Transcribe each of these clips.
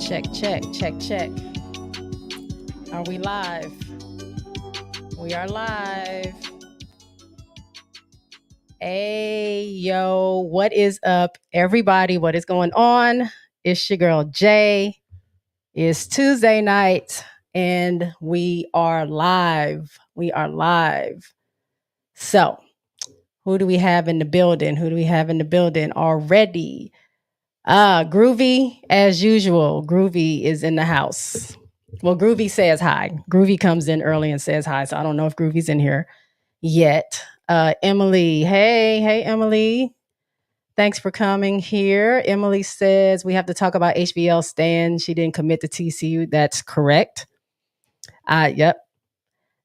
Check. Are we live? We are live. Hey, yo, what is up, everybody? What is going on? It's your girl, Jay. It's Tuesday night, and we are live. So, who do we have in the building? Already? Groovy, as usual. Groovy is in the house. Well, Groovy says hi. Groovy comes in early and says hi, so I don't know if Groovy's in here yet. Emily, hey, Emily. Thanks for coming here. Emily says we have to talk about HBL Stan. She didn't commit to TCU. That's correct. Yep.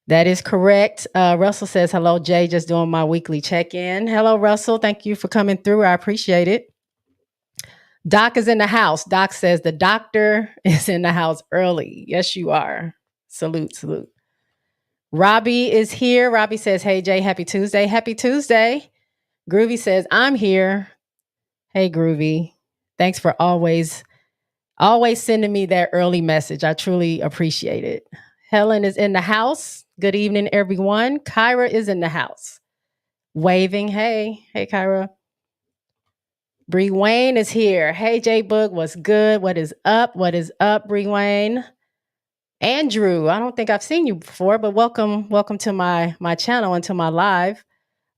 That is correct. Russell says, hello, Jay, just doing my weekly check-in. Hello, Russell. Thank you for coming through. I appreciate it. Doc is in the house. Doc says the doctor is in the house early. Yes, you are. Salute. Robbie is here. Robbie says, hey, Jay, happy Tuesday. Happy Tuesday. Groovy says, I'm here. Hey, Groovy. Thanks for always sending me that early message. I truly appreciate it. Helen is in the house. Good evening, everyone. Kyra is in the house. Waving. Hey, Kyra. Bree Wayne is here. Hey, J Boog, what's good? What is up, Bree Wayne? Andrew, I don't think I've seen you before, but welcome to my channel and to my live.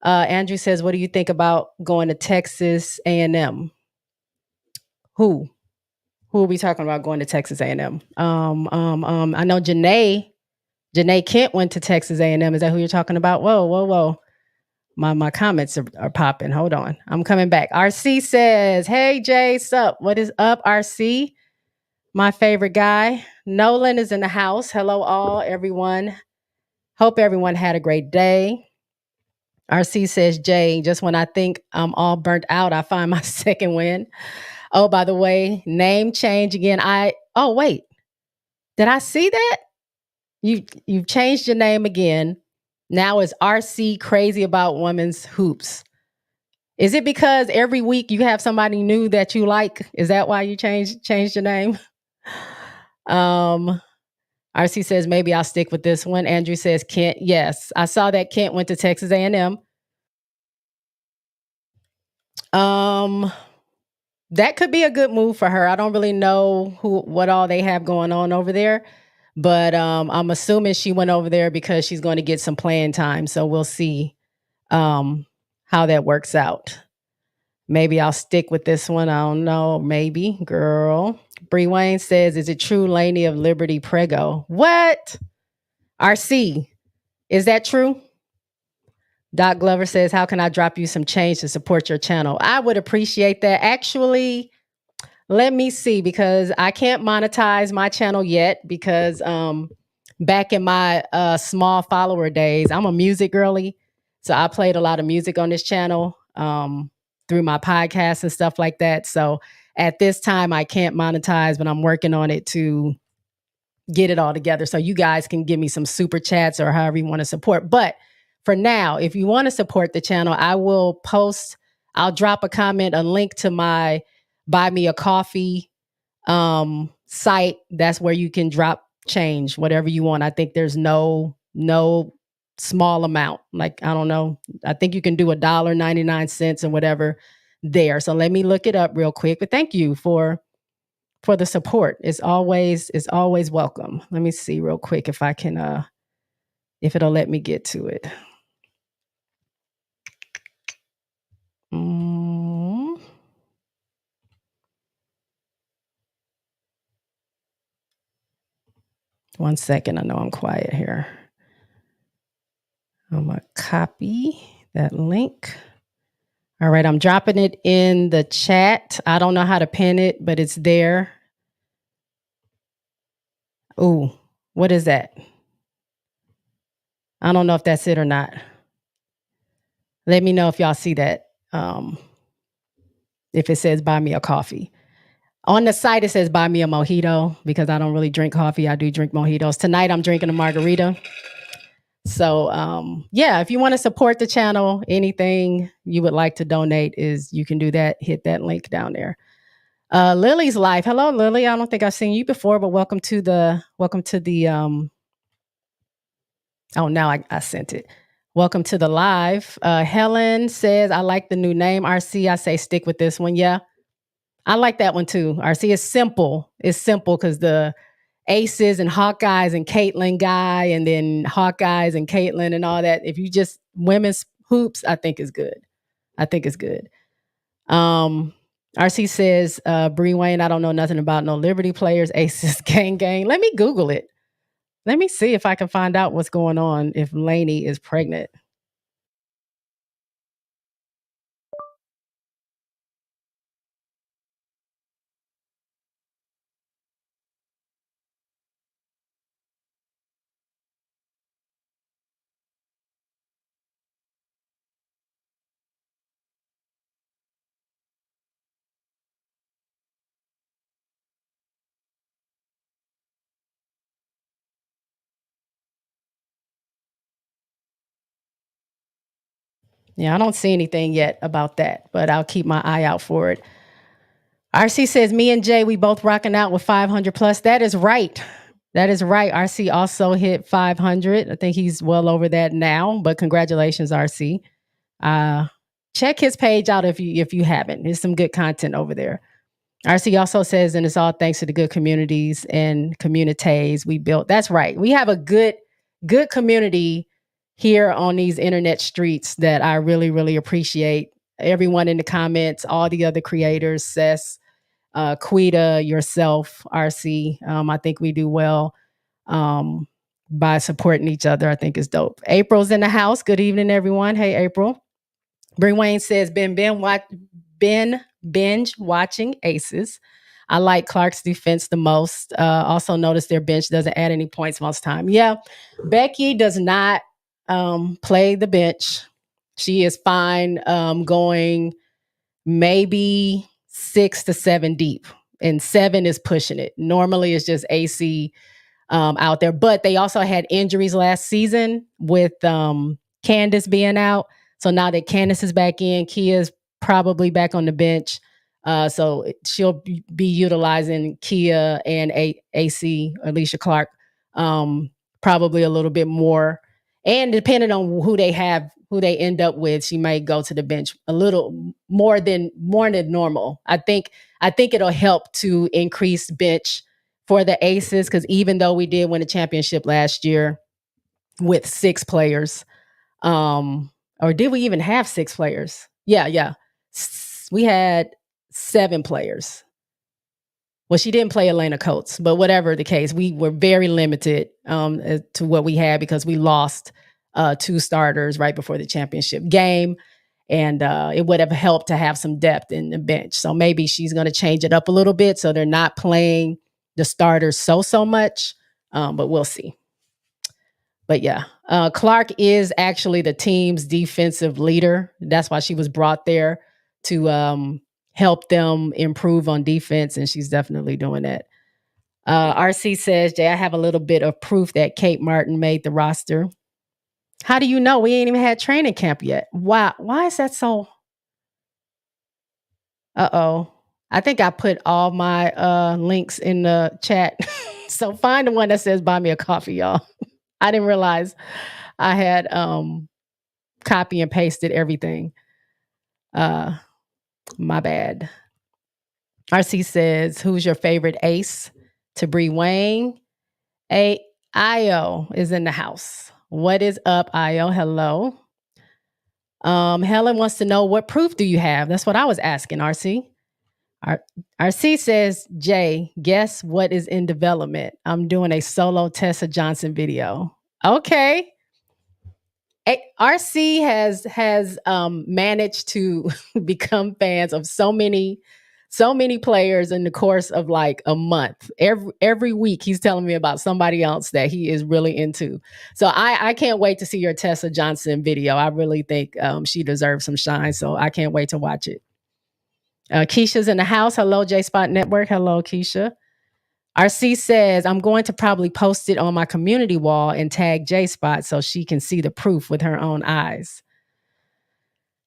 Andrew says, what do you think about going to Texas A&M? Who are we talking about going to Texas A&M? I know Janae Kent went to Texas A&M. Is that who you're talking about? Whoa. My comments are popping. Hold on. I'm coming back. RC says, hey, Jay, sup? What is up, RC? My favorite guy. Nolan is in the house. Hello, all, everyone. Hope everyone had a great day. RC says, Jay, just when I think I'm all burnt out, I find my second win. Oh, by the way, name change again. Wait. Did I see that? You've changed your name again. Now it's RC Crazy About Women's Hoops. Is it because every week you have somebody new that you like? Is that why you changed your name? RC says, maybe I'll stick with this one. Andrew says, Kent. Yes, I saw that Kent went to Texas A&M. That could be a good move for her. I don't really know what all they have going on over there. But I'm assuming she went over there because she's going to get some playing time. So we'll see how that works out. Maybe I'll stick with this one. I don't know. Maybe. Girl. Bree Wayne says, is it true Laney of Liberty Prego? What? RC, is that true? Doc Glover says, how can I drop you some change to support your channel? I would appreciate that. Actually, let me see, because I can't monetize my channel yet because back in my small follower days, I'm a music girly. So I played a lot of music on this channel through my podcast and stuff like that. So at this time, I can't monetize, but I'm working on it to get it all together. So you guys can give me some super chats or however you want to support. But for now, if you want to support the channel, I'll drop a comment, a link to my Buy Me a Coffee site. That's where you can drop change, whatever you want. I think there's no small amount. Like, I don't know. I think you can do $1.99 or whatever there. So let me look it up real quick. But thank you for the support. It's always welcome. Let me see real quick if I can if it'll let me get to it. One second. I know I'm quiet here. I'm going to copy that link. All right. I'm dropping it in the chat. I don't know how to pin it, but it's there. Ooh, what is that? I don't know if that's it or not. Let me know if y'all see that. If it says buy me a coffee. On the site, it says buy me a mojito because I don't really drink coffee. I do drink mojitos. Tonight, I'm drinking a margarita. So, yeah, if you want to support the channel, anything you would like to donate you can do that. Hit that link down there. Lily's live. Hello, Lily. I don't think I've seen you before, but welcome to the oh, now I sent it. Welcome to the live. Helen says, I like the new name, RC. I say stick with this one. Yeah, I like that one too. RC is simple. It's simple because the Aces and Hawkeyes and Caitlin guy, and then Hawkeyes and Caitlin and all that. If you just women's hoops, I think is good. I think it's good. RC says, Bree Wayne, I don't know nothing about no Liberty players. Aces gang. Let me Google it. Let me see if I can find out what's going on if Lainey is pregnant. Yeah, I don't see anything yet about that, but I'll keep my eye out for it. RC says, me and Jay, we both rocking out with 500 plus. That is right. That is right. RC also hit 500. I think he's well over that now, but congratulations, RC. Check his page out if you haven't. There's some good content over there. RC also says, and it's all thanks to the good communities and communities we built. That's right. We have a good community here on these internet streets that I really, really appreciate. Everyone in the comments, all the other creators, Sess, Quita, yourself, RC. I think we do well by supporting each other. I think is dope. April's in the house. Good evening, everyone. Hey, April. Bree Wayne says, been binge watching Aces. I like Clark's defense the most. Also notice their bench doesn't add any points most time. Yeah, Becky does not play the bench. She is fine going maybe 6 to 7 deep, and 7 is pushing it. Normally it's just AC out there, but they also had injuries last season with Candace being out. So now that Candace is back in, Kia's probably back on the bench. So she'll be utilizing Kia and AC, Alicia Clark, probably a little bit more. And depending on who they end up with, she may go to the bench a little more than normal. I think it'll help to increase bench for the Aces, because even though we did win a championship last year with 6 players, or did we even have 6 players? Yeah. We had 7 players. Well, she didn't play Elena Coates, but whatever the case, we were very limited to what we had because we lost 2 starters right before the championship game. And it would have helped to have some depth in the bench. So maybe she's going to change it up a little bit so they're not playing the starters so much, but we'll see. But yeah, Clark is actually the team's defensive leader. That's why she was brought there to help them improve on defense, and she's definitely doing that. RC says, Jay, I have a little bit of proof that Kate Martin made the roster. How do you know? We ain't even had training camp yet. Why is that so? Uh-oh. I think I put all my links in the chat. So find the one that says buy me a coffee, y'all. I didn't realize I had copy and pasted everything. My bad. RC says, who's your favorite ace? To Bree Wayne. Io is in the house. What is up, Io? Hello. Helen wants to know, what proof do you have? That's what I was asking, RC. RC says, Jay, guess what is in development? I'm doing a solo Tessa Johnson video. Okay. RC has managed to become fans of so many players in the course of like a month. Every week he's telling me about somebody else that he is really into. So I can't wait to see your Tessa Johnson video. I really think she deserves some shine. So I can't wait to watch it. Keisha's in the house. Hello, J Spot Network. Hello, Keisha. RC says, I'm going to probably post it on my community wall and tag J Spot so she can see the proof with her own eyes.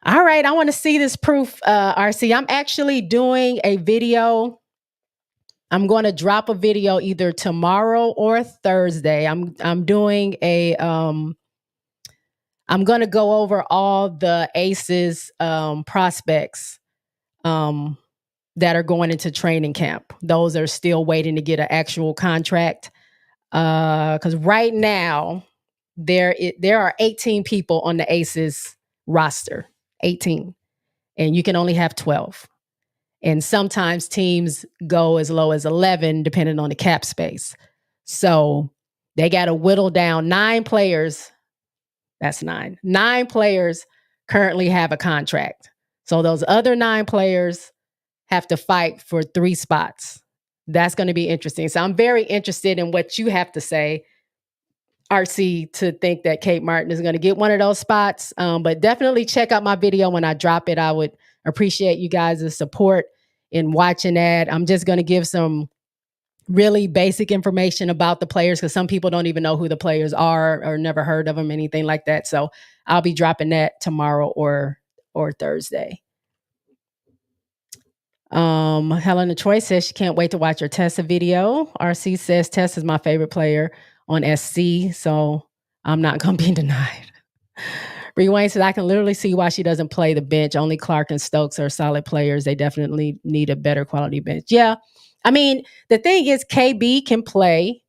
All right, I want to see this proof, RC. I'm actually doing a video. I'm going to drop a video either tomorrow or Thursday. I'm doing a I'm going to go over all the Aces prospects um, that are going into training camp. Those are still waiting to get an actual contract. Because right now there are 18 people on the Aces roster, 18, and you can only have 12. And sometimes teams go as low as 11, depending on the cap space. So they got to whittle down 9 players. That's 9. 9 players currently have a contract. So those other 9 players have to fight for 3 spots. That's going to be interesting. So I'm very interested in what you have to say, RC, to think that Kate Martin is going to get one of those spots. But definitely check out my video when I drop it. I would appreciate you guys' support in watching that. I'm just going to give some really basic information about the players because some people don't even know who the players are or never heard of them, anything like that. So I'll be dropping that tomorrow or Thursday. Helena Troy says she can't wait to watch your Tessa video. RC says Tess is my favorite player on SC, so I'm not going to be denied. Bree Wayne says, I can literally see why she doesn't play the bench. Only Clark and Stokes are solid players. They definitely need a better quality bench. Yeah. I mean, the thing is, KB can play.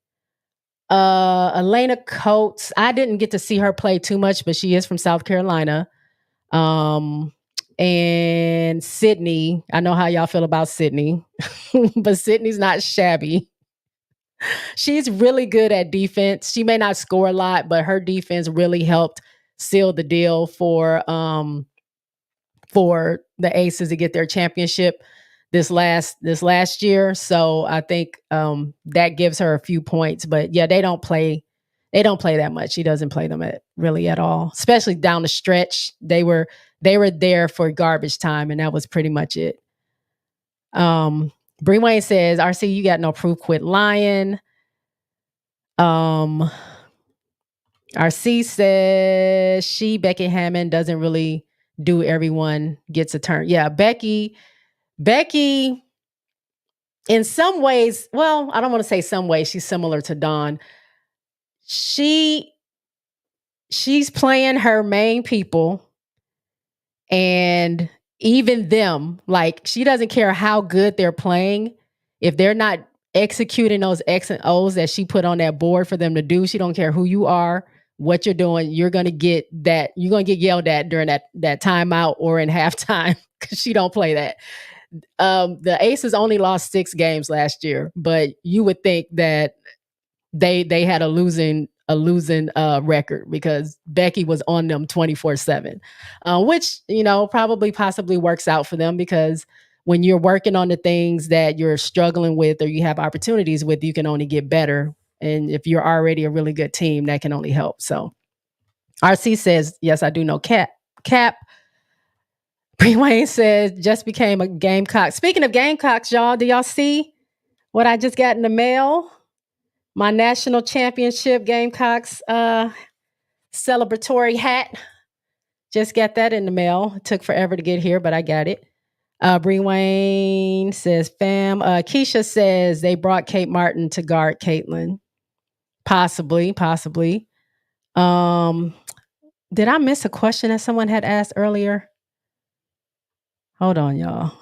Elena Coates, I didn't get to see her play too much, but she is from South Carolina. And Sydney, I know how y'all feel about Sydney, but Sydney's not shabby. She's really good at defense. She may not score a lot, but her defense really helped seal the deal for the Aces to get their championship this last year. So I think that gives her a few points. But yeah, they don't play that much. She doesn't play them at all, especially down the stretch. They were there for garbage time, and that was pretty much it. Bree Wayne says, RC, you got no proof, quit lying. RC says Becky Hammond doesn't really do everyone gets a turn. Yeah, Becky, in some ways, well, I don't want to say some ways, she's similar to Dawn. She's playing her main people, and even them, like, she doesn't care how good they're playing. If they're not executing those X and O's that she put on that board for them to do, she don't care who you are, what you're doing. You're going to get that. You're going to get yelled at during that timeout or in halftime because she don't play that. The Aces only lost 6 games last year, but you would think that they had a losing record because Becky was on them 24/7, which, probably possibly works out for them because when you're working on the things that you're struggling with or you have opportunities with, you can only get better. And if you're already a really good team, that can only help. So RC says, yes, I do know Cap. Bree Wayne says, just became a Gamecock. Speaking of Gamecocks, y'all, do y'all see what I just got in the mail? My national championship Gamecocks celebratory hat. Just got that in the mail. It took forever to get here, but I got it. Bree Wayne says, fam. Keisha says they brought Kate Martin to guard Caitlin. Possibly. Did I miss a question that someone had asked earlier? Hold on, y'all.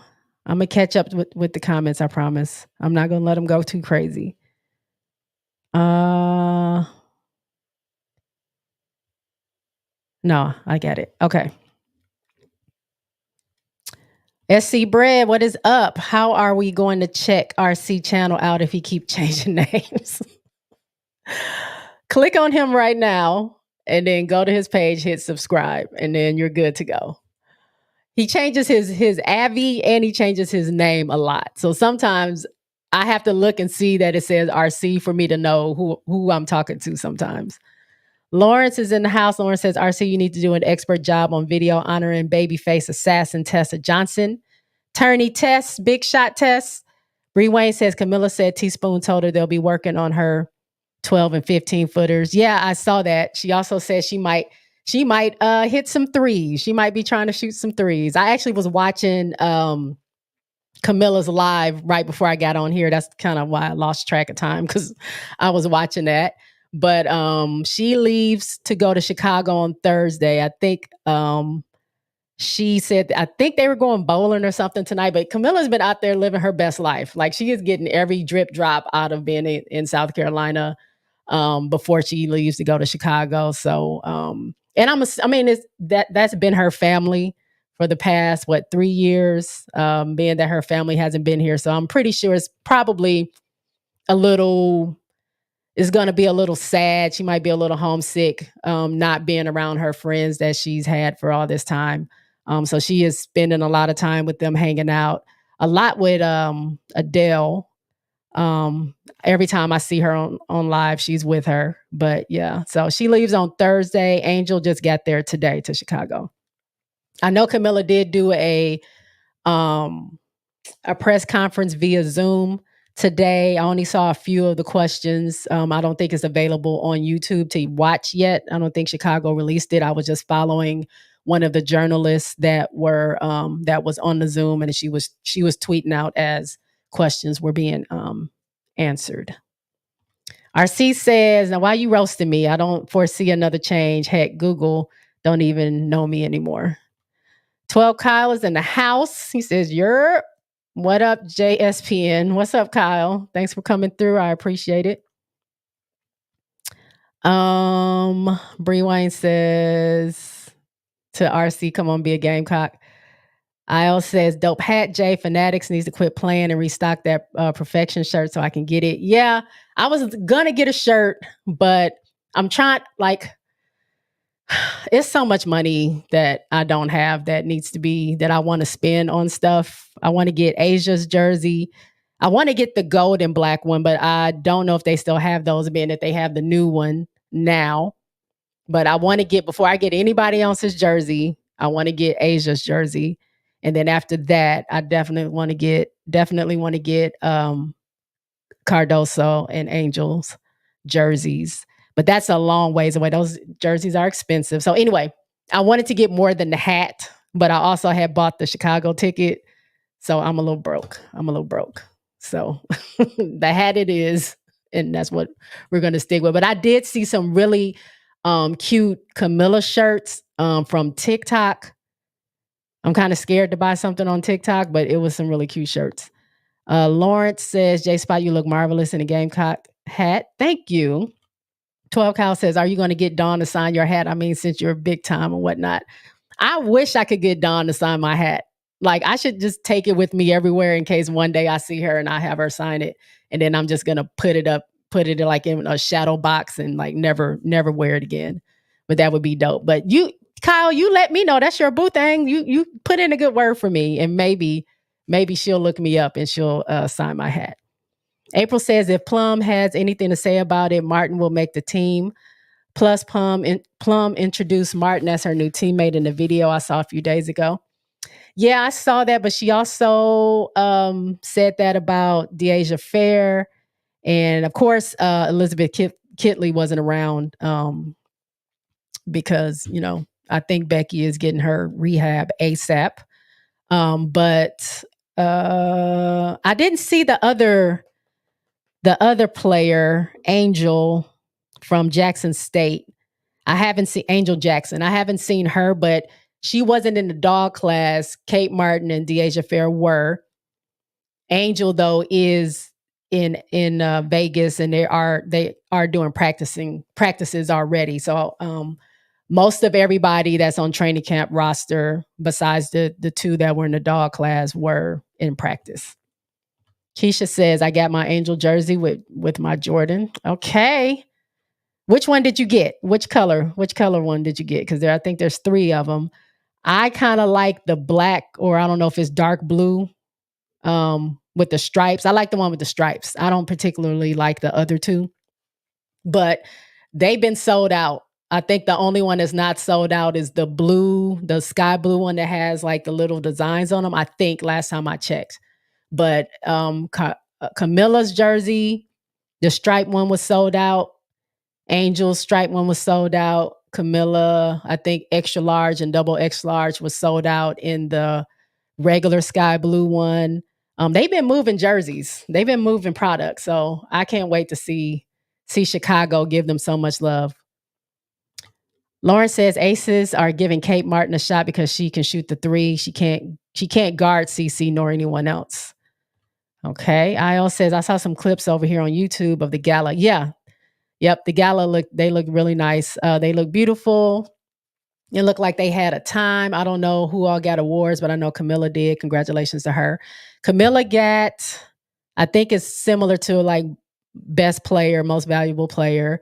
I'm going to catch up with the comments, I promise. I'm not going to let them go too crazy. No, I get it. Okay. SC Bread, what is up? How are we going to check RC channel out if he keep changing names? Click on him right now and then go to his page, hit subscribe, and then you're good to go. He changes his Avi and he changes his name a lot. So sometimes I have to look and see that it says RC for me to know who I'm talking to sometimes. Lawrence is in the house. Lawrence says, RC, you need to do an expert job on video honoring babyface assassin Tessa Johnson. Tourney Tess, big shot Tess. Bree Wayne says, Camilla said Teaspoon told her they'll be working on her 12 and 15 footers. Yeah, I saw that. She also said she might She might hit some threes. She might be trying to shoot some threes. I actually was watching Camilla's live right before I got on here. That's kind of why I lost track of time, because I was watching that. But she leaves to go to Chicago on Thursday. I think she said, I think they were going bowling or something tonight, but Camilla's been out there living her best life. Like, she is getting every drip drop out of being in South Carolina before she leaves to go to Chicago. So, and I mean, that's been her family for the past, 3 years, being that her family hasn't been here. So I'm pretty sure it's probably a little, is going to be a little sad. She might be a little homesick, not being around her friends that she's had for all this time. So she is spending a lot of time with them, hanging out a lot with Adele. Every time I see her on live, she's with her. But yeah, so she leaves on Thursday. Angel just got there today to Chicago. I know Camilla did do a press conference via Zoom today. I only saw a few of the questions. I don't think it's available on YouTube to watch yet. I don't think Chicago released it. I was just following one of the journalists that was on the Zoom, and she was tweeting out as questions were being answered. RC says, now why you roasting me? I don't foresee another change. Heck, Google don't even know me anymore. 12 Kyle is in the house. He says, you're what up, JSPN? What's up, Kyle? Thanks for coming through. I appreciate it. Bree Wayne says to RC, come on, be a Gamecock. IL says, dope hat, Jay. Fanatics needs to quit playing and restock that Perfection shirt so I can get it. Yeah, I was going to get a shirt, but I'm trying, like, it's so much money that I don't have that I want to spend on stuff. I want to get Asia's jersey. I want to get the gold and black one, but I don't know if they still have those, being that they have the new one now. But I want to get, before I get anybody else's jersey, I want to get Asia's jersey. And then after that, I definitely want to get Cardoso and Angels jerseys. But that's a long ways away. Those jerseys are expensive. So anyway, I wanted to get more than the hat, but I also had bought the Chicago ticket. So I'm a little broke. So the hat it is, and that's what we're going to stick with. But I did see some really cute Camilla shirts from TikTok. I'm kind of scared to buy something on TikTok, but it was some really cute shirts. Lawrence says, J Spot, you look marvelous in a Gamecock hat. Thank you. 12 Kyle says, are you going to get Dawn to sign your hat? I mean, since you're big time and whatnot. I wish I could get Dawn to sign my hat. Like, I should just take it with me everywhere in case one day I see her and I have her sign it. And then I'm just going to put it like in a shadow box and like never wear it again. But that would be dope. But you, Kyle, you let me know. That's your boo thing. You put in a good word for me, and maybe she'll look me up and she'll sign my hat. April says, if Plum has anything to say about it, Martin will make the team. Plus, Plum introduced Martin as her new teammate in the video I saw a few days ago. Yeah, I saw that, but she also said that about Deasia Fair. And of course, Elizabeth Kitley wasn't around because, I think Becky is getting her rehab ASAP. But I didn't see the other player, Angel from Jackson State. I haven't seen Angel Jackson. I haven't seen her, but she wasn't in the dog class. Kate Martin and Deasia Fair were. Angel, though, is in Vegas, and they are doing practices already. So most of everybody that's on training camp roster, besides the two that were in the dog class, were in practice. Keisha says, I got my Angel jersey with my Jordan. Okay. Which one did you get? Which color one did you get? Because I think there's 3 of them. I kind of like the black, or I don't know if it's dark blue with the stripes. I like the one with the stripes. I don't particularly like the other 2, but they've been sold out. I think the only one that's not sold out is the sky blue one that has like the little designs on them. I think last time I checked. But Camilla's jersey, the striped one was sold out. Angel's striped one was sold out. Camilla, I think extra large and double extra large was sold out in the regular sky blue one. They've been moving jerseys. They've been moving products. So I can't wait to see Chicago give them so much love. Lauren says Aces are giving Kate Martin a shot because she can shoot the three. She can't guard CC nor anyone else. Okay. IL says I saw some clips over here on YouTube of the gala. Yeah. Yep. The gala they look really nice. They look beautiful. It looked like they had a time. I don't know who all got awards, but I know Camilla did. Congratulations to her. Camilla got, I think it's similar to like best player, most valuable player.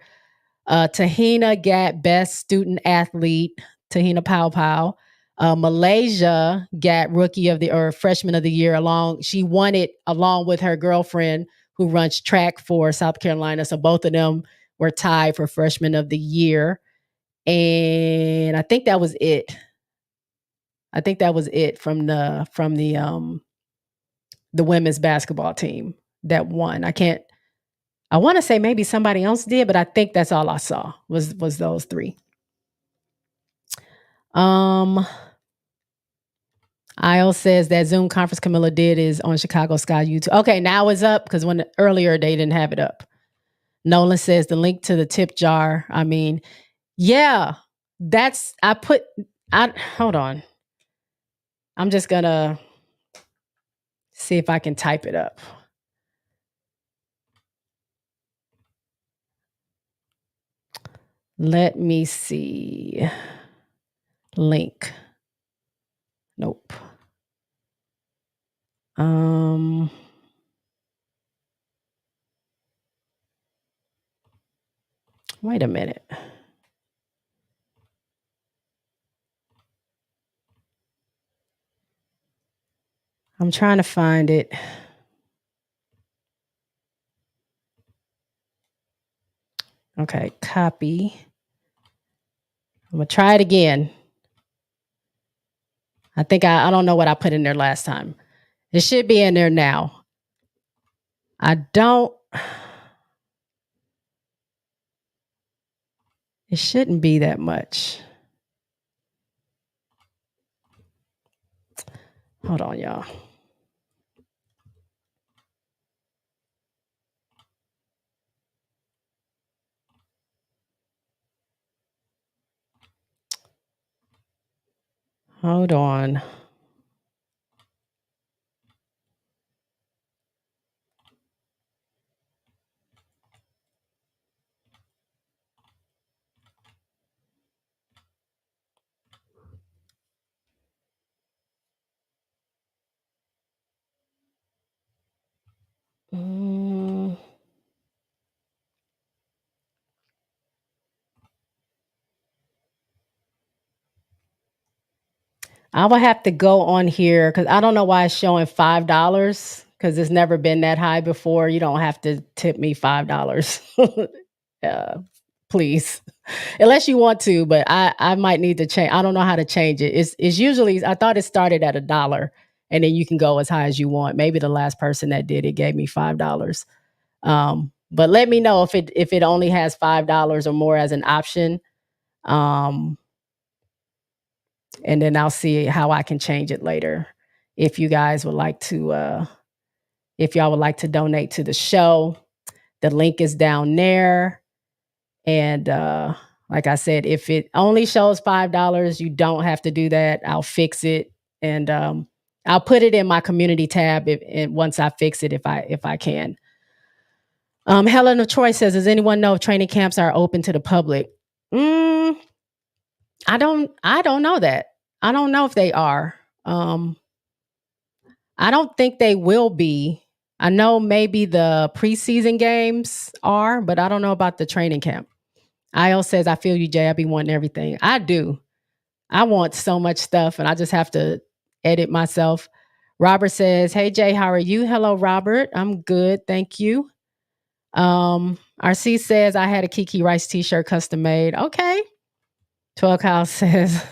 Tahina got best student athlete, Tahina Pow Pow. Malaysia got rookie of the or freshman of the year she won it along with her girlfriend who runs track for South Carolina. So both of them were tied for freshman of the year. And I think that was it. I think that was it from the women's basketball team that won. I want to say maybe somebody else did, but I think that's all I saw was those three. IL says that Zoom conference Camilla did is on Chicago Sky YouTube. Okay, now it's up because when earlier they didn't have it up. Nolan says the link to the tip jar. I mean, yeah, hold on. I'm just gonna see if I can type it up. Let me see. Link. Nope. Wait a minute. I'm trying to find it. Okay, copy. I'm gonna try it again. I think I don't know what I put in there last time. It should be in there now. It shouldn't be that much. Hold on, y'all. Hold on. I will have to go on here because I don't know why it's showing $5 because it's never been that high before. You don't have to tip me $5. Please. Unless you want to, but I might need to change. I don't know how to change it. It's usually, I thought it started at $1 and then you can go as high as you want. Maybe the last person that did it gave me $5. But let me know if it only has $5 or more as an option. And then I'll see how I can change it later. If you guys would like to, if y'all would like to donate to the show, the link is down there. And like I said, if it only shows $5, you don't have to do that. I'll fix it, and I'll put it in my community tab once I fix it, if I can. Helen of Troy says, does anyone know if training camps are open to the public? I don't know that. I don't know if they are. I don't think they will be. I know maybe the preseason games are, but I don't know about the training camp. IL says, I feel you, Jay. I be wanting everything. I do. I want so much stuff, and I just have to edit myself. Robert says, hey, Jay, how are you? Hello, Robert. I'm good. Thank you. RC says, I had a Kiki Rice t-shirt custom made. Okay. 12 Kyle says,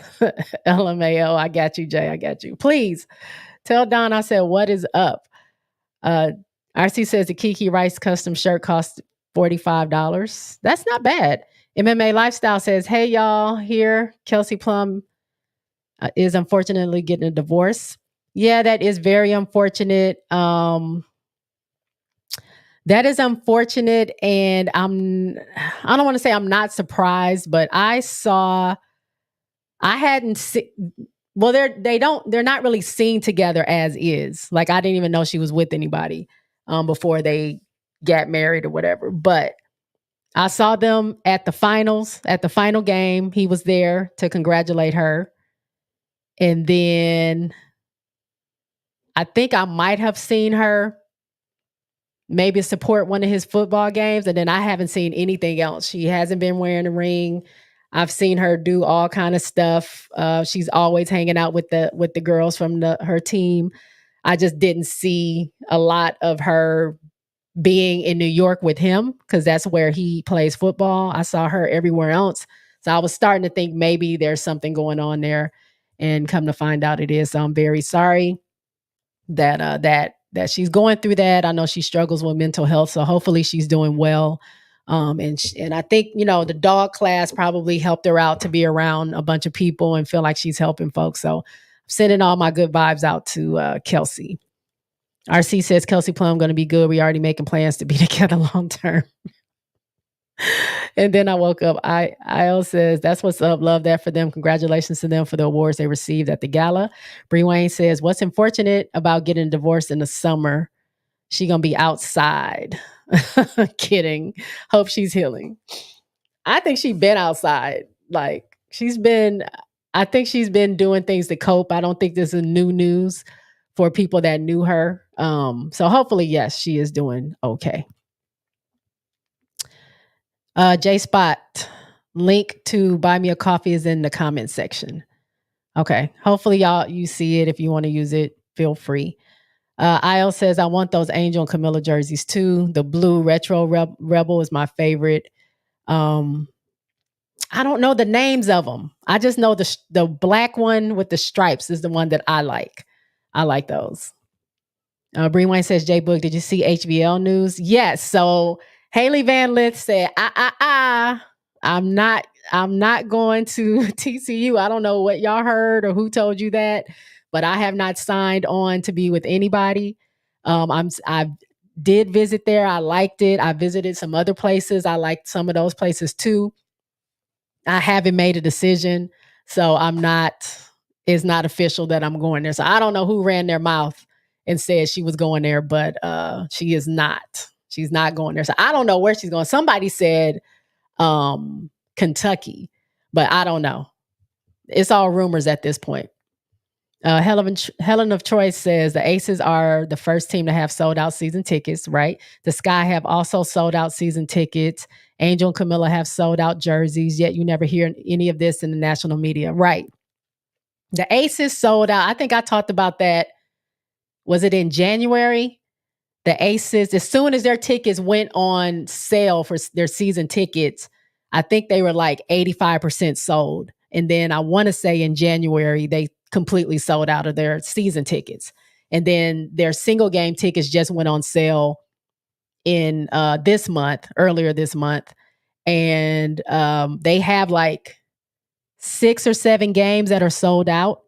LMAO, I got you, Jay. I got you. Please tell Don I said, what is up? RC says the Kiki Rice custom shirt costs $45. That's not bad. MMA Lifestyle says, hey, y'all, here, Kelsey Plum is unfortunately getting a divorce. Yeah, that is very unfortunate. That is unfortunate, and I don't want to say I'm not surprised, but I hadn't seen, well, they're not really seen together as is. Like, I didn't even know she was with anybody before they got married or whatever. But I saw them at the final game. He was there to congratulate her. And then I think I might have seen her maybe support one of his football games. And then I haven't seen anything else. She hasn't been wearing a ring. I've seen her do all kind of stuff. She's always hanging out with the girls from her team. I just didn't see a lot of her being in New York with him because that's where he plays football. I saw her everywhere else. So I was starting to think maybe there's something going on there, and come to find out it is. So I'm very sorry that she's going through that. I know she struggles with mental health, so hopefully she's doing well. And I think, the dog class probably helped her out to be around a bunch of people and feel like she's helping folks. So I'm sending all my good vibes out to Kelsey. RC says Kelsey Plum going to be good. We already making plans to be together long term. And then I woke up. IL says, that's what's up. Love that for them. Congratulations to them for the awards they received at the gala. Bree Wayne says, what's unfortunate about getting divorced in the summer? She going to be outside. Kidding. Hope she's healing. I think she's been outside. Like, I think she's been doing things to cope. I don't think this is new news for people that knew her. So hopefully, yes, she is doing okay. J Spot, link to buy me a coffee is in the comment section. Okay. Hopefully you see it. If you want to use it, feel free. IL says, I want those Angel and Camilla jerseys too. The blue retro rebel is my favorite. I don't know the names of them. I just know the black one with the stripes is the one that I like. I like those. Bree Wayne says, J Book, did you see HVL news? Yes. So Haley Van Lith said, I'm not going to TCU. I don't know what y'all heard or who told you that, but I have not signed on to be with anybody. I did visit there. I liked it. I visited some other places. I liked some of those places too. I haven't made a decision. So it's not official that I'm going there. So I don't know who ran their mouth and said she was going there, but she is not. She's not going there. So I don't know where she's going. Somebody said Kentucky, but I don't know. It's all rumors at this point. Helen of Troy says the Aces are the first team to have sold out season tickets, right? The Sky have also sold out season tickets. Angel and Camilla have sold out jerseys, yet you never hear any of this in the national media. Right. The Aces sold out. I think I talked about that. Was it in January? The Aces, as soon as their tickets went on sale for their season tickets, I think they were like 85% sold. And then I want to say in January, they completely sold out of their season tickets. And then their single game tickets just went on sale in earlier this month. And they have like 6 or 7 games that are sold out.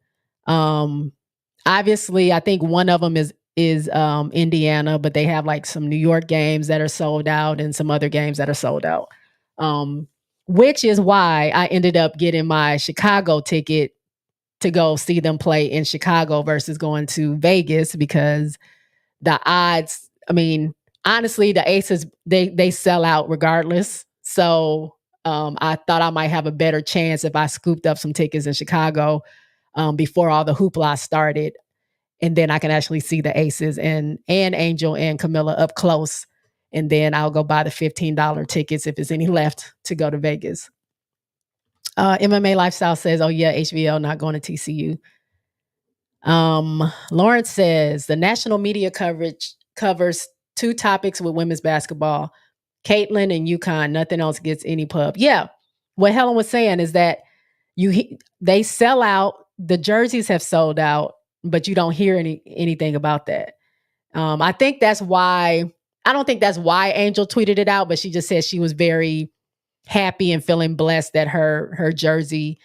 Obviously, I think one of them is Indiana, but they have like some New York games that are sold out and some other games that are sold out. Which is why I ended up getting my Chicago ticket to go see them play in Chicago versus going to Vegas, because the odds, I mean, honestly, the Aces, they sell out regardless. So I thought I might have a better chance if I scooped up some tickets in Chicago before all the hoopla started. And then I can actually see the Aces and Angel and Camilla up close. And then I'll go buy the $15 tickets if there's any left to go to Vegas. MMA Lifestyle says, oh yeah, HVL not going to TCU. Lawrence says, the national media coverage covers 2 topics with women's basketball, Caitlin and UConn. Nothing else gets any pub. Yeah. What Helen was saying is that they sell out. The jerseys have sold out, but you don't hear anything about that. I think that's why, I don't think that's why Angel tweeted it out, but she just said she was very happy and feeling blessed that her jersey,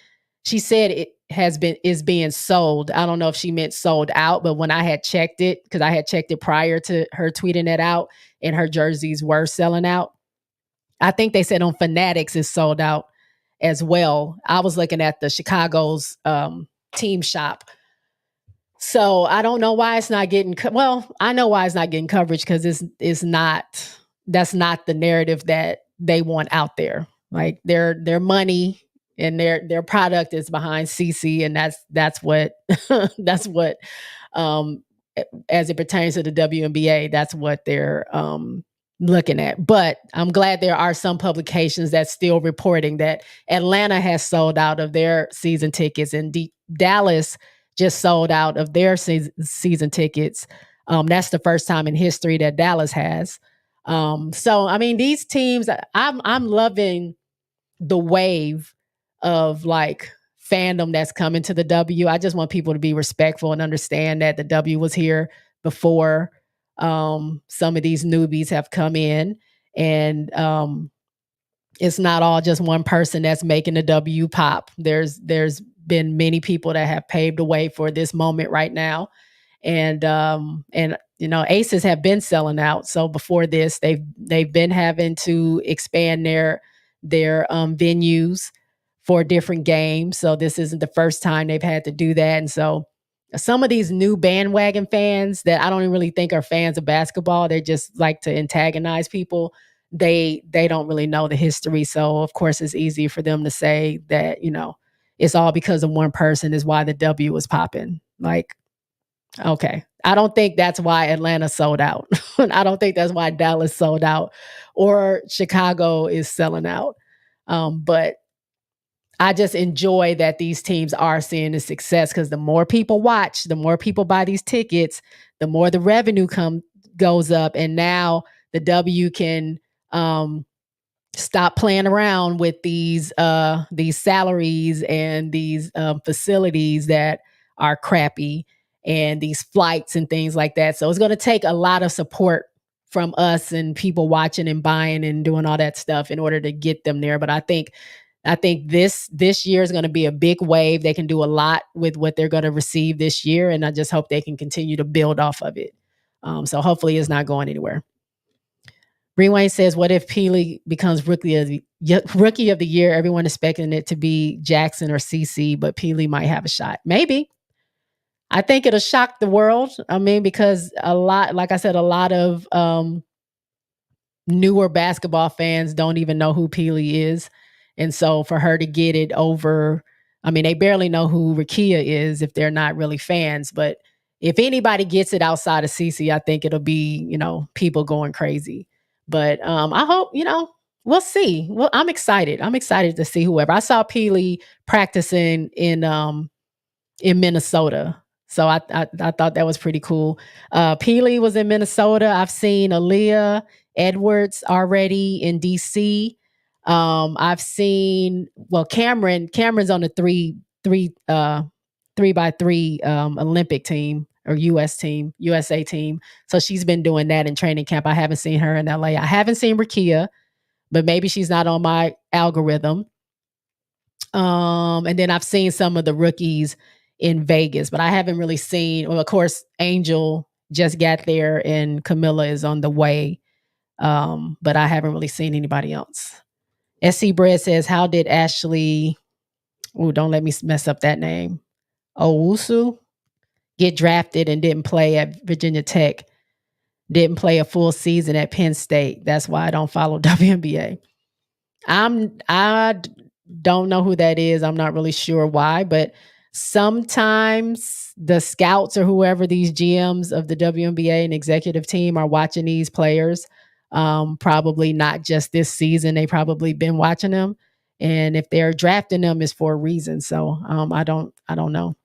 she said it is being sold. I don't know if she meant sold out, but when I had checked it, because I had checked it prior to her tweeting it out, and her jerseys were selling out. I think they said on Fanatics is sold out as well. I was looking at the Chicago's team shop. So I don't know why it's not getting well, I know why it's not getting coverage, because it's not, that's not the narrative that they want out there. Like their money and their product is behind CC, and that's what that's what um as it pertains to the WNBA, that's what they're looking at. But I'm glad there are some publications that's still reporting that Atlanta has sold out of their season tickets, and Dallas just sold out of their season tickets. That's the first time in history that Dallas has. So I mean, these teams, I'm loving the wave of like fandom that's coming to the W. I just want people to be respectful and understand that the W was here before some of these newbies have come in, and it's not all just one person that's making the W pop. There's been many people that have paved the way for this moment right now, and you know, Aces have been selling out. So before this, they've been having to expand their venues for different games. So this isn't the first time they've had to do that. And so some of these new bandwagon fans that I don't even really think are fans of basketball, they just like to antagonize people. They don't really know the history. So of course it's easy for them to say that, you know, it's all because of one person is why the W was popping. Like, okay. I don't think that's why Atlanta sold out. I don't think that's why Dallas sold out or Chicago is selling out. But I just enjoy that these teams are seeing the success, because the more people watch, the more people buy these tickets, the more the revenue goes up. And now the W can stop playing around with these salaries and these facilities that are crappy, and these flights and things like that. So it's going to take a lot of support from us and people watching and buying and doing all that stuff in order to get them there. But I think this year is going to be a big wave. They can do a lot with what they're going to receive this year, and I just hope they can continue to build off of it. So hopefully it's not going anywhere. Rewind says, what if Peely becomes rookie of the year? Everyone expecting it to be Jackson or CC, but Peely might have a shot. Maybe. I think it'll shock the world. I mean, because like I said, a lot of newer basketball fans don't even know who Peely is. And so for her to get it over, I mean, they barely know who Rakia is if they're not really fans. But if anybody gets it outside of CC, I think it'll be, you know, people going crazy. But I hope, you know, we'll see. Well, I'm excited. I'm excited to see whoever. I saw Peely practicing in Minnesota. So I thought that was pretty cool. Peely was in Minnesota. I've seen Aaliyah Edwards already in DC. I've seen, well, Cameron's on the 3x3 Olympic team or USA team. So she's been doing that in training camp. I haven't seen her in LA. I haven't seen Rakia, but maybe she's not on my algorithm. And then I've seen some of the rookies in Vegas, but I haven't really seen, well, of course, Angel just got there and Camilla is on the way. But I haven't really seen anybody else. SC Bread says, how did Ashley, don't let me mess up that name, Owusu, get drafted and didn't play at Virginia Tech, didn't play a full season at Penn State? That's why I don't follow WNBA. I don't know who that is. I'm not really sure why, but sometimes the scouts or whoever, these GMs of the WNBA and executive team, are watching these players. Probably not just this season. They probably been watching them. And if they're drafting them, it's for a reason. So I don't know.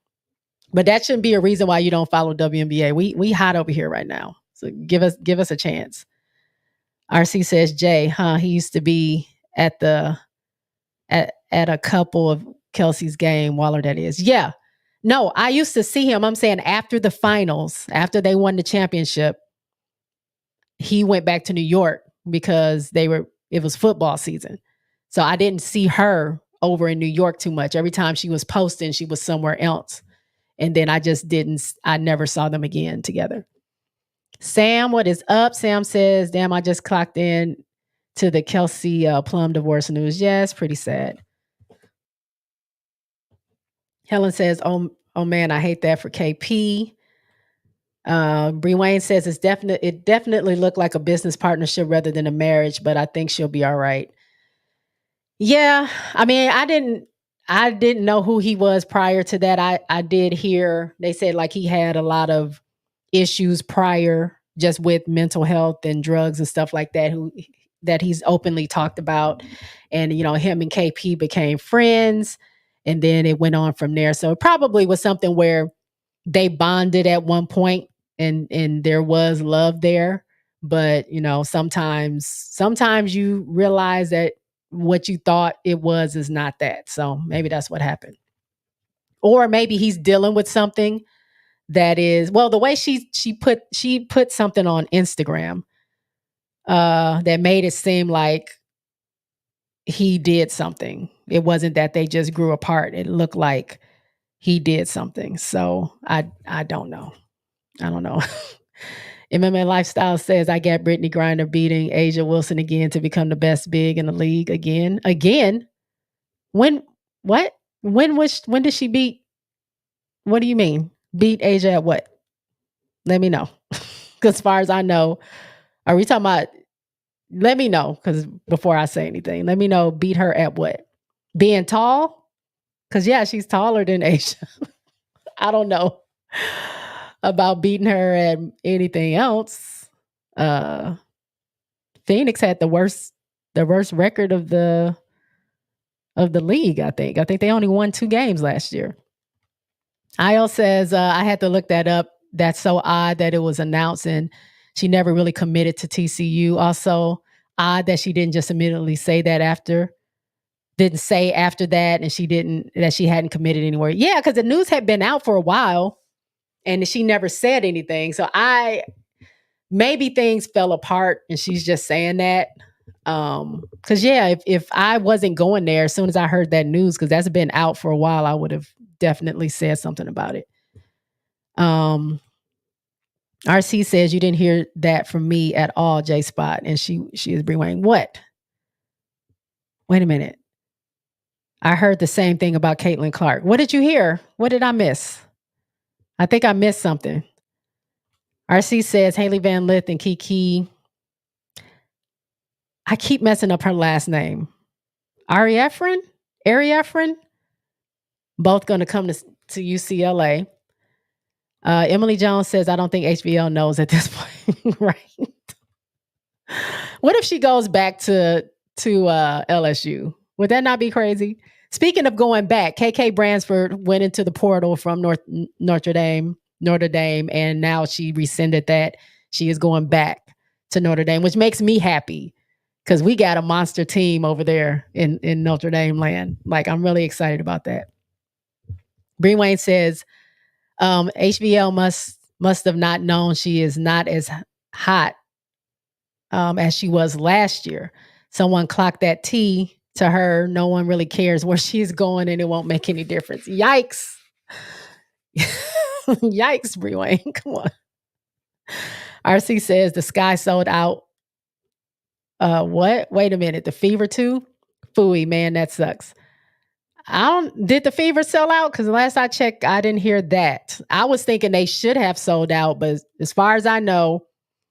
But that shouldn't be a reason why you don't follow WNBA. We hot over here right now. So give us a chance. RC says, Jay, he used to be at a couple of Kelsey's game, Waller that is. Yeah. No, I used to see him. I'm saying after the finals, after they won the championship, he went back to New York because it was football season. So I didn't see her over in New York too much. Every time she was posting, she was somewhere else. And then I never saw them again together. Sam, what is up? Sam says, damn, I just clocked in to the Kelsey Plum divorce news. Yes, pretty sad. Helen says, oh man, I hate that for KP. Bree Wayne says it definitely looked like a business partnership rather than a marriage, but I think she'll be all right. Yeah, I mean, I didn't know who he was prior to that. I did hear they said like he had a lot of issues prior just with mental health and drugs and stuff like that that he's openly talked about. And him and KP became friends and then it went on from there. So it probably was something where they bonded at one point and there was love there. But sometimes you realize that what you thought it was is not that. So maybe that's what happened. Or maybe he's dealing with something that is, well, the way she put something on Instagram that made it seem like he did something. It wasn't that they just grew apart. It looked like he did something. So I don't know. I don't know. MMA Lifestyle says, I got Brittany Griner beating Asia Wilson again to become the best big in the league again. Again? When? What? When did she beat? What do you mean? Beat Asia at what? Let me know. Because as far as I know, are we talking about, let me know, because before I say anything, let me know, beat her at what? Being tall? Because yeah, she's taller than Asia. I don't know about beating her at anything else. Phoenix had the worst record of the league, I think. I think they only won 2 games last year. IL says, I had to look that up. That's so odd that it was announced and she never really committed to TCU. Also, odd that she didn't just immediately say that after that and she hadn't committed anywhere. Yeah, because the news had been out for a while and she never said anything. So maybe things fell apart and she's just saying that. Because yeah, if I wasn't going there as soon as I heard that news, because that's been out for a while, I would have definitely said something about it. RC says you didn't hear that from me at all, J Spot, and she is bringing what? Wait a minute. I heard the same thing about Caitlin Clark. What did you hear? What did I miss? I think I missed something. RC says Haley Van Lith and Kiki. I keep messing up her last name. Ari Efren? Both going to come to UCLA. Emily Jones says, I don't think HBL knows at this point. Right. What if she goes back to LSU? Would that not be crazy? Speaking of going back, KK Bransford went into the portal from Notre Dame, and now she rescinded that. She is going back to Notre Dame, which makes me happy because we got a monster team over there in Notre Dame land. Like, I'm really excited about that. Bree Wayne says, HBL must have not known she is not as hot as she was last year. Someone clocked that T to her. No one really cares where she's going and it won't make any difference. Yikes. Yikes, Bree Wayne. Come on. RC says the Sky sold out. What? Wait a minute. The Fever too? Phooey, man, that sucks. Did the Fever sell out? Because last I checked, I didn't hear that. I was thinking they should have sold out, but as far as I know,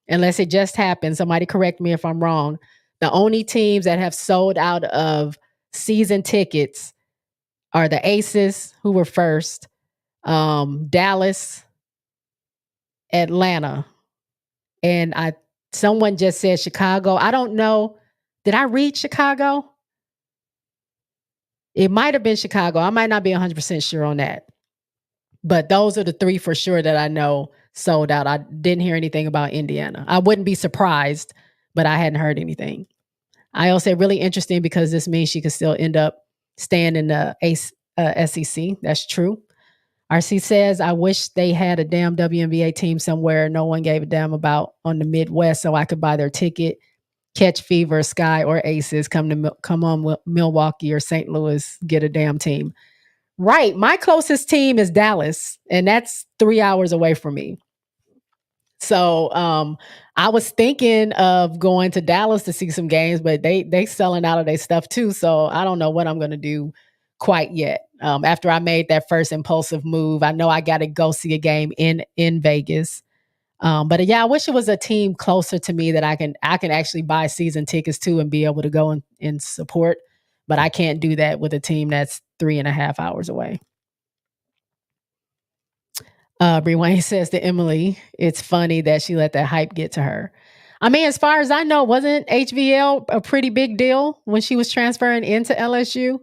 unless it just happened, somebody correct me if I'm wrong, the only teams that have sold out of season tickets are the Aces, who were first, Dallas, Atlanta, and someone just said Chicago. I don't know. Did I read Chicago? It might have been Chicago. I might not be 100% sure on that. But those are the 3 for sure that I know sold out. I didn't hear anything about Indiana. I wouldn't be surprised, but I hadn't heard anything. I also say really interesting because this means she could still end up staying in the SEC. That's true. RC says, I wish they had a damn WNBA team somewhere no one gave a damn about on the Midwest so I could buy their ticket. catch fever, Sky or Aces, come on Milwaukee or St. Louis, get a damn team. Right. My closest team is Dallas, and that's 3 hours away from me. So I was thinking of going to Dallas to see some games, but they selling out of their stuff too. So I don't know what I'm gonna do quite yet. After I made that first impulsive move, I know I got to go see a game in Vegas. But yeah, I wish it was a team closer to me that I can actually buy season tickets to and be able to go and support. But I can't do that with a team that's 3.5 hours away. Bree Wayne says to Emily, it's funny that she let that hype get to her. I mean, as far as I know, wasn't HVL a pretty big deal when she was transferring into LSU?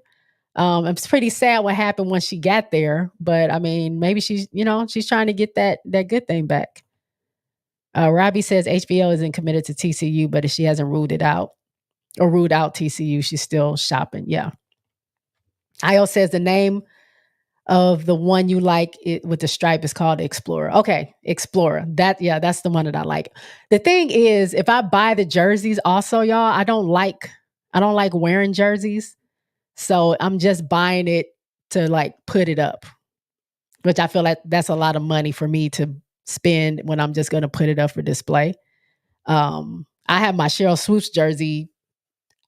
It's pretty sad what happened when she got there, but I mean, maybe she's trying to get that good thing back. Robbie says HVL isn't committed to TCU, but if she hasn't ruled it out or ruled out TCU, she's still shopping. Yeah. Io says the name of the one you like with the stripe is called Explorer. Okay, Explorer. That's the one that I like. The thing is, if I buy the jerseys also, y'all, I don't like wearing jerseys. So I'm just buying it to like put it up, which I feel like that's a lot of money for me to spend when I'm just going to put it up for display. I have my Cheryl Swoops jersey.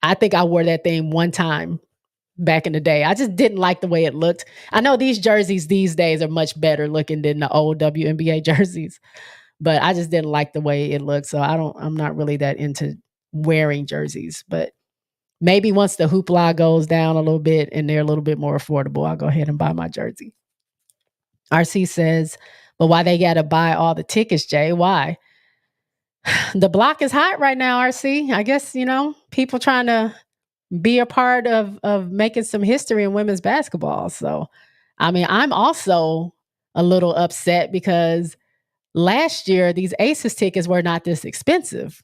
I think I wore that thing one time back in the day. I just didn't like the way it looked. I know these jerseys these days are much better looking than the old WNBA jerseys, but I just didn't like the way it looked. So I'm not really that into wearing jerseys, but maybe once the hoopla goes down a little bit and they're a little bit more affordable, I'll go ahead and buy my jersey. RC says, but why they got to buy all the tickets, Jay? Why? The block is hot right now, RC. I guess, people trying to be a part of making some history in women's basketball. So, I mean, I'm also a little upset because last year these Aces tickets were not this expensive,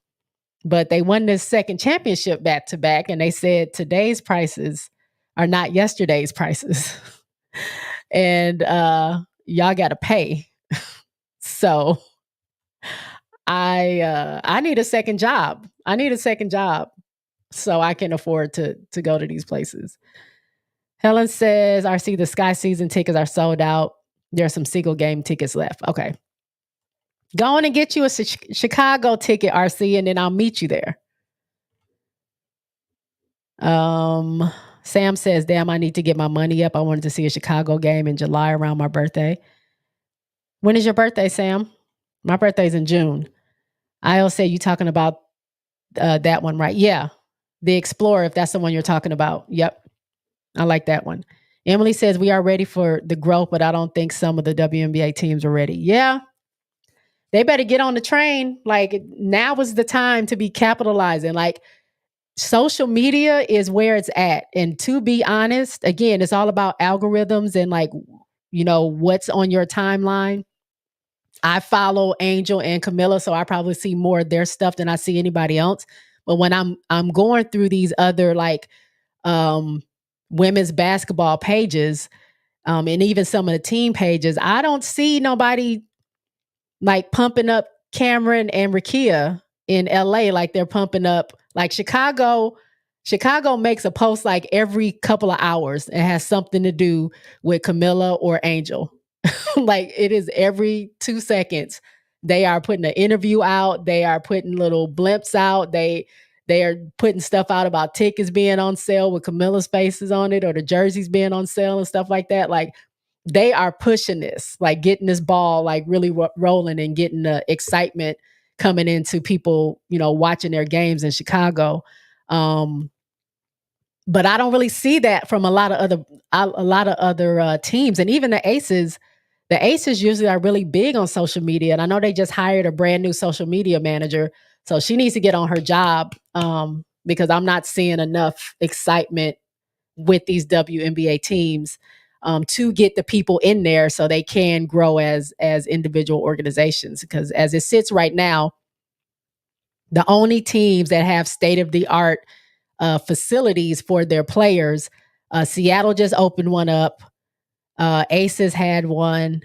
but they won this second championship back to back, and they said today's prices are not yesterday's prices, and y'all got to pay. So I need a second job. So I can afford to go to these places. Helen says, RC, the Sky season tickets are sold out. There are some single game tickets left. Okay. Go on and get you a Chicago ticket, RC, and then I'll meet you there. Sam says, damn, I need to get my money up. I wanted to see a Chicago game in July around my birthday. When is your birthday, Sam? My birthday's in June. I'll say you talking about that one, right? Yeah. The Explorer, if that's the one you're talking about. Yep. I like that one. Emily says we are ready for the growth, but I don't think some of the WNBA teams are ready. Yeah. They better get on the train. Like now is the time to be capitalizing. Like social media is where it's at. And to be honest, again, it's all about algorithms and like, what's on your timeline. I follow Angel and Camilla, so I probably see more of their stuff than I see anybody else. But when I'm going through these other like women's basketball pages, and even some of the team pages, I don't see nobody like pumping up Cameron and Rakia in LA like they're pumping up like Chicago. Chicago makes a post like every couple of hours. It has something to do with Camilla or Angel. Like it is every 2 seconds. They are putting an interview out. They are putting little blimps out. They are putting stuff out about tickets being on sale with Camilla's faces on it or the jerseys being on sale and stuff like that. Like they are pushing this, like getting this ball like really rolling and getting the excitement coming into people, watching their games in Chicago. But I don't really see that from a lot of other teams, and even the Aces. The Aces usually are really big on social media, and I know they just hired a brand new social media manager, so she needs to get on her job because I'm not seeing enough excitement with these WNBA teams to get the people in there so they can grow as individual organizations. Because as it sits right now, the only teams that have state of the art facilities for their players, Seattle just opened one up. Aces had one.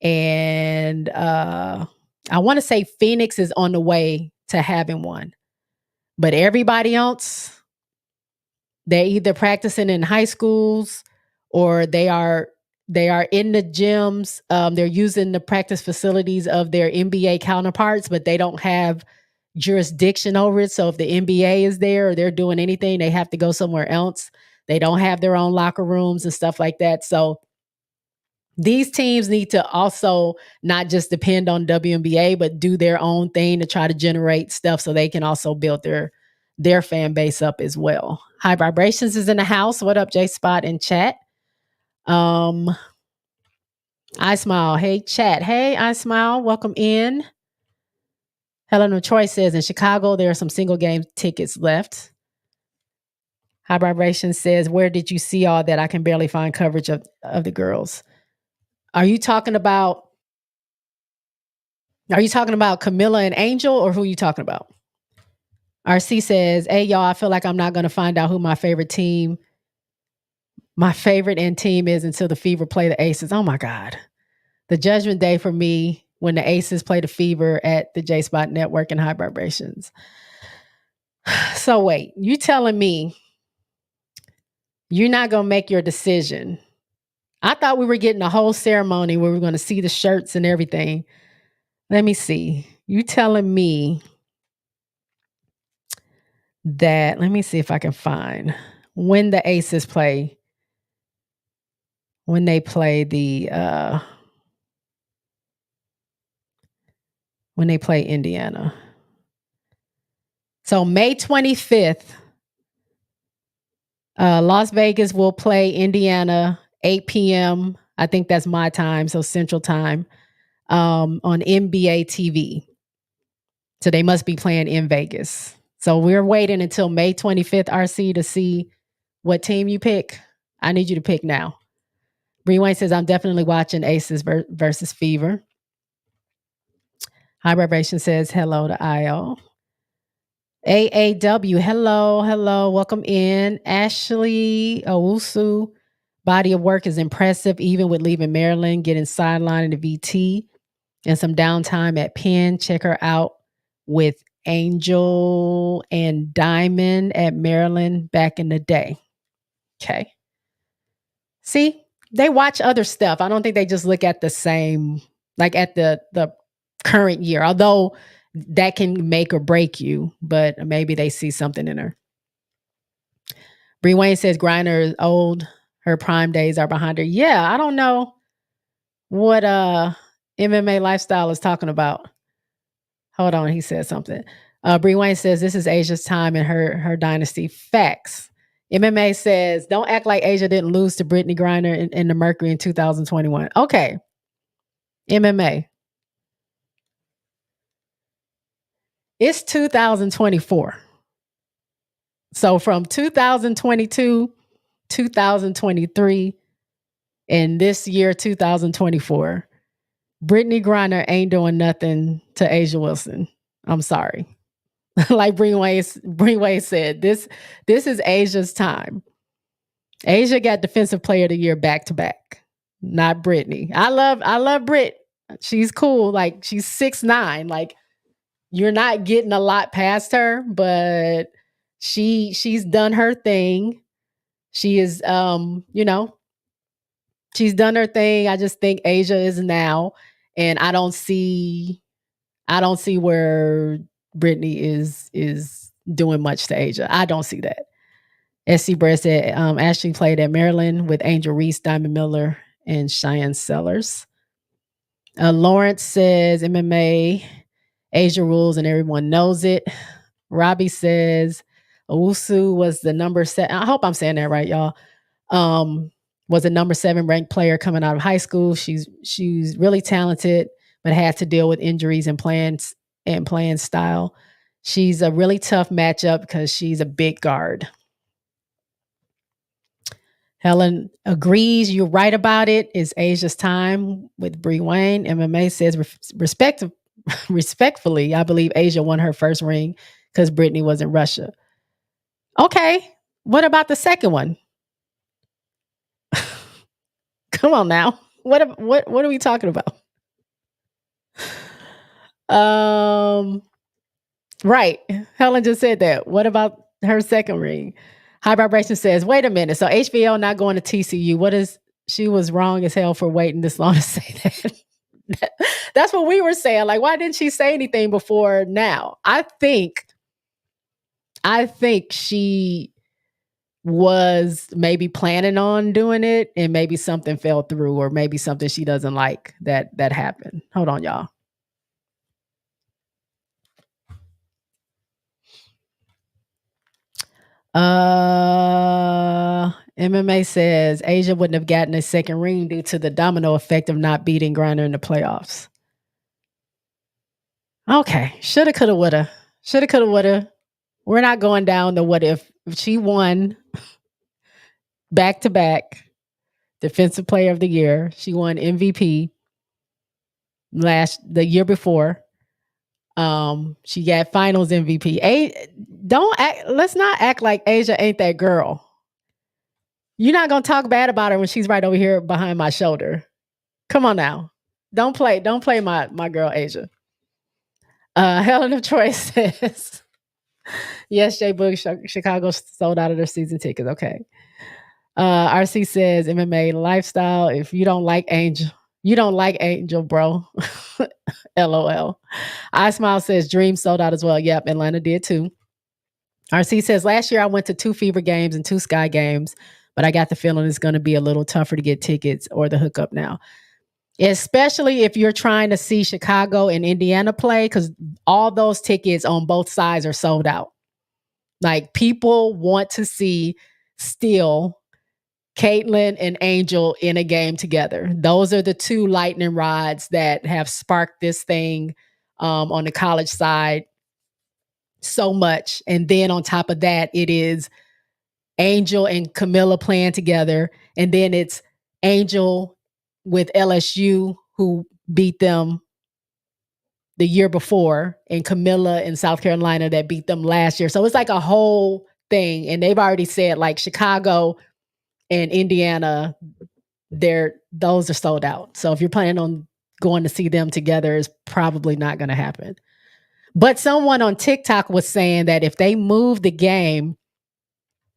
And I want to say Phoenix is on the way to having one. But everybody else, they're either practicing in high schools or they are in the gyms. They're using the practice facilities of their NBA counterparts, but they don't have jurisdiction over it. So if the NBA is there or they're doing anything, they have to go somewhere else. They don't have their own locker rooms and stuff like that. So these teams need to also not just depend on WNBA, but do their own thing to try to generate stuff so they can also build their fan base up as well. High Vibrations is in the house. What up, J Spot in chat? I Smile. Hey, chat. Hey, I Smile. Welcome in. Helen of Troy says in Chicago, there are some single game tickets left. High Vibration says, where did you see all that? I can barely find coverage of the girls. Are you talking about Camilla and Angel, or who are you talking about? RC says, hey, y'all, I feel like I'm not going to find out who my favorite end team is until the Fever play the Aces. Oh, my God. The judgment day for me when the Aces play the Fever at the J-Spot Network and High Vibrations. So wait, you telling me you're not going to make your decision? I thought we were getting a whole ceremony where we were going to see the shirts and everything. Let me see. You telling me that, let me see if I can find when the Aces play, when they play when they play Indiana. So May 25th, Las Vegas will play Indiana, 8 p.m. I think that's my time, so Central Time, on NBA TV. So they must be playing in Vegas. So we're waiting until May 25th, RC, to see what team you pick. I need you to pick now. Bree Wayne says, I'm definitely watching Aces versus Fever. High Vibration says, hello to IO. AAW, hello, welcome in. Ashley Owusu, body of work is impressive, even with leaving Maryland, getting sidelined in the VT and some downtime at Penn. Check her out with Angel and Diamond at Maryland back in the day. Okay. See, they watch other stuff. I don't think they just look at the same, like at the current year, although that can make or break you, but maybe they see something in her. Bree Wayne says Griner is old. Her prime days are behind her. Yeah, I don't know what MMA lifestyle is talking about. Hold on, he said something. Bree Wayne says this is Asia's time in her dynasty. Facts. MMA says don't act like Asia didn't lose to Brittany Griner in the Mercury in 2021. Okay. MMA. It's 2024. So from 2022, 2023, and this year, 2024, Brittany Griner ain't doing nothing to Asia Wilson. I'm sorry. Like Bree Wayne said, this is Asia's time. Asia got Defensive Player of the Year back to back, not Brittany. I love Britt. She's cool. Like she's 6'9". Like you're not getting a lot past her, but she's done her thing. She is she's done her thing. I just think Asia is now, and I don't see where Brittany is doing much to Asia. I don't see that. SC Brett said Ashley played at Maryland with Angel Reese, Diamond Miller, and Cheyenne Sellers. Lawrence says MMA, Asia rules, and everyone knows it. Robbie says Owusu was the number 7. I hope I'm saying that right, y'all. Was a number 7 ranked player coming out of high school. She's really talented, but had to deal with injuries and playing style. She's a really tough matchup because she's a big guard. Helen agrees. You're right about it. It's Asia's time with Bree Wayne. MMA says respectfully, I believe Asia won her first ring because Brittany was in Russia. Okay. What about the second one? Come on now. What are we talking about? Right. Helen just said that. What about her second ring? High Vibration says, wait a minute. So HVL not going to TCU. What is she was wrong as hell for waiting this long to say that. That's what we were saying. Like, why didn't she say anything before now? I think she was maybe planning on doing it and maybe something fell through or maybe something she doesn't like that happened. Hold on, y'all. MMA says Asia wouldn't have gotten a second ring due to the domino effect of not beating Griner in the playoffs. Okay. Shoulda, coulda, woulda. Shoulda, coulda, woulda. We're not going down the what if she won back to back defensive player of the year. She won MVP the year before. She got finals MVP. Let's not act like Asia ain't that girl. You're not gonna talk bad about her when she's right over here behind my shoulder. Come on now. Don't play my girl Asia. Helen of Troy says, yes, Jay Boog, Chicago sold out of their season tickets. Okay. RC says MMA lifestyle. If you don't like Angel, you don't like Angel, bro. LOL. I Smile says Dream sold out as well. Yep, Atlanta did too. RC says last year I went to 2 Fever games and 2 Sky games, but I got the feeling it's going to be a little tougher to get tickets or the hookup now. Especially if you're trying to see Chicago and Indiana play, because all those tickets on both sides are sold out. Like, people want to see still Caitlin and Angel in a game together. Those are the 2 lightning rods that have sparked this thing on the college side so much. And then on top of that, it is Angel and Camilla playing together. And then it's Angel with LSU, who beat them the year before, and Camilla in South Carolina that beat them last year. So it's like a whole thing. And they've already said, like, Chicago and Indiana, those are sold out. So if you're planning on going to see them together, it's probably not going to happen. But someone on TikTok was saying that if they move the game,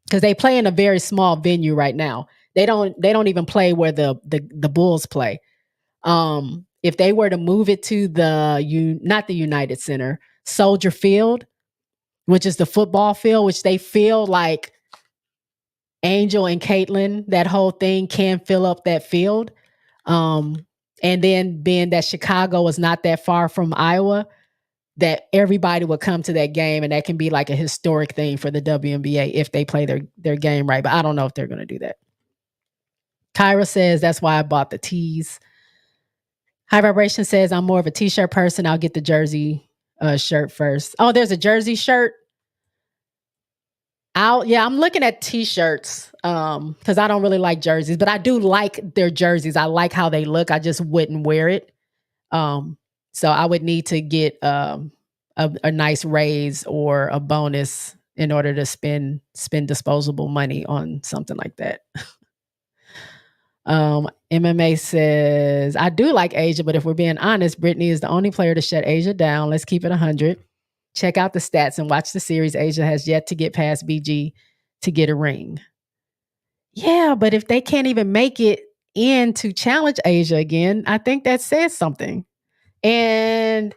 because they play in a very small venue right now, they don't even play where the Bulls play. If they were to move it to not the United Center, Soldier Field, which is the football field, which they feel like Angel and Caitlin, that whole thing can fill up that field. And then being that Chicago is not that far from Iowa, that everybody would come to that game, and that can be like a historic thing for the WNBA if they play their game right. But I don't know if they're going to do that. Kyra says, that's why I bought the tees. High Vibration says, I'm more of a t-shirt person. I'll get the jersey shirt first. Oh, there's a jersey shirt. I'm looking at t-shirts because I don't really like jerseys, but I do like their jerseys. I like how they look. I just wouldn't wear it. So I would need to get a nice raise or a bonus in order to spend disposable money on something like that. MMA says, I do like Asia, but if we're being honest, Brittany is the only player to shut Asia down. Let's keep it 100. Check out the stats and watch the series. Asia has yet to get past BG to get a ring. Yeah, but if they can't even make it in to challenge Asia again, I think that says something. And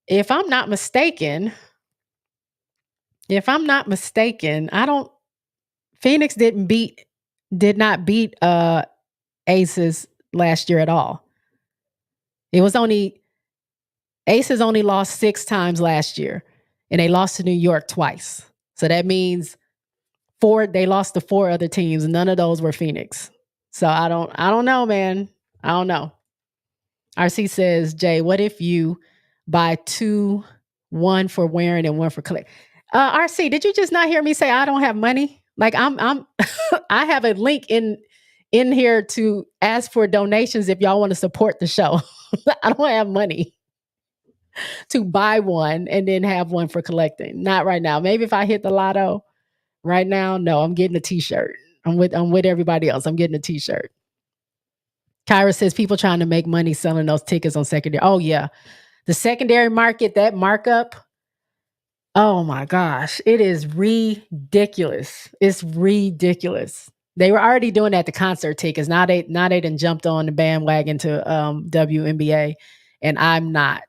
if I'm not mistaken, Phoenix did not beat Aces last year at all. Aces only lost 6 times last year, and they lost to New York twice. So that means they lost to 4 other teams. None of those were Phoenix. So I don't know, man. I don't know. RC says, Jay, what if you buy 2, 1 for wearing and 1 for collect? RC, did you just not hear me say I don't have money? Like, I'm I have a link in here to ask for donations if y'all want to support the show. I don't have money to buy one and then have 1 for collecting. Not right now. Maybe if I hit the lotto. Right now, no, I'm getting a t-shirt. I'm with everybody else. I'm getting a t-shirt. Kyra says people trying to make money selling those tickets on secondary. Oh yeah. The secondary market, that markup, Oh my gosh, it is ridiculous. It's ridiculous. They were already doing that to concert tickets. Now they done jumped on the bandwagon to WNBA, and I'm not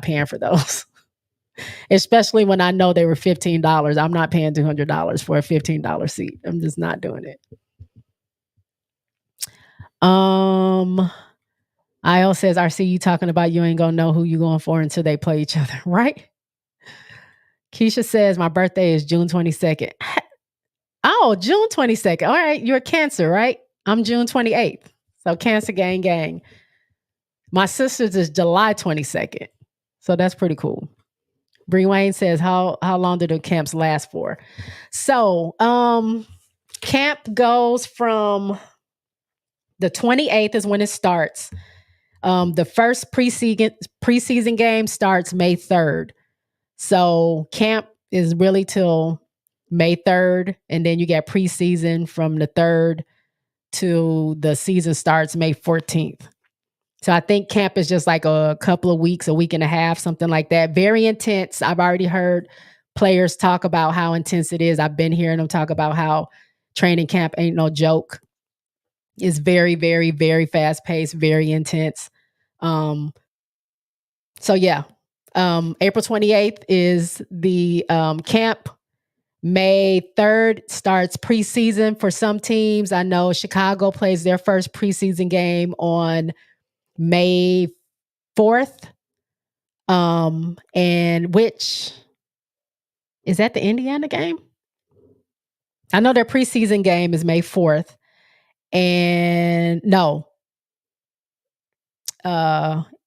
paying for those. Especially when I know they were $15. I'm not paying $200 for a $15 seat. I'm just not doing it. IO says, RC, you talking about you ain't gonna know who you going for until they play each other, right? Keisha says, my birthday is June 22nd. Oh, June 22nd. All right. You're a Cancer, right? I'm June 28th. So Cancer gang gang. My sister's is July 22nd. So that's pretty cool. Bree Wayne says, how long do the camps last for? So camp goes from the 28th is when it starts. The first preseason game starts May 3rd. So camp is really till May 3rd, and then you get preseason from the 3rd to the season starts May 14th. So I think camp is just like a couple of weeks, a week and a half, something like that. Very intense. I've already heard players talk about how intense it is. I've been hearing them talk about how training camp ain't no joke. It's very, very, very fast paced, very intense. Um, so yeah, April 28th is the camp. May 3rd starts preseason for some teams. I know Chicago plays their first preseason game on May 4th. And which is that the Indiana game? I know their preseason game is May 4th. And no,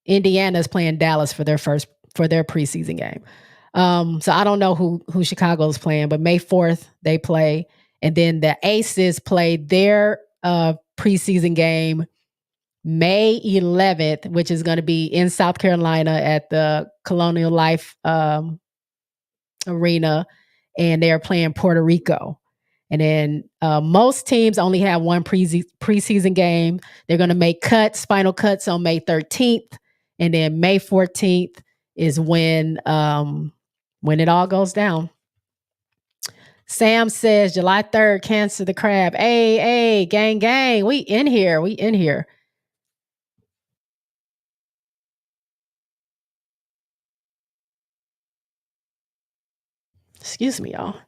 Indiana is playing Dallas for their preseason game. So I don't know who Chicago is playing, but May 4th they play, and then the Aces play their preseason game May 11th, which is going to be in South Carolina at the Colonial Life Arena, and they are playing Puerto Rico. And then most teams only have one preseason game. They're going to make final cuts on May 13th, and then May 14th is when it all goes down. Sam says July 3rd, Cancer the Crab. Hey, gang, gang. We in here. Excuse me, y'all.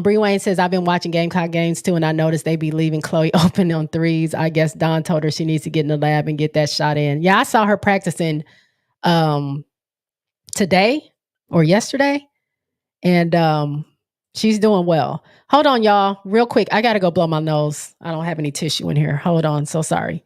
Bree Wayne says, I've been watching Gamecock games too, and I noticed they be leaving Chloe open on threes. I guess Don told her she needs to get in the lab and get that shot in. Yeah, I saw her practicing today or yesterday, and she's doing well. Hold on, y'all. Real quick. I got to go blow my nose. I don't have any tissue in here. Hold on. So sorry.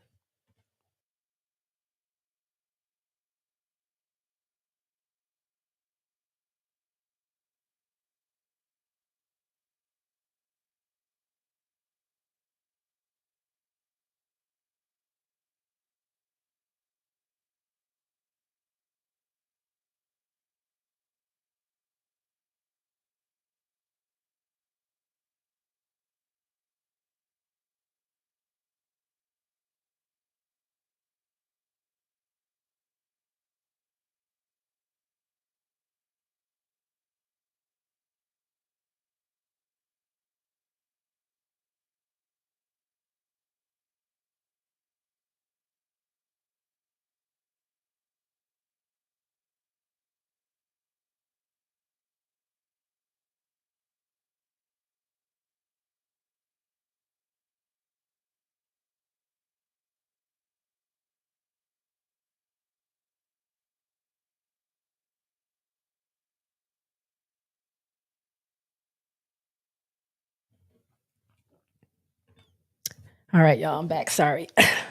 All right, y'all. I'm back. Sorry.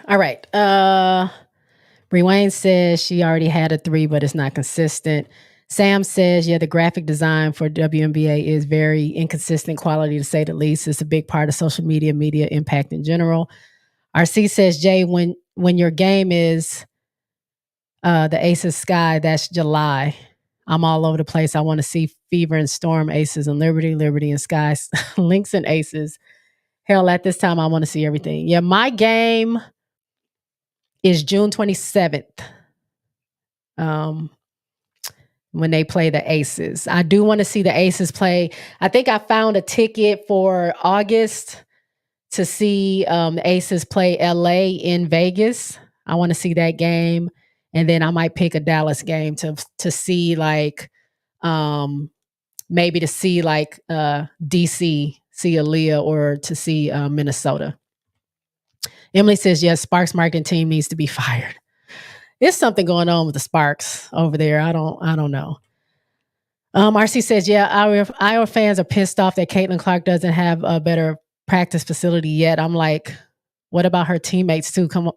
All right. Bree Wayne says she already had a 3, but it's not consistent. Sam says, yeah, the graphic design for WNBA is very inconsistent quality to say the least. It's a big part of social media impact in general. RC says, Jay, when your game is the Aces Sky, that's July. I'm all over the place. I want to see Fever and Storm, Aces and Liberty and Skies, Lynx and Aces. Hell, at this time, I want to see everything. Yeah, my game is June 27th. when they play the Aces. I do want to see the Aces play. I think I found a ticket for August to see the Aces play LA in Vegas. I want to see that game. And then I might pick a Dallas game to see like maybe to see like DC, see Aaliyah, or to see Minnesota. Emily says, yes, Sparks marketing team needs to be fired. There's something going on with the Sparks over there. I don't know. RC says, yeah, our fans are pissed off that Caitlin Clark doesn't have a better practice facility yet. I'm like, what about her teammates too? Come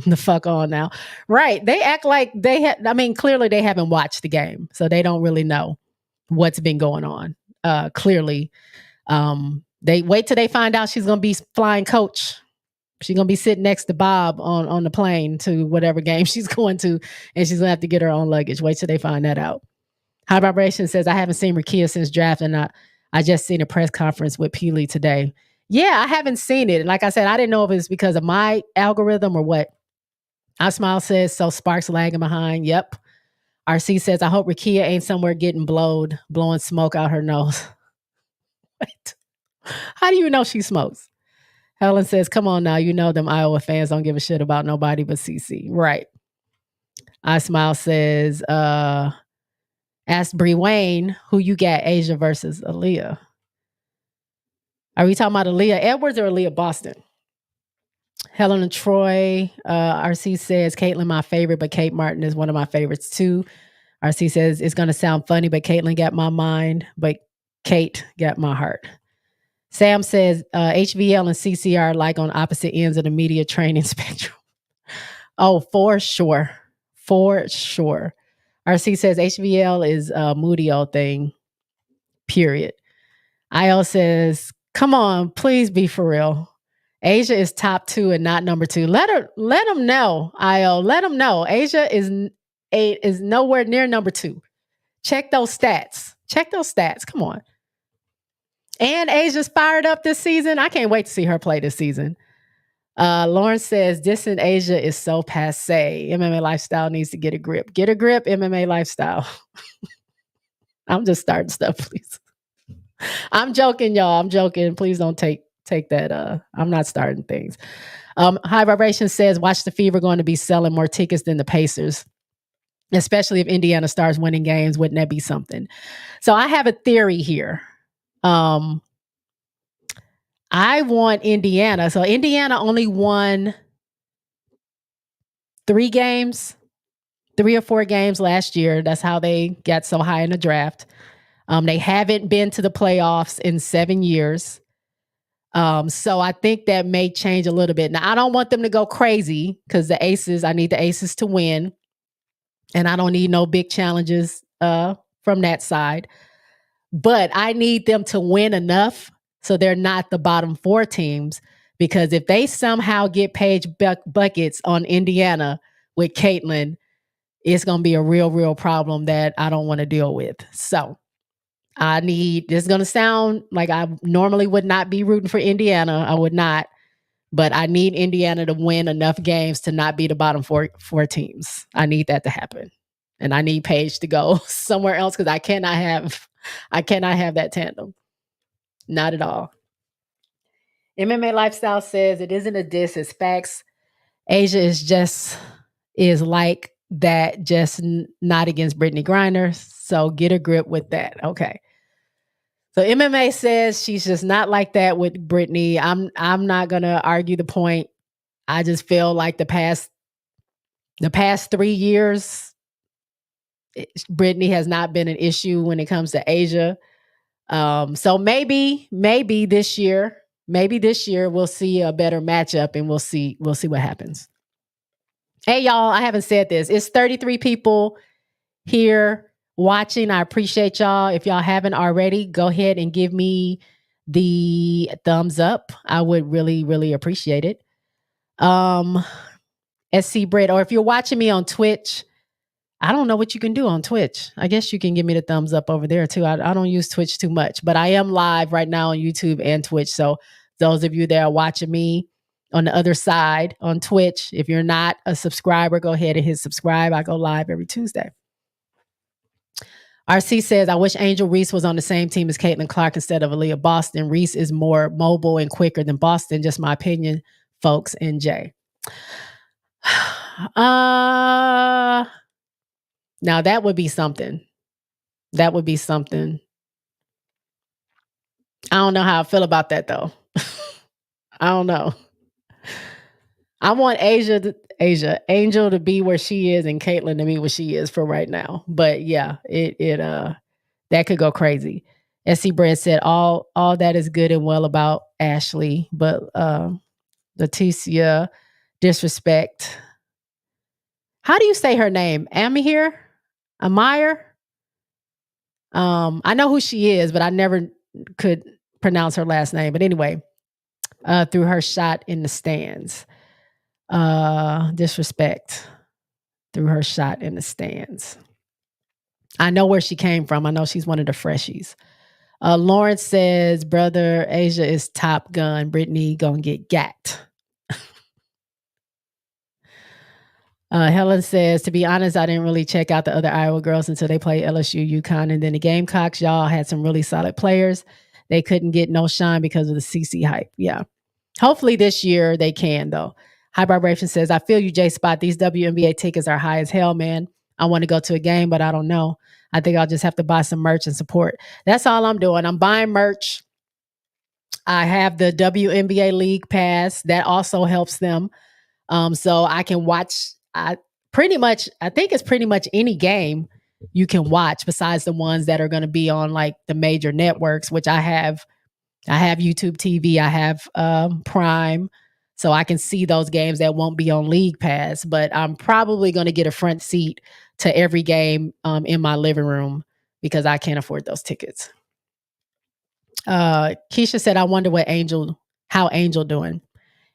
the fuck on now. Right. They act like clearly they haven't watched the game, so they don't really know what's been going on. Clearly. They wait till they find out she's going to be flying coach. She's going to be sitting next to Bob on the plane to whatever game she's going to, and she's going to have to get her own luggage. Wait till they find that out. High Vibration says, I haven't seen Rakia since draft, and I just seen a press conference with Peely today. Yeah, I haven't seen it. And like I said, I didn't know if it's because of my algorithm or what. I Smile says, so Sparks lagging behind. Yep. RC says, I hope Rakia ain't somewhere getting blowing smoke out her nose. What? How do you know she smokes? Helen says, come on now, you know them Iowa fans don't give a shit about nobody but CC. Right. I Smile says, ask Bree Wayne who you got, Asia versus Aaliyah. Are we talking about Aaliyah Edwards or Aaliyah Boston? Helen and Troy, RC says, Caitlin my favorite, but Kate Martin is one of my favorites too. RC says, it's going to sound funny, but Caitlin got my mind, but Kate got my heart. Sam says, HVL and CCR like on opposite ends of the media training spectrum. Oh, for sure. For sure. RC says, HVL is a moody old thing, period. IL says, come on, please be for real. Asia is top 2 and not number 2. Let them know, IL. Let them know. Asia is nowhere near number 2. Check those stats. Come on. And Asia's fired up this season. I can't wait to see her play this season. Lauren says, dissing Asia is so passe. MMA lifestyle needs to get a grip. Get a grip, MMA lifestyle. I'm just starting stuff, please. I'm joking, y'all. I'm joking. Please don't take that. I'm not starting things. High Vibration says, watch the Fever going to be selling more tickets than the Pacers, especially if Indiana starts winning games. Wouldn't that be something? So I have a theory here. I want Indiana. So Indiana only won 3 or 4 games last year. That's how they got so high in the draft. They haven't been to the playoffs in 7 years. So I think that may change a little bit. Now, I don't want them to go crazy because I need the Aces to win. And I don't need no big challenges from that side. But I need them to win enough so they're not the bottom 4 teams. Because if they somehow get Paige buckets on Indiana with Caitlin, it's going to be a real, real problem that I don't want to deal with. So this is going to sound like I normally would not be rooting for Indiana. I would not. But I need Indiana to win enough games to not be the bottom four teams. I need that to happen. And I need Paige to go somewhere else because I cannot have that tandem. Not at all. MMA Lifestyle says it isn't a diss, it's facts. Asia is like that, just not against Brittany Griner. So get a grip with that. Okay. So MMA says she's just not like that with Brittany. I'm not gonna argue the point. I just feel like the past 3 years, Brittany has not been an issue when it comes to Asia. So maybe this year we'll see a better matchup and we'll see what happens. Hey y'all, I haven't said this. It's 33 people here watching. I appreciate y'all. If y'all haven't already, go ahead and give me the thumbs up. I would really, really appreciate it. SC Brit, or if you're watching me on Twitch, I don't know what you can do on Twitch. I guess you can give me the thumbs up over there too. I don't use Twitch too much, but I am live right now on YouTube and Twitch. So those of you that are watching me on the other side on Twitch, if you're not a subscriber, go ahead and hit subscribe. I go live every Tuesday. RC says, I wish Angel Reese was on the same team as Caitlin Clark instead of Aaliyah Boston. Reese is more mobile and quicker than Boston. Just my opinion, folks. And Jay. Now that would be something. That would be something. I don't know how I feel about that though. I don't know. I want Angel to be where she is and Caitlin to be where she is for right now. But yeah, it that could go crazy. SC Bread said all that is good and well about Ashley, but Leticia disrespect. How do you say her name? Amir? Amire? I know who she is, but I never could pronounce her last name. But anyway, through her shot in the stands. Disrespect through her shot in the stands. I know where she came from. I know she's one of the freshies. Lawrence says, brother, Asia is Top Gun. Brittany gonna get gat. Helen says, to be honest, I didn't really check out the other Iowa girls until they played LSU, UConn, and then the Gamecocks. Y'all had some really solid players. They couldn't get no shine because of the CC hype. Yeah. Hopefully this year they can, though. High Vibration says, I feel you, J Spot. These WNBA tickets are high as hell, man. I want to go to a game, but I don't know. I think I'll just have to buy some merch and support. That's all I'm doing. I'm buying merch. I have the WNBA League Pass. That also helps them. So I can watch I think it's pretty much any game you can watch besides the ones that are going to be on like the major networks, which I have YouTube TV, I have Prime, so I can see those games that won't be on League Pass. But I'm probably going to get a front seat to every game in my living room because I can't afford those tickets. Keisha said, I wonder how Angel doing.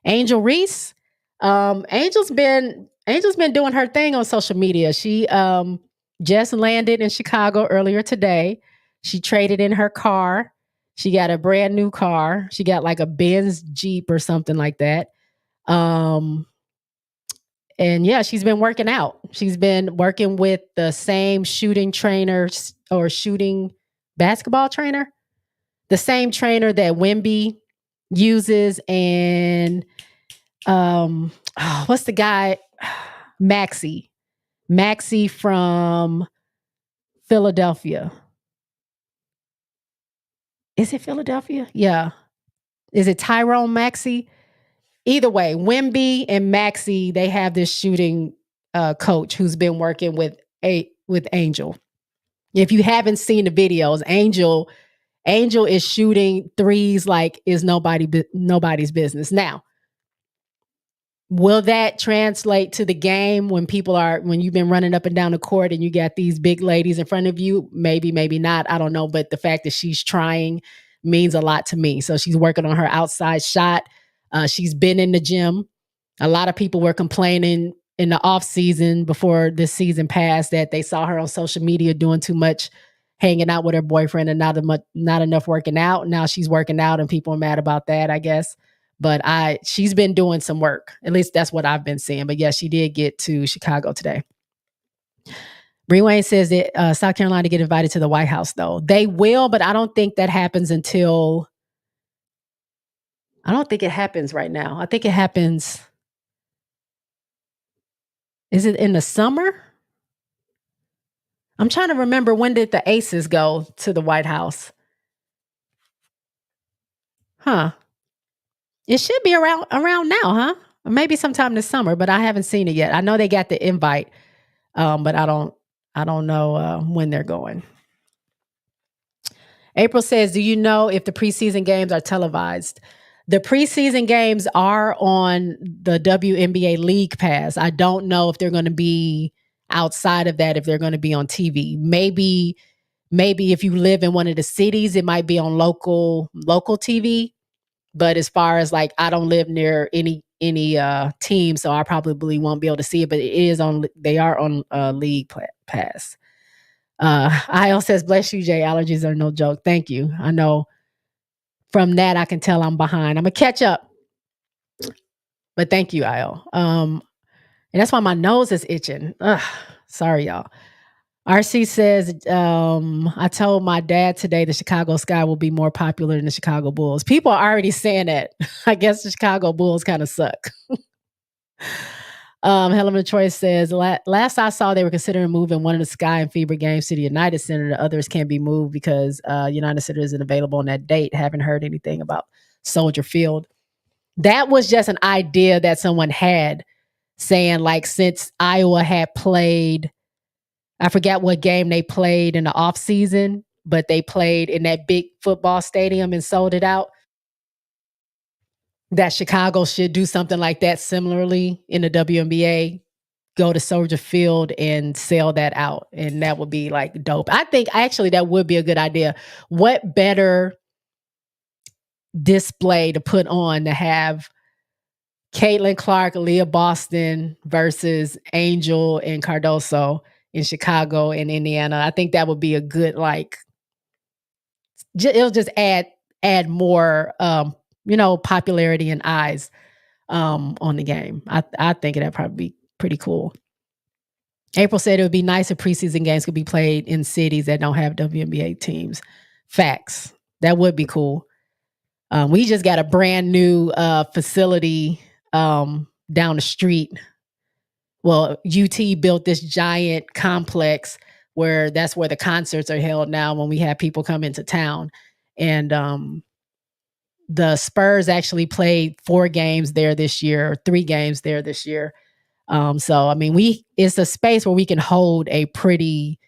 Angel Reese, Angel's been doing her thing on social media. She just landed in Chicago earlier today. She traded in her car. She got a brand new car. She got like a Benz Jeep or something like that. And yeah, she's been working out. She's been working with the same shooting trainer or shooting basketball trainer, the same trainer that Wemby uses. And what's the guy? Maxi from Philadelphia. Is it Philadelphia? Yeah. Is it Tyrone Maxey? Either way, Wemby and Maxey, they have this shooting coach who's been working with Angel. If you haven't seen the videos, Angel is shooting threes like is nobody's business. Now, will that translate to the game when you've been running up and down the court and you got these big ladies in front of you? Maybe, maybe not. I don't know. But the fact that she's trying means a lot to me. So she's working on her outside shot. She's been in the gym. A lot of people were complaining in the off season before this season passed that they saw her on social media doing too much, hanging out with her boyfriend and not enough working out. Now she's working out and people are mad about that, I guess. But she's been doing some work. At least that's what I've been seeing. But yeah, she did get to Chicago today. Bree Wayne says that South Carolina get invited to the White House, though. They will, but I don't think that happens until... I don't think it happens right now. I think it happens... Is it in the summer? I'm trying to remember, when did the Aces go to the White House? Huh. It should be around now, huh? Maybe sometime this summer, but I haven't seen it yet. I know they got the invite, but I don't know when they're going. April says, do you know if the preseason games are televised? The preseason games are on the WNBA League Pass. I don't know if they're going to be outside of that, if they're going to be on TV. Maybe if you live in one of the cities, it might be on local TV. But as far as like, I don't live near any team, so I probably won't be able to see it. But they are on League Pass. IL says, bless you, Jay. Allergies are no joke. Thank you. I know from that I can tell I'm behind. I'm gonna catch up. But thank you, IL. And that's why my nose is itching. Ugh, sorry, y'all. RC says, I told my dad today the Chicago Sky will be more popular than the Chicago Bulls. People are already saying that. I guess the Chicago Bulls kind of suck. Helen of Troy says, last I saw, they were considering moving one of the Sky and Fever games to the United Center. The others can't be moved because United Center isn't available on that date. Haven't heard anything about Soldier Field. That was just an idea that someone had, saying like since Iowa had played, I forget what game they played in the off season, but they played in that big football stadium and sold it out, that Chicago should do something like that similarly in the WNBA, go to Soldier Field and sell that out. And that would be like dope. I think actually that would be a good idea. What better display to put on to have Caitlin Clark, Leah Boston versus Angel and Cardoso in Chicago and Indiana? I think that would be a good, like, it'll just add more popularity and eyes on the game. I think that'd probably be pretty cool. April said it would be nice if preseason games could be played in cities that don't have WNBA teams. Facts. That would be cool. We just got a brand new facility down the street. Well, UT built this giant complex where that's where the concerts are held now when we have people come into town. And the Spurs actually played 4 games there this year, or 3 games there this year. So, I mean, it's a space where we can hold a pretty,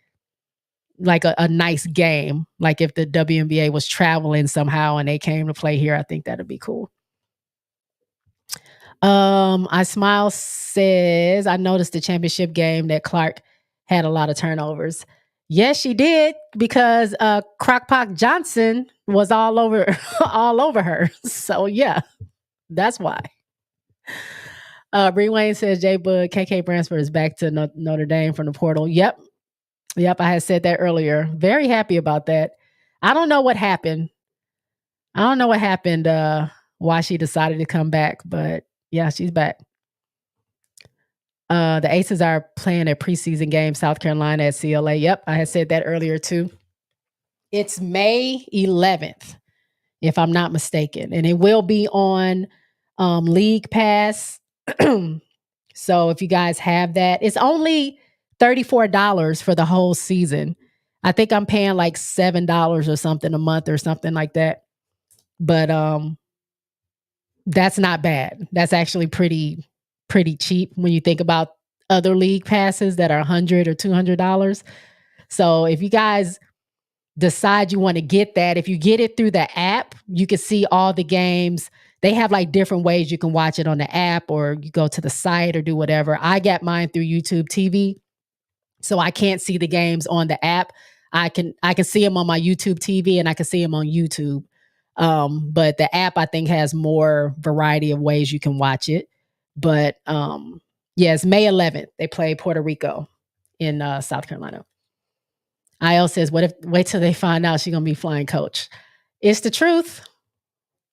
like a nice game. Like if the WNBA was traveling somehow and they came to play here, I think that'd be cool. I Smile says, I noticed the championship game that Clark had a lot of turnovers. Yes, she did, because Crockpot Johnson was all over her. So yeah, that's why. Bree Wayne says Jay Bud, KK Bransford is back to Notre Dame from the portal. Yep. I had said that earlier. Very happy about that. I don't know what happened. Why she decided to come back, but yeah, she's back. The Aces are playing a preseason game, South Carolina at CLA. Yep, I had said that earlier too. It's May 11th, if I'm not mistaken, and it will be on League Pass. So if you guys have that, it's only $34 for the whole season. I think I'm paying like $7 or something a month or something like that. But that's not bad. That's actually pretty cheap when you think about other league passes that are $100 or $200. So if you guys decide you want to get that, if you get it through the app, you can see all the games. They have like different ways you can watch it on the app, or you go to the site or do whatever. I got mine through YouTube TV, so I can't see the games on the app. I can see them on my YouTube TV, and I can see them on YouTube. But the app, I think, has more variety of ways you can watch it. But it's May 11th. They play Puerto Rico in South Carolina. IL says, wait till they find out she's going to be flying coach. It's the truth.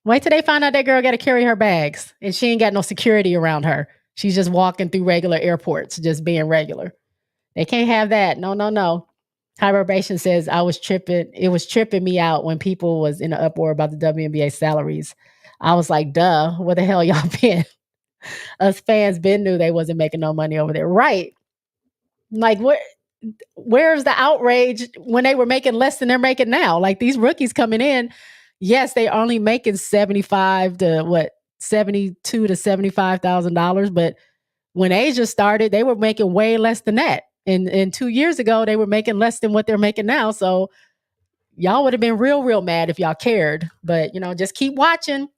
Wait till they find out that girl got to carry her bags and she ain't got no security around her. She's just walking through regular airports, just being regular. They can't have that. No. Hibernation says, it was tripping me out when people was in an uproar about the WNBA salaries. I was like, duh, where the hell y'all been? Us fans been knew they wasn't making no money over there. Right. Like, where's the outrage when they were making less than they're making now? Like, these rookies coming in, yes, they only making $72,000 to $75,000. But when Asia started, they were making way less than that. And 2 years ago, they were making less than what they're making now. So y'all would have been real mad if y'all cared. But, just keep watching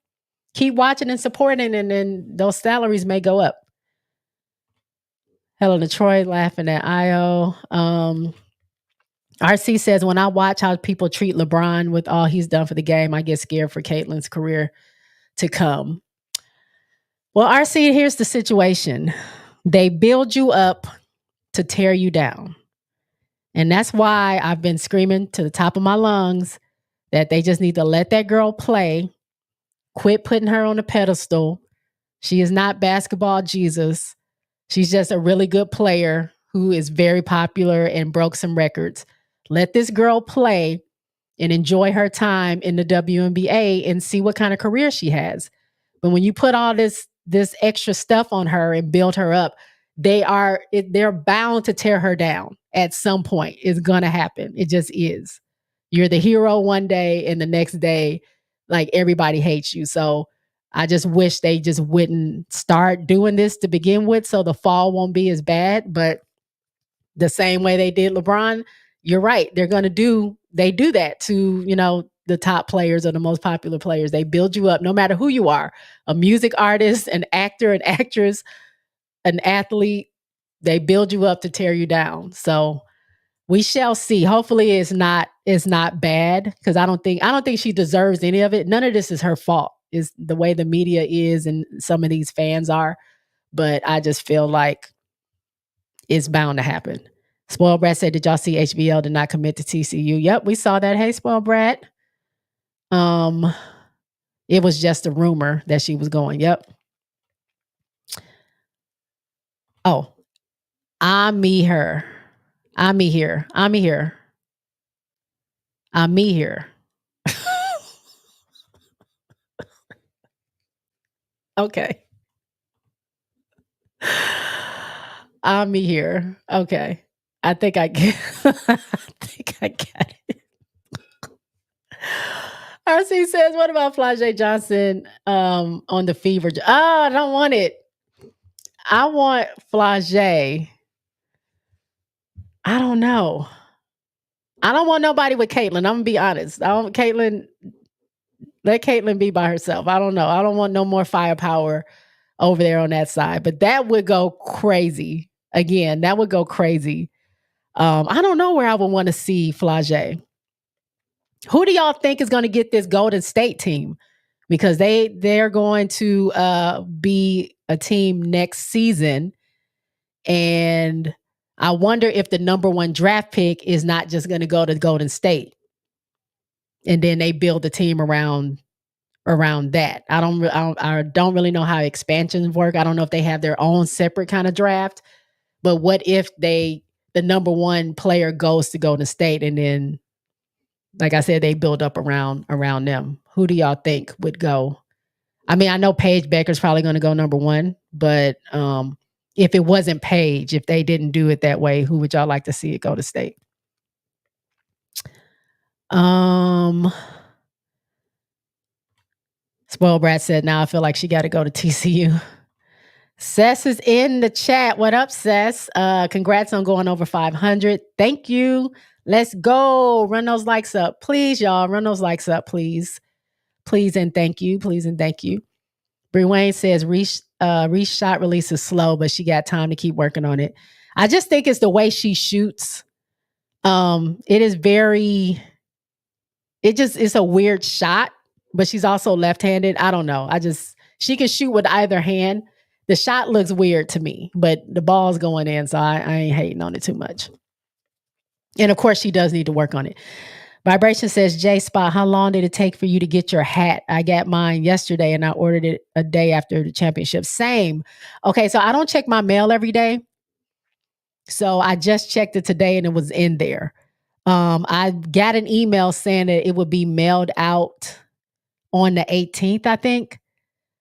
and supporting, and then those salaries may go up. Helen of Troy laughing at IO. RC says, when I watch how people treat LeBron with all he's done for the game, I get scared for Caitlin's career to come. Well, RC, here's the situation. They build you up to tear you down. And that's why I've been screaming to the top of my lungs that they just need to let that girl play, quit putting her on a pedestal. She is not basketball Jesus. She's just a really good player who is very popular and broke some records. Let this girl play and enjoy her time in the WNBA and see what kind of career she has. But when you put all this extra stuff on her and build her up, they're bound to tear her down at some point. It's gonna happen. It just is. You're the hero one day, and the next day, like everybody hates you. So I just wish they just wouldn't start doing this to begin with, so the fall won't be as bad. But the same way they did LeBron, you're right. They do that to, the top players or the most popular players. They build you up no matter who you are, a music artist, an actor, an actress, an athlete. They build you up to tear you down. So we shall see. Hopefully it's not bad, because I don't think she deserves any of it. None of this is her fault. It's the way the media is and some of these fans are. But I just feel like it's bound to happen. Spoiled Brat said, did y'all see HBL did not commit to TCU? Yep, we saw that. Hey, Spoiled Brat. It was just a rumor that she was going. Yep. Oh, I'm me here. Okay. I'm me here. Okay. I think I get it. RC says, what about Flau'jae Johnson on the Fever? I don't want it. I want Flau'jae. I don't know. I don't want nobody with Caitlyn. I'm gonna be honest. Let Caitlyn be by herself. I don't know. I don't want no more firepower over there on that side. But that would go crazy. Again, that would go crazy. I don't know where I would want to see Flau'jae. Who do y'all think is going to get this Golden State team? Because they're going to be a team next season. And I wonder if the number 1 draft pick is not just going to go to Golden State, and then they build the team around that. I don't really know how expansions work. I don't know if they have their own separate kind of draft. But what if the number 1 player goes to Golden State, and then, like I said, they build up around them? Who do y'all think would go? I mean, I know Paige Becker's probably going to go number 1, but if it wasn't Paige, if they didn't do it that way, who would y'all like to see it go to State? Spoiled Brat said, now I feel like she got to go to TCU. Sess is in the chat. What up, Sess? Congrats on going over 500. Thank you. Let's go. Run those likes up. Please, y'all. Run those likes up, please. Please and thank you. Please and thank you. Bree Wayne says, Reese shot release is slow, but she got time to keep working on it. I just think it's the way she shoots. It's a weird shot, but she's also left-handed. I don't know. She can shoot with either hand. The shot looks weird to me, but the ball's going in, so I ain't hating on it too much. And of course, she does need to work on it. Vibration says, J Spot, how long did it take for you to get your hat? I got mine yesterday and I ordered it a day after the championship. Same. Okay, so I don't check my mail every day. So I just checked it today and it was in there. I got an email saying that it would be mailed out on the 18th, I think.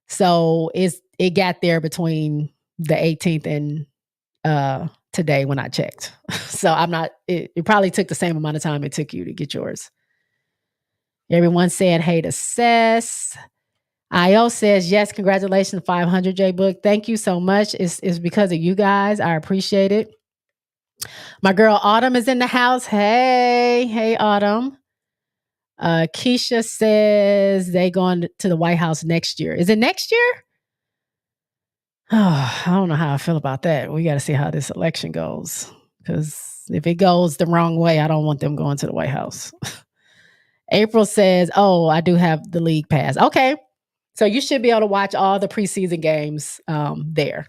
So it got there between the 18th and today when I checked. So it probably took the same amount of time it took you to get yours. Everyone saying hey to Sess. IO says, yes, congratulations, 500 J Book. Thank you so much. It's because of you guys. I appreciate it. My girl Autumn is in the house. Hey, Autumn. Keisha says they going to the White House next year. Is it next year? Oh, I don't know how I feel about that. We got to see how this election goes. Because if it goes the wrong way, I don't want them going to the White House. April says, oh, I do have the league pass. Okay. So you should be able to watch all the preseason games there.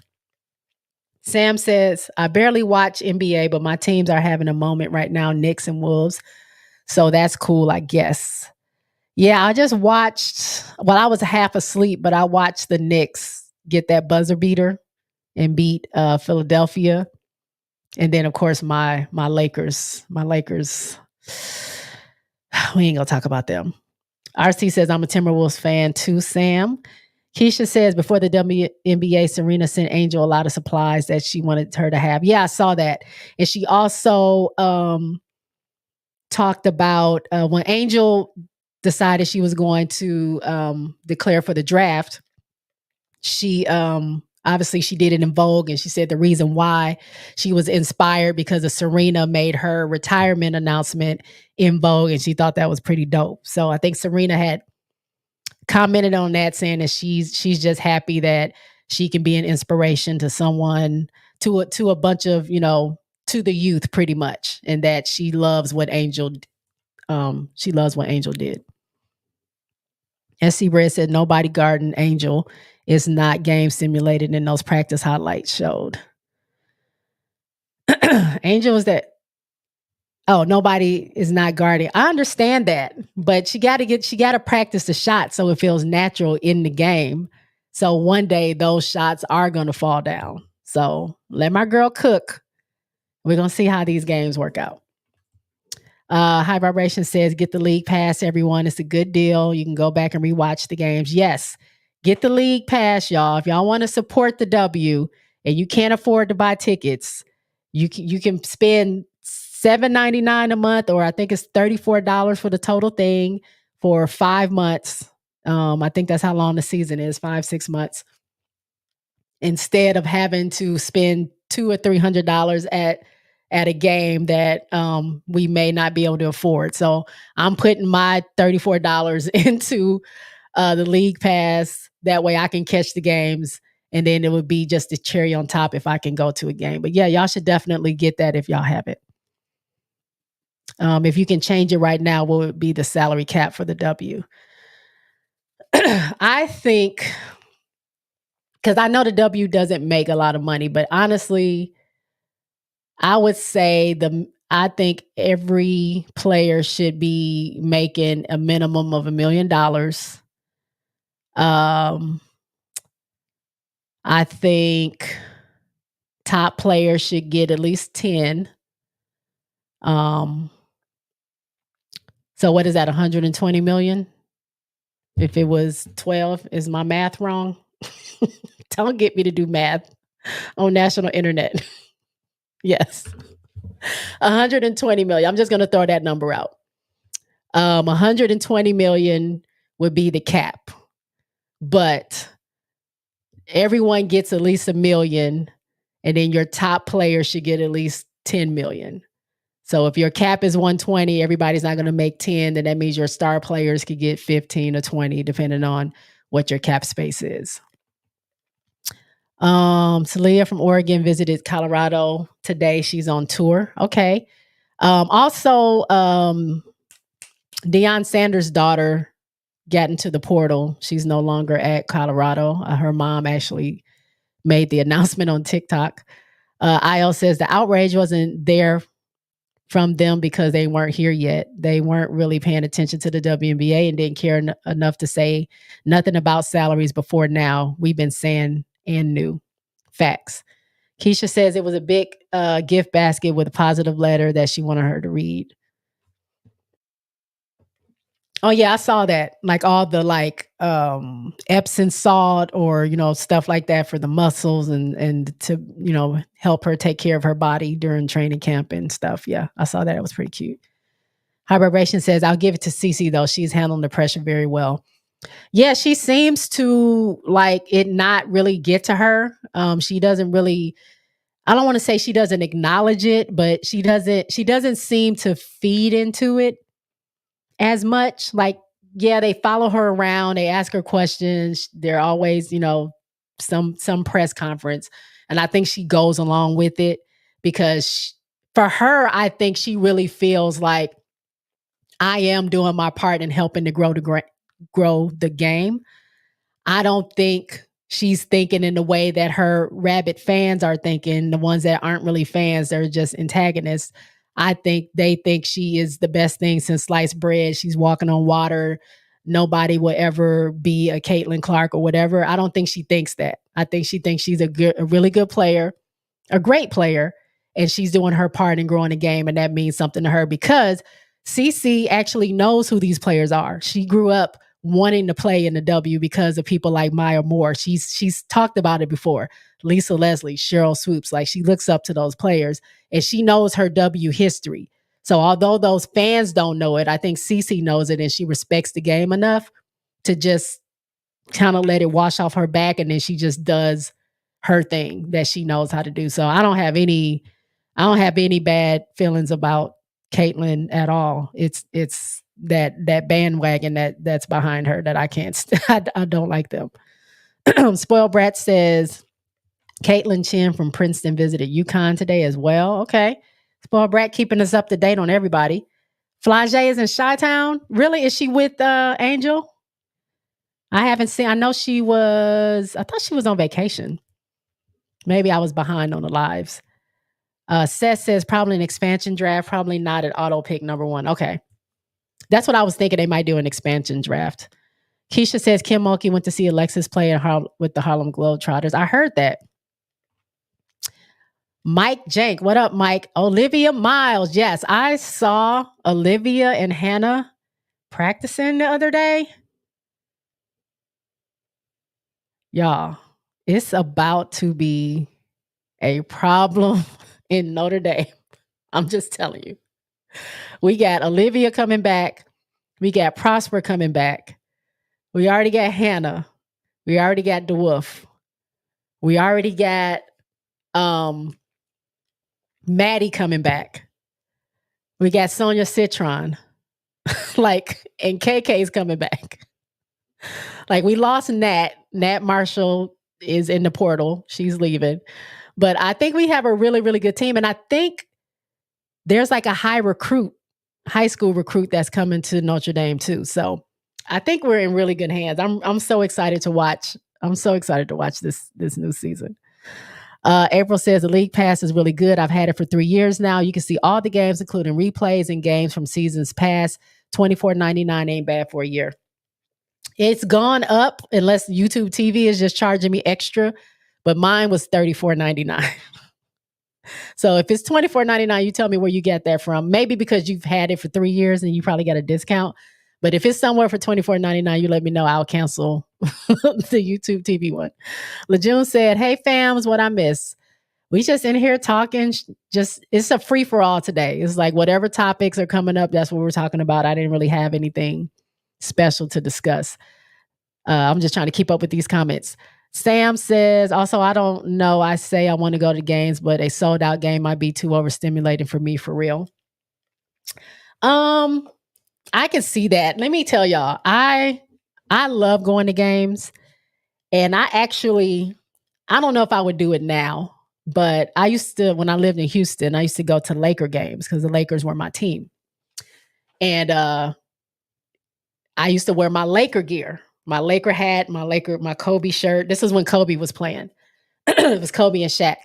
Sam says, I barely watch NBA, but my teams are having a moment right now, Knicks and Wolves. So that's cool, I guess. Yeah, I just watched, I was half asleep, but I watched the Knicks get that buzzer beater and beat Philadelphia. And then of course my Lakers, we ain't gonna talk about them. RC says, I'm a Timberwolves fan too, Sam. Keisha says, before the WNBA, Serena sent Angel a lot of supplies that she wanted her to have. Yeah, I saw that. And she also talked about when Angel decided she was going to declare for the draft, she obviously she did it in Vogue, and she said the reason why she was inspired because of Serena made her retirement announcement in Vogue, and she thought that was pretty dope. So I think Serena had commented on that, saying that she's just happy that she can be an inspiration to someone, to a bunch of, to the youth pretty much, and that she loves what Angel did. SC Red said nobody guarding Angel is not game simulated, and those practice highlights showed. Angel is that. Oh, nobody is not guarding. I understand that, but she got to practice the shot so it feels natural in the game. So one day those shots are going to fall down. So let my girl cook. We're going to see how these games work out. High Vibration says, get the league pass, everyone. It's a good deal. You can go back and rewatch the games. Yes, get the league pass, y'all. If y'all want to support the W and you can't afford to buy tickets, you can spend $7.99 a month, or I think it's $34 for the total thing for 5 months. I think that's how long the season is, 5-6 months. Instead of having to spend $200 or $300 at a game that we may not be able to afford. So I'm putting my $34 into the league pass. That way I can catch the games, and then it would be just a cherry on top if I can go to a game. But yeah, y'all should definitely get that if y'all have it. If you can change it right now, what would be the salary cap for the W? I think, because I know the W doesn't make a lot of money, but honestly, I would say I think every player should be making a minimum of $1 million. I think top players should get at least 10. So what is that, 120 million? If it was 12, is my math wrong? Don't get me to do math on national internet. Yes. 120 million. I'm just going to throw that number out. 120 million would be the cap, but everyone gets at least $1 million, and then your top player should get at least 10 million. So if your cap is 120, everybody's not going to make 10, then that means your star players could get 15 or 20, depending on what your cap space is. Celia from Oregon visited Colorado today. She's on tour. Okay. Also, Deion Sanders' daughter got into the portal. She's no longer at Colorado. Her mom actually made the announcement on TikTok. IL says the outrage wasn't there from them because they weren't here yet. They weren't really paying attention to the WNBA and didn't care enough to say nothing about salaries before now. We've been saying and knew. Facts. Keisha says it was a big gift basket with a positive letter that she wanted her to read. Oh yeah, I saw that. Like all the Epsom salt, or stuff like that for the muscles and to help her take care of her body during training camp and stuff. Yeah, I saw that. It was pretty cute. High Vibration says, I'll give it to Cece though. She's handling the pressure very well. Yeah, she seems to like it not really get to her. She doesn't really, I don't want to say she doesn't acknowledge it, but she doesn't seem to feed into it as much. Like, yeah, they follow her around, they ask her questions. They're always, some press conference. And I think she goes along with it because for her, I think she really feels like I am doing my part in helping to grow the game. I don't think she's thinking in the way that her rabid fans are thinking, the ones that aren't really fans, they're just antagonists. I think they think she is the best thing since sliced bread. She's walking on water. Nobody will ever be a Caitlin Clark or whatever. I don't think she thinks that. I think she thinks she's a really good player, a great player, and she's doing her part in growing the game, and that means something to her because Cece actually knows who these players are. She grew up wanting to play in the W because of people like Maya Moore. She's talked about it before. Lisa Leslie, Cheryl Swoops, like she looks up to those players and she knows her W history. So although those fans don't know it, I think Cece knows it and she respects the game enough to just kind of let it wash off her back, and then she just does her thing that she knows how to do. So I don't have any bad feelings about Caitlin at all. It's that bandwagon that's behind her that I can't I don't like them. Spoiled Brat says Caitlin Chin from Princeton visited UConn today as well. Okay. Spoiled Brat keeping us up to date on everybody. Flage is in Chi-Town. Really? Is she with Angel? I haven't seen. I thought she was on vacation. Maybe I was behind on the lives. Seth says probably an expansion draft, probably not an auto pick number 1. Okay. That's what I was thinking they might do, an expansion draft. Keisha says Kim Mulkey went to see Alexis play with the Harlem Globetrotters. I heard that. Mike Jank. What up, Mike? Olivia Miles. Yes, I saw Olivia and Hannah practicing the other day. Y'all, it's about to be a problem in Notre Dame. I'm just telling you. We got Olivia coming back. We got Prosper coming back. We already got Hannah. We already got DeWolf. We already got Maddie coming back. We got Sonia Citron. And KK's coming back. Like, we lost Nat. Nat Marshall is in the portal. She's leaving. But I think we have a really, really good team. And I think there's like a high school recruit that's coming to Notre Dame too. So I think we're in really good hands. I'm so excited to watch. I'm so excited to watch this new season. April says the league pass is really good. I've had it for 3 years now. You can see all the games, including replays and games from seasons past. $24.99 ain't bad for a year. It's gone up unless YouTube TV is just charging me extra, but mine was $34.99. So if it's $24.99, you tell me where you get that from. Maybe because you've had it for 3 years and you probably got a discount. But if it's somewhere for $24.99, you let me know. I'll cancel the YouTube TV one. LeJune said, hey, fams, what I miss? We just in here talking. It's a free for all today. It's like whatever topics are coming up, that's what we're talking about. I didn't really have anything special to discuss. I'm just trying to keep up with these comments. Sam says, also, I don't know. I say I want to go to games, but a sold out game might be too overstimulating for me, for real. I can see that. Let me tell y'all, I love going to games, and I don't know if I would do it now, but I used to, when I lived in Houston, I used to go to Laker games because the Lakers were my team. And I used to wear my Laker gear, my Laker hat, my Kobe shirt. This is when Kobe was playing. It was Kobe and Shaq.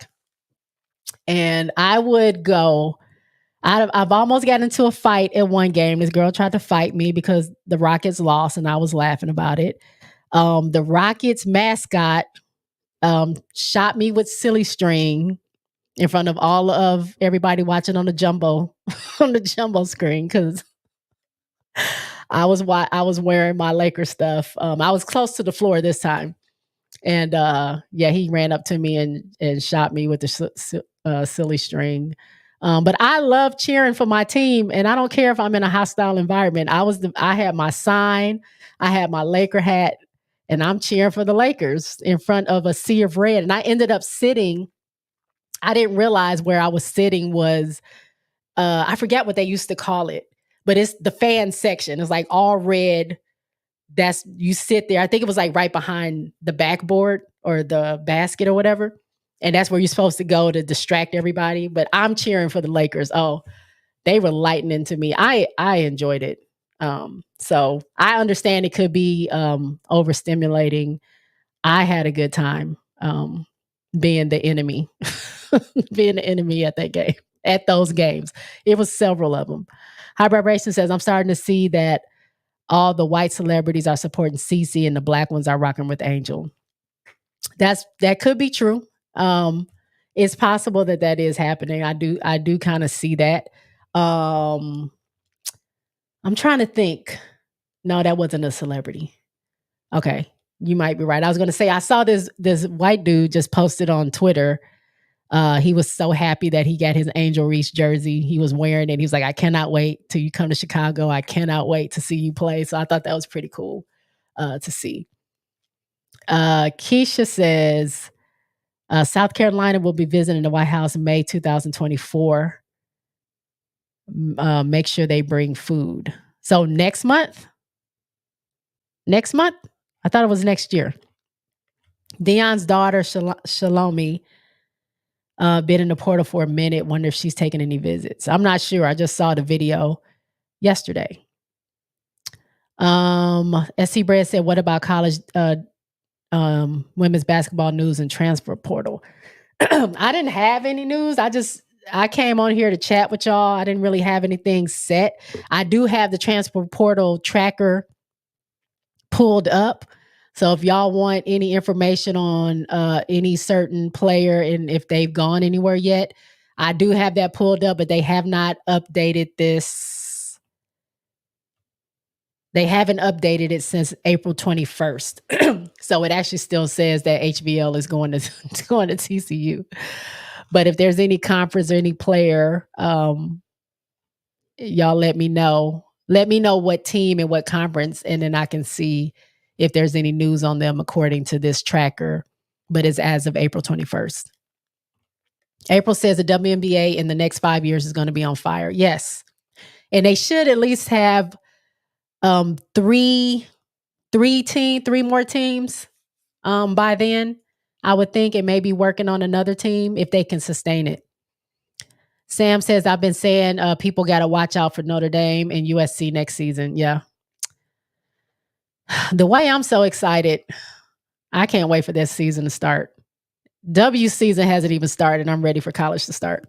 And I would go. I've almost got into a fight at one game. This girl tried to fight me because the Rockets lost, and I was laughing about it. The Rockets mascot shot me with silly string in front of all of everybody watching on the jumbo screen because I was wearing my Laker stuff. I was close to the floor this time, and he ran up to me and shot me with the silly string. But I love cheering for my team, and I don't care if I'm in a hostile environment. I had my sign, I had my Laker hat, and I'm cheering for the Lakers in front of a sea of red. And I ended up sitting. I didn't realize where I was sitting was, I forget what they used to call it, but it's the fan section. It's like all red. You sit there. I think it was like right behind the backboard or the basket or whatever. And that's where you're supposed to go to distract everybody. But I'm cheering for the Lakers. Oh, they were lighting into me. I enjoyed it. So I understand it could be overstimulating. I had a good time being the enemy, being the enemy at that game, at those games. It was several of them. High Vibration says, I'm starting to see that all the white celebrities are supporting Cece and the black ones are rocking with Angel. That could be true. it's possible that that is happening. I do kind of see that. I'm trying to think. No, that wasn't a celebrity. Okay, you might be right. I was going to say I saw this white dude just posted on Twitter. He was so happy that he got his Angel Reese jersey. He was wearing it. He was like, "I cannot wait till you come to Chicago. I cannot wait to see you play." So I thought that was pretty cool to see. Keisha says South Carolina will be visiting the White House in May 2024. Make sure they bring food. So next month? Next month? I thought it was next year. Dion's daughter, Shalomi, been in the portal for a minute. Wonder if she's taking any visits. I'm not sure. I just saw the video yesterday. SC Bread said, what about college women's basketball news and transfer portal? I didn't have any news. I came on here to chat with y'all. I didn't really have anything set. I do have the transfer portal tracker pulled up. So if y'all want any information on any certain player and if they've gone anywhere yet, I do have that pulled up, but they have not updated this. They haven't updated it since April 21st. So it actually still says that HVL is going to TCU. But if there's any conference or any player, y'all let me know. Let me know what team and what conference, and then I can see if there's any news on them according to this tracker. But it's as of April 21st. April says the WNBA in the next 5 years is going to be on fire. Yes. And they should at least have three more teams by then, I would think, and maybe working on another team if they can sustain it. Sam says, I've been saying people got to watch out for Notre Dame and USC next season. Yeah. The way I'm so excited, I can't wait for this season to start. W season hasn't even started. I'm ready for college to start.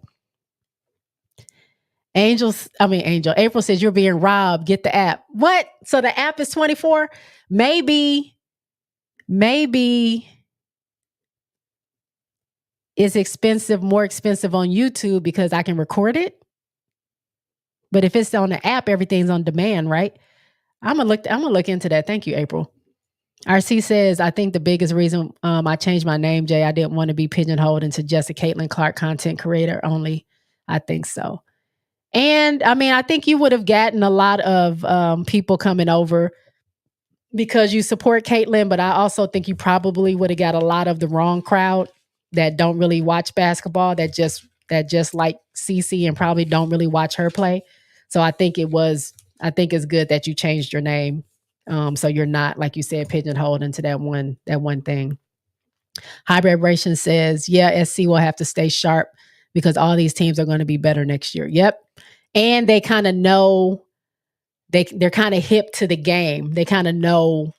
April says, you're being robbed. Get the app. What? So the app is 24? Maybe it's more expensive on YouTube because I can record it. But if it's on the app, everything's on demand, right? I'm gonna look into that. Thank you, April. RC says, I think the biggest reason I changed my name, Jay, I didn't want to be pigeonholed into just a Caitlin Clark content creator only. I think so. And I mean, I think you would have gotten a lot of people coming over because you support Caitlin, but I also think you probably would have got a lot of the wrong crowd that don't really watch basketball, that just like CC and probably don't really watch her play. So I think it's good that you changed your name. So you're not, like you said, pigeonholed into that one thing. High Vibration says, yeah, SC will have to stay sharp because all these teams are going to be better next year. Yep. And they kind of know, they're kind of hip to the game. They kind of know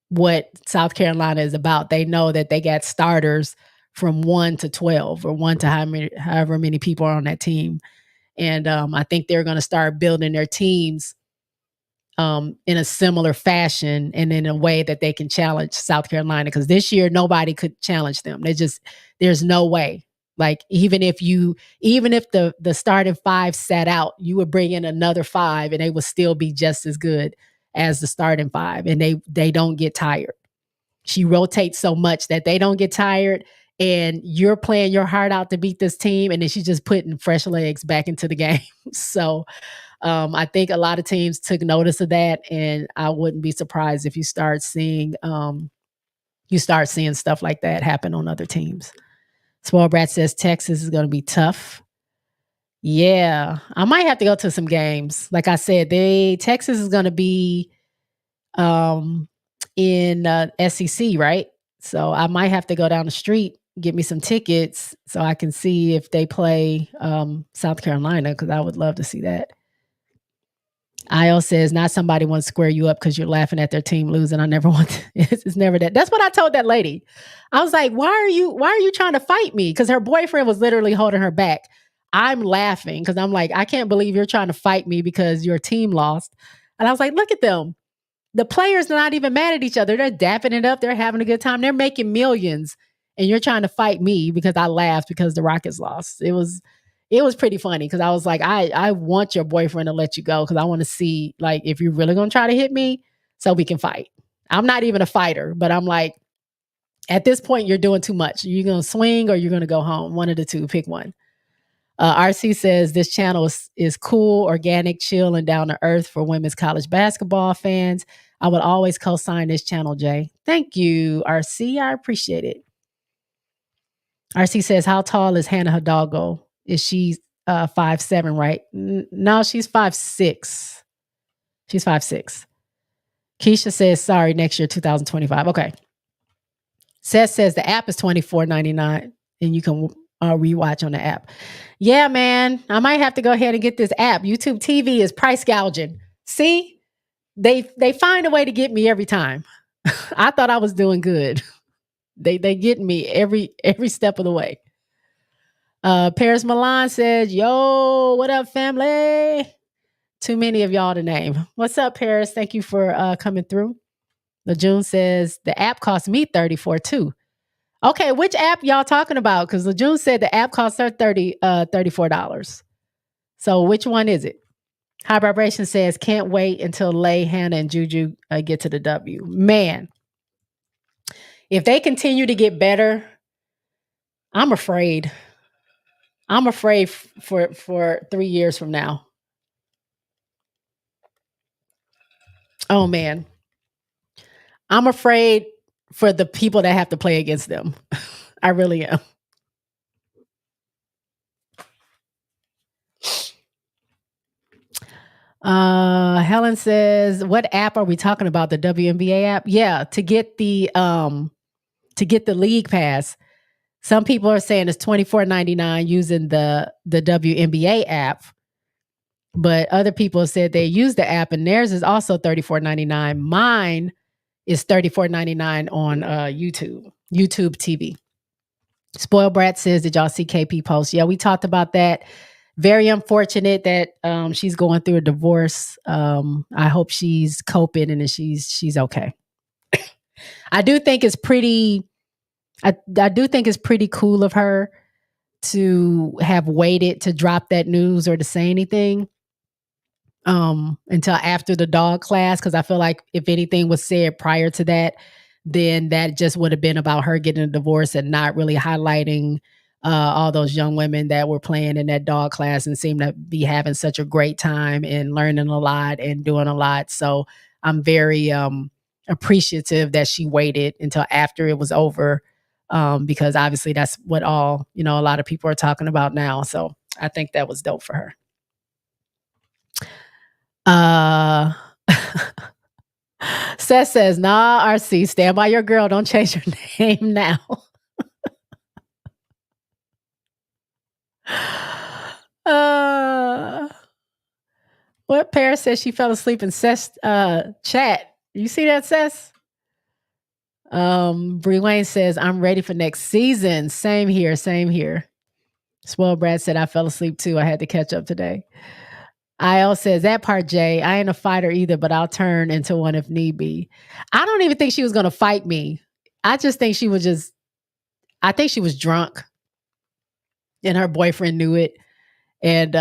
what South Carolina is about. They know that they got starters from 1 to 12 or 1 to however many people are on that team. And I think they're going to start building their teams in a similar fashion and in a way that they can challenge South Carolina. Because this year, nobody could challenge them. There's no way. Like, even if the starting 5 sat out, you would bring in another 5 and they would still be just as good as the starting 5. And they don't get tired. She rotates so much that they don't get tired. And you're playing your heart out to beat this team. And then she's just putting fresh legs back into the game. So I think a lot of teams took notice of that. And I wouldn't be surprised if you start seeing stuff like that happen on other teams. Small Brat says Texas is going to be tough. Yeah, I might have to go to some games. Like I said, Texas is going to be in SEC, right? So I might have to go down the street, get me some tickets so I can see if they play South Carolina, because I would love to see that. IO says, not somebody wants to square you up because you're laughing at their team losing. I never want to, it's never that. That's what I told that lady. I was like, why are you trying to fight me? Because her boyfriend was literally holding her back. I'm laughing because I'm like, I can't believe you're trying to fight me because your team lost. And I was like, look at them. The players are not even mad at each other. They're dapping it up. They're having a good time. They're making millions. and you're trying to fight me because I laughed because the Rockets lost. It was pretty funny because I was like, I want your boyfriend to let you go because I want to see like if you're really gonna try to hit me so we can fight. I'm not even a fighter, but I'm like, at this point, you're doing too much. You're gonna swing or you're gonna go home. One of the two, pick one. RC says this channel is cool, organic, chill, and down to earth for women's college basketball fans. I would always co-sign this channel, Jay. Thank you, RC. I appreciate it. RC says, how tall is Hannah Hidalgo? Is she 5'7", right? No, she's 5'6". She's 5'6". Keisha says, sorry, next year, 2025. Okay. Seth says the app is $24.99 and you can rewatch on the app. Yeah, man, I might have to go ahead and get this app. YouTube TV is price gouging. See, they find a way to get me every time. I thought I was doing good. They get me every step of the way. Paris Milan says, yo, what up, family? Too many of y'all to name. What's up, Paris? Thank you for coming through. LeJune says the app cost me $34 too. Okay, which app y'all talking about? Because LeJune said the app costs her $34. So which one is it? High Vibration says, can't wait until Lay, Hannah, and Juju get to the W. Man, if they continue to get better, I'm afraid. I'm afraid for 3 years from now. Oh, man. I'm afraid for the people that have to play against them. I really am. Helen says, what app are we talking about? The WNBA app? Yeah, to get the league pass. Some people are saying it's $24.99 using the WNBA app. But other people said they use the app and theirs is also $34.99. Mine is $34.99 on YouTube TV. Spoiled Brat says, did y'all see KP post? Yeah, we talked about that. Very unfortunate that she's going through a divorce. I hope she's coping and that she's okay. I do think it's pretty cool of her to have waited to drop that news or to say anything until after the dog class, because I feel like if anything was said prior to that, then that just would have been about her getting a divorce and not really highlighting all those young women that were playing in that dog class and seemed to be having such a great time and learning a lot and doing a lot. So I'm very appreciative that she waited until after it was over, because obviously that's what a lot of people are talking about now. So I think that was dope for her. Seth says, nah, RC, stand by your girl. Don't change your name now. What Paris says she fell asleep in Seth's chat. You see that, Seth? Bree Wayne says, I'm ready for next season. Same here. Spoiled Brad said, I fell asleep too. I had to catch up today. IL says, that part, Jay, I ain't a fighter either, but I'll turn into one if need be. I don't even think she was going to fight me. I just think she was drunk and her boyfriend knew it. And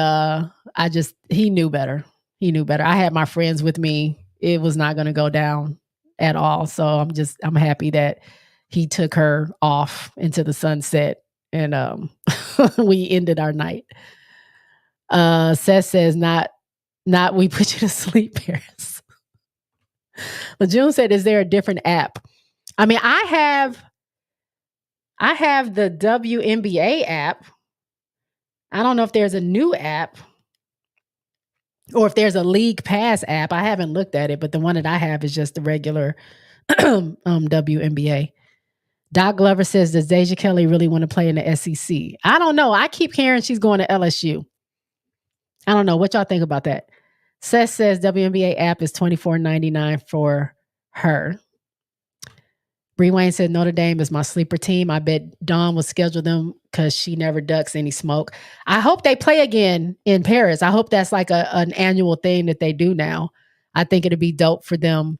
he knew better. I had my friends with me. It was not going to go down at all. So I'm happy that he took her off into the sunset and we ended our night. Seth says, not we put you to sleep, Paris. LeJune said, is there a different app? I mean, I have the WNBA app. I don't know if there's a new app or if there's a League Pass app. I haven't looked at it, but the one that I have is just the regular WNBA. Doc Glover says, does Deja Kelly really want to play in the SEC? I don't know. I keep hearing she's going to LSU. I don't know. What y'all think about that? Seth says WNBA app is $24.99 for her. Bree Wayne said Notre Dame is my sleeper team. I bet Dawn will schedule them because she never ducks any smoke. I hope they play again in Paris. I hope that's like an annual thing that they do now. I think it'd be dope for them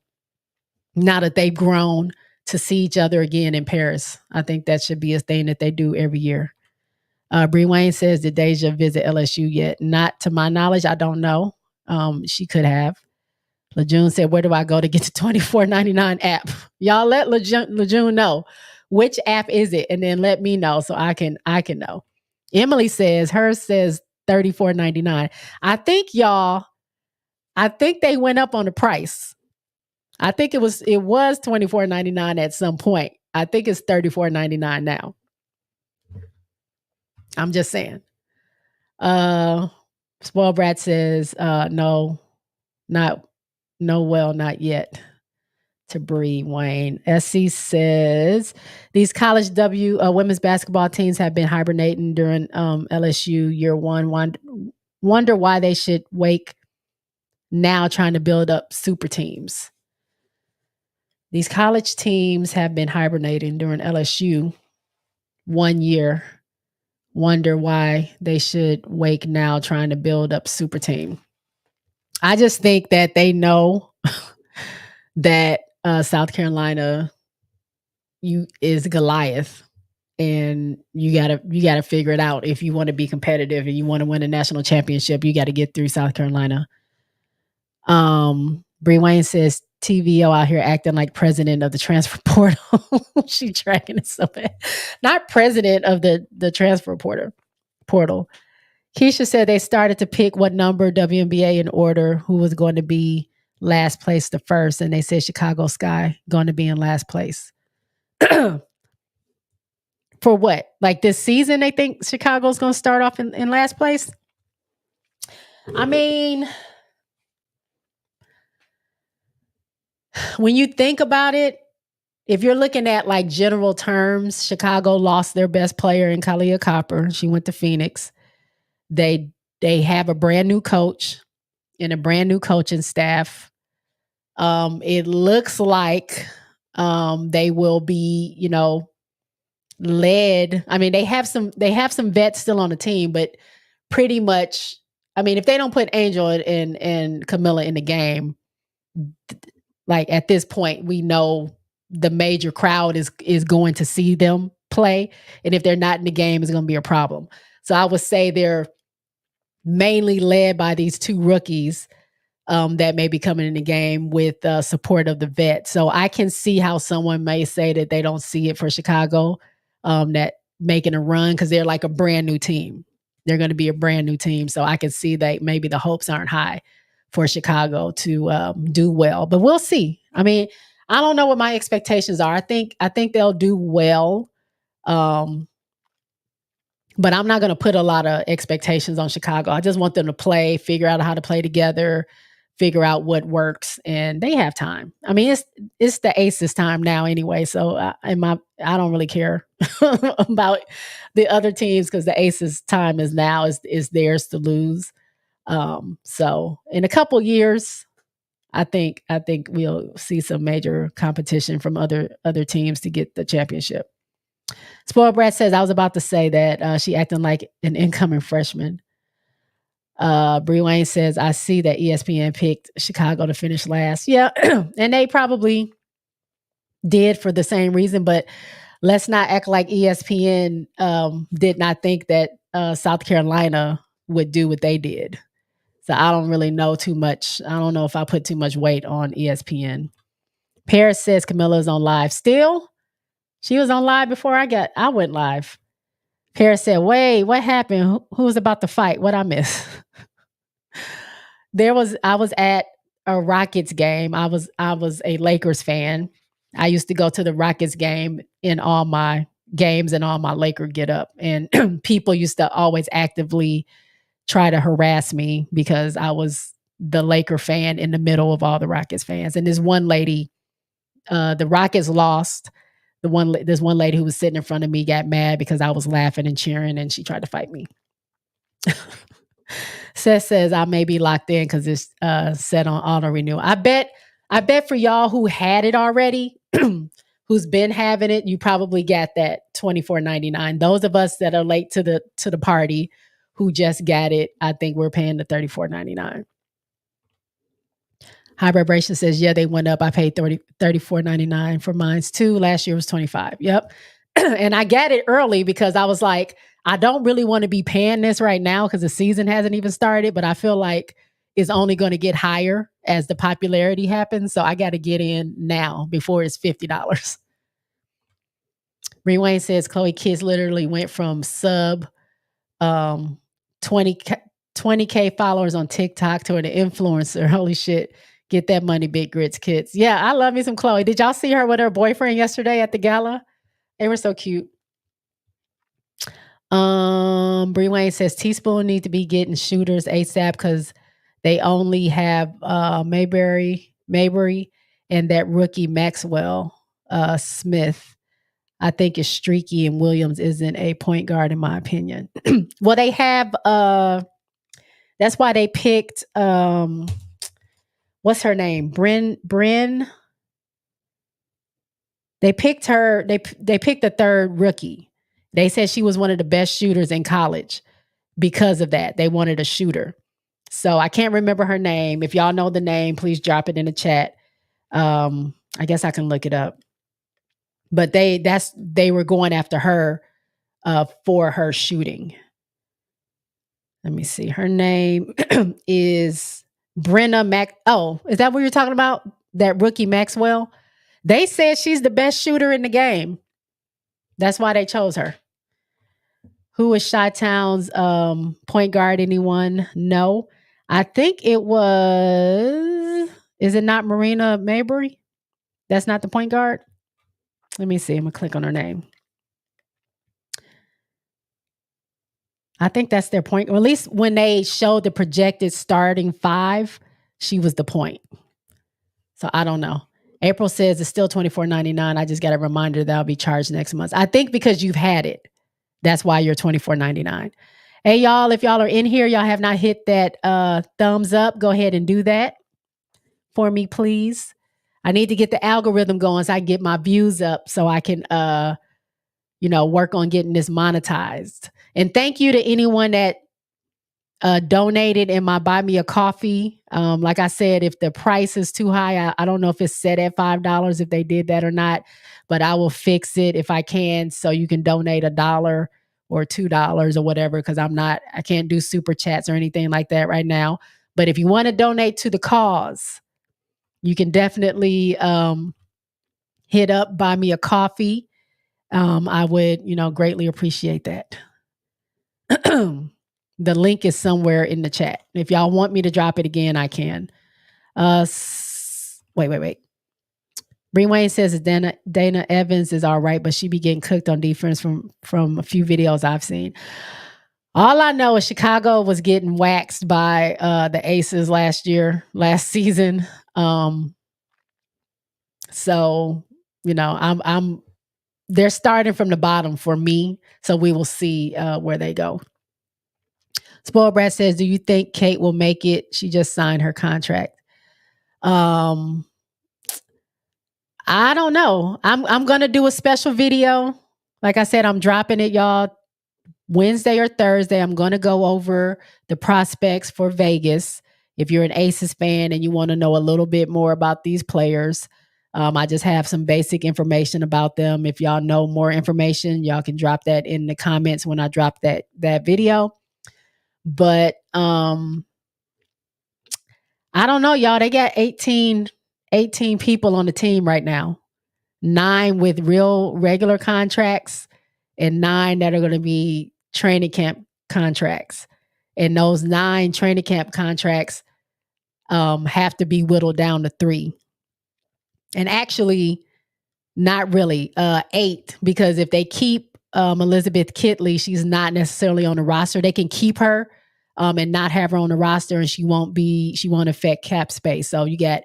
now that they've grown to see each other again in Paris. I think that should be a thing that they do every year. Bree Wayne says, did Deja visit LSU yet? Not to my knowledge. I don't know. She could have. Lejeune said, where do I go to get the $24.99 app? Y'all let Lejeune know. Which app is it? And then let me know so I can know. Emily says, hers says $34.99. I think they went up on the price. I think it was $24.99 at some point. I think it's $34.99 now. I'm just saying. Spoiled Brat says, no, not yet. To Bree Wayne. SC says, these college women's basketball teams have been hibernating during LSU year one. Wonder why they should wake now trying to build up super teams. These college teams have been hibernating during LSU 1 year. Wonder why they should wake now trying to build up super team. I just think that they know that South Carolina is Goliath, and you gotta figure it out if you want to be competitive and you want to win a national championship. You got to get through South Carolina. Bree Wayne says TVO out here acting like president of the transfer portal. She tracking it so bad. Not president of the transfer portal. Keisha said they started to pick what number WNBA in order, who was going to be last place to first, and they said Chicago Sky going to be in last place. For what? Like this season, they think Chicago's going to start off in last place? I mean, when you think about it, if you're looking at like general terms, Chicago lost their best player in Kalia Copper. She went to Phoenix. They have a brand new coach and a brand new coaching staff. It looks like they will be, led. I mean, they have some vets still on the team, but pretty much, I mean, if they don't put Angel and Camilla in the game, like at this point, we know the major crowd is going to see them play, and if they're not in the game, it's going to be a problem. So I would say they're mainly led by these two rookies that may be coming in the game with support of the vet. So I can see how someone may say that they don't see it for Chicago, that making a run, because they're like a brand new team. They're going to be a brand new team. So I can see that maybe the hopes aren't high for Chicago to do well, but we'll see. I mean, I don't know what my expectations are. I think they'll do well. But I'm not going to put a lot of expectations on Chicago. I just want them to play, figure out how to play together, figure out what works, and they have time. I mean, it's the Aces time now anyway, so I don't really care about the other teams, because the Aces time is now is theirs to lose. So in a couple years, I think we'll see some major competition from other teams to get the championship. Spoiled Brat says, I was about to say that she acting like an incoming freshman. Bree Wayne says, I see that ESPN picked Chicago to finish last. Yeah, and they probably did for the same reason, but let's not act like ESPN did not think that South Carolina would do what they did. So I don't really know too much. I don't know if I put too much weight on ESPN. Paris says Camilla's on live still. She was on live before I went live. Paris said, wait, what happened? Who was about to fight? What I miss? I was at a Rockets game. I was a Lakers fan. I used to go to the Rockets game in all my games and all my Laker get up. And people used to always actively try to harass me because I was the Laker fan in the middle of all the Rockets fans. And this one lady, the Rockets lost. This one lady who was sitting in front of me got mad because I was laughing and cheering, and she tried to fight me. Seth says I may be locked in because it's set on auto renew. I bet for y'all who had it already, who's been having it, you probably got that $24.99. Those of us that are late to the party who just got it, I think we're paying the $34.99. High Vibration says, yeah, they went up. I paid $34.99 for mines too. Last year was $25. Yep. And I got it early because I was like, I don't really want to be paying this right now because the season hasn't even started, but I feel like it's only going to get higher as the popularity happens. So I got to get in now before it's $50. Bree Wayne says Chloe Kids literally went from sub 20K followers on TikTok to an influencer. Holy shit. Get that money, Big Grits Kids. Yeah, I love me some Chloe. Did y'all see her with her boyfriend yesterday at the gala? They were so cute. Bree Wayne says Teaspoon need to be getting shooters ASAP because they only have Mayberry and that rookie Maxwell Smith. I think is streaky and Williams isn't a point guard in my opinion. Well, they have that's why they picked what's her name? Bryn. They picked her, they picked the third rookie. They said she was one of the best shooters in college because of that. They wanted a shooter. So I can't remember her name. If y'all know the name, please drop it in the chat. I guess I can look it up. But they were going after her for her shooting. Let me see. Her name is Brenna Mac. Oh, is that what you're talking about? That rookie Maxwell? They said she's the best shooter in the game. That's why they chose her. Who is Chi-Town's point guard? Anyone? No. I think it was, is it not Marina Mayberry? That's not the point guard? Let me see. I'm going to click on her name. I think that's their point. Or at least when they showed the projected starting five, she was the point. So I don't know. April says it's still $24.99. I just got a reminder that I'll be charged next month. I think because you've had it. That's why you're $24.99. Hey, y'all, if y'all are in here, y'all have not hit that thumbs up, go ahead and do that for me, please. I need to get the algorithm going so I can get my views up so I can, work on getting this monetized. And thank you to anyone that donated in my Buy Me a Coffee. Like I said, if the price is too high, I don't know if it's set at $5, if they did that or not, but I will fix it if I can. So you can donate $1 or $2 or whatever, because I can't do super chats or anything like that right now. But if you want to donate to the cause, you can definitely hit up Buy Me a Coffee. I would, greatly appreciate that. The link is somewhere in the chat. If y'all want me to drop it again, I can. Wait. Bree Wayne says Dana Evans is all right, but she be getting cooked on defense from a few videos I've seen. All I know is Chicago was getting waxed by the Aces last season. So, they're starting from the bottom for me. So we will see where they go. Spoiled Brat says, do you think Kate will make it? She just signed her contract. I don't know. I'm going to do a special video. Like I said, I'm dropping it, y'all, Wednesday or Thursday. I'm going to go over the prospects for Vegas. If you're an Aces fan and you want to know a little bit more about these players, I just have some basic information about them. If y'all know more information, y'all can drop that in the comments when I drop that video. But I don't know, y'all. They got 18 people on the team right now. 9 with real regular contracts and 9 that are going to be training camp contracts. And those 9 training camp contracts have to be whittled down to 3. And actually, not really, 8, because if they keep Elizabeth Kitley, she's not necessarily on the roster. They can keep her and not have her on the roster, and she won't affect cap space. So you got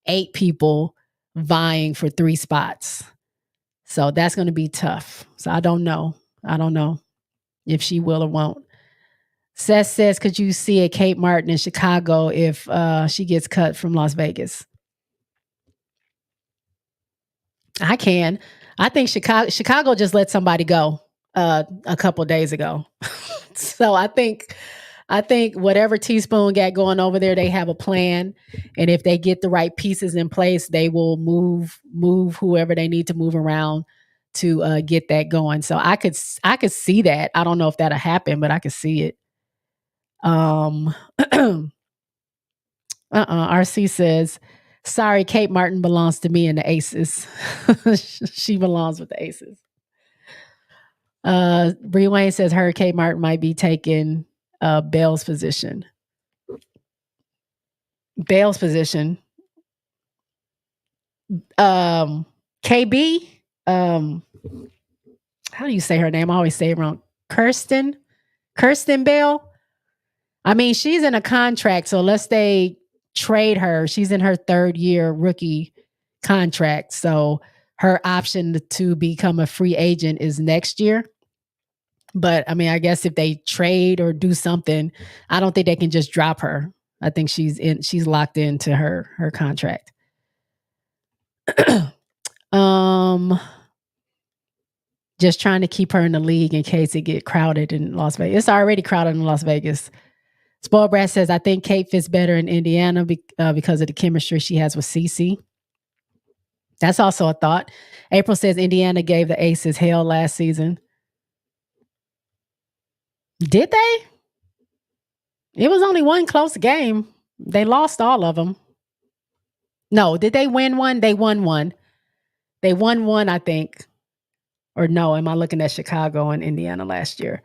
8 people vying for 3 spots. So that's going to be tough. So I don't know if she will or won't. Seth says, could you see a Kate Martin in Chicago if she gets cut from Las Vegas? I can. I think Chicago just let somebody go a couple days ago. So I think I think whatever Teaspoon got going over there, they have a plan, and if they get the right pieces in place, they will move whoever they need to move around to get that going. So I could see that. I don't know if that'll happen, but I could see it. RC says, sorry, Kate Martin belongs to me and the Aces. She belongs with the Aces. Bree Wayne says her Kate Martin might be taking Bell's position. Bell's position. KB. How do you say her name? I always say it wrong. Kirsten Bell. I mean, she's in a contract, so unless they trade her, she's in her 3rd year rookie contract. So her option to become a free agent is next year. But I mean, I guess if they trade or do something, I don't think they can just drop her. I think she's locked into her contract. Just trying to keep her in the league in case it get crowded in Las Vegas. It's already crowded in Las Vegas. Spoiled Brat says, I think Kate fits better in Indiana because of the chemistry she has with CeCe. That's also a thought. April says Indiana gave the Aces hell last season. Did they? It was only one close game. They lost all of them. No, did they win one? They won one. They won one, I think. Or no, am I looking at Chicago and Indiana last year?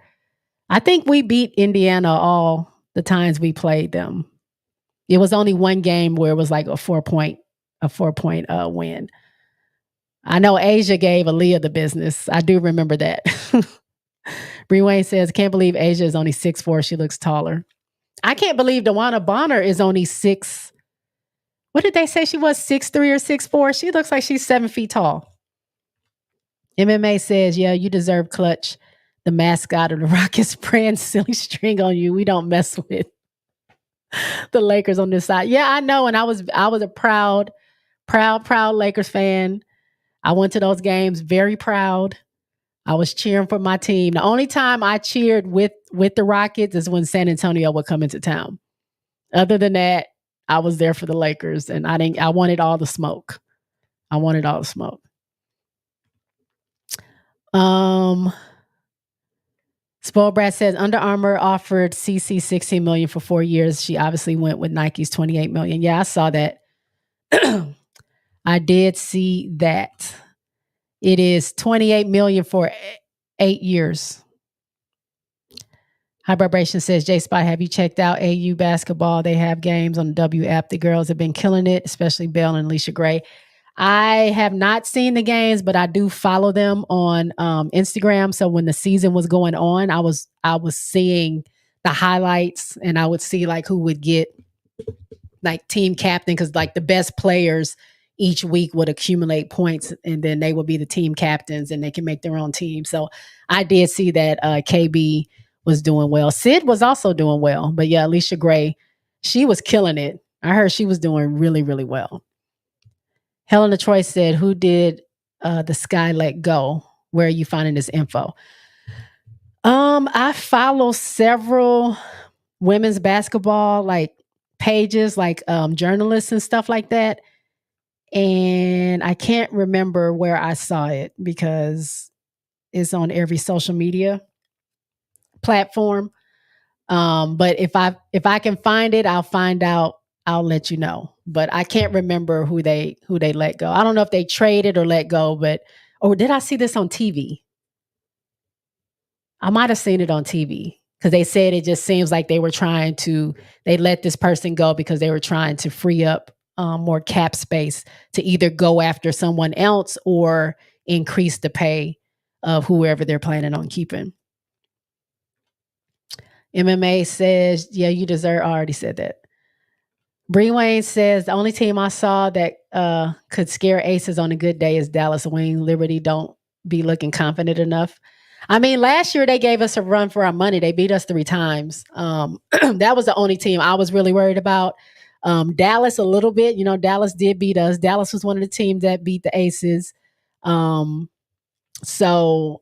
I think we beat Indiana all the times we played them. It was only one game where it was like a 4-point win. I know Asia gave Aaliyah the business. I do remember that. Bree Wayne says, can't believe Asia is only 6'4". She looks taller. I can't believe Dewana Bonner is only 6. What did they say she was? 6'3" or 6'4"? She looks like she's 7 feet tall. MMA says, yeah, you deserve Clutch, the mascot of the Rockets, spraying silly string on you. We don't mess with the Lakers on this side. Yeah, I know. And I was a proud Lakers fan. I went to those games very proud. I was cheering for my team. The only time I cheered with the Rockets is when San Antonio would come into town. Other than that, I was there for the Lakers, and I wanted all the smoke. Spoiled Brat says Under Armour offered CeCe $16 million for 4 years. She obviously went with Nike's $28 million. Yeah, I saw that. I did see that. It is $28 million for 8 years. High Vibration says, J Spot, have you checked out AU basketball? They have games on the W app. The girls have been killing it, especially Belle and Alicia Gray. I have not seen the games, but I do follow them on Instagram. So when the season was going on, I was seeing the highlights, and I would see like who would get like team captain, because like the best players each week would accumulate points, and then they would be the team captains, and they can make their own team. So I did see that KB was doing well. Sid was also doing well, but yeah, Alicia Gray, she was killing it. I heard she was doing really, really well. Helena Troy said, who did the Sky Let Go? Where are you finding this info? I follow several women's basketball like pages, like journalists and stuff like that. And I can't remember where I saw it because it's on every social media platform. But if I can find it, I'll find out. I'll let you know. But I can't remember who they let go. I don't know if they traded or let go, or did I see this on TV? I might have seen it on TV because they said it just seems like they let this person go because they were trying to free up more cap space to either go after someone else or increase the pay of whoever they're planning on keeping. MMA says, yeah, you deserve, I already said that. Bree Wayne says, the only team I saw that could scare Aces on a good day is Dallas Wing. Liberty don't be looking confident enough. I mean, last year they gave us a run for our money. They beat us 3 times. That was the only team I was really worried about. Dallas a little bit. Dallas did beat us. Dallas was one of the teams that beat the Aces. So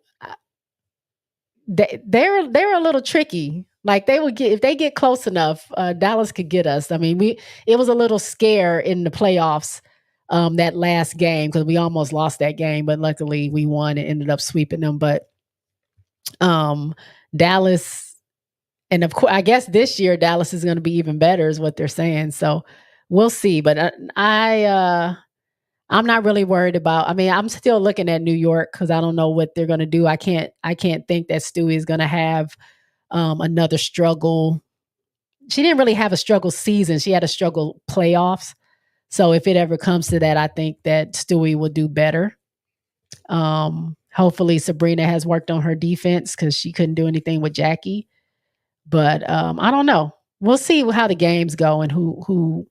they're a little tricky. Like they would get if they get close enough, Dallas could get us. I mean, it was a little scare in the playoffs that last game because we almost lost that game, but luckily we won and ended up sweeping them. But um, Dallas, and of course, I guess this year Dallas is going to be even better, is what they're saying. So we'll see. But I'm not really worried about. I mean, I'm still looking at New York because I don't know what they're going to do. I can't think that Stewie is going to have another struggle. She didn't really have a struggle season. She had a struggle playoffs. So if it ever comes to that, I think that Stewie will do better. Hopefully Sabrina has worked on her defense because she couldn't do anything with Jackie. But I don't know. We'll see how the games go and who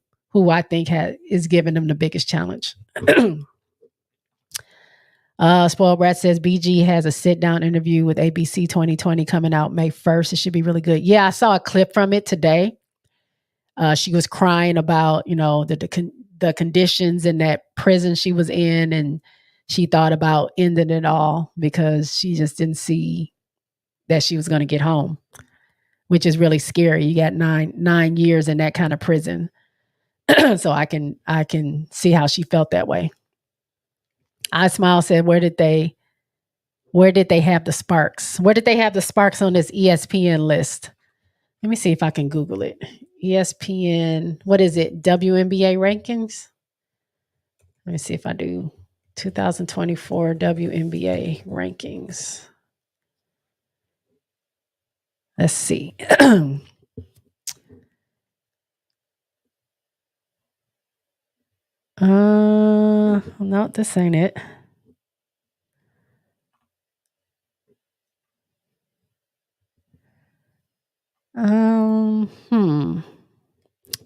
I think is giving them the biggest challenge. Spoiled Brat says BG has a sit down interview with ABC 2020 coming out May 1st. It should be really good. Yeah, I saw a clip from it today. She was crying about, the conditions in that prison she was in, and she thought about ending it all because she just didn't see that she was going to get home, which is really scary. You got nine years in that kind of prison. So I can see how she felt that way. I Smile said, where did they have the sparks? Where did they have the sparks on this ESPN list? Let me see if I can Google it. ESPN, what is it? WNBA rankings? Let me see if I do 2024 WNBA rankings. Let's see. No, this ain't it.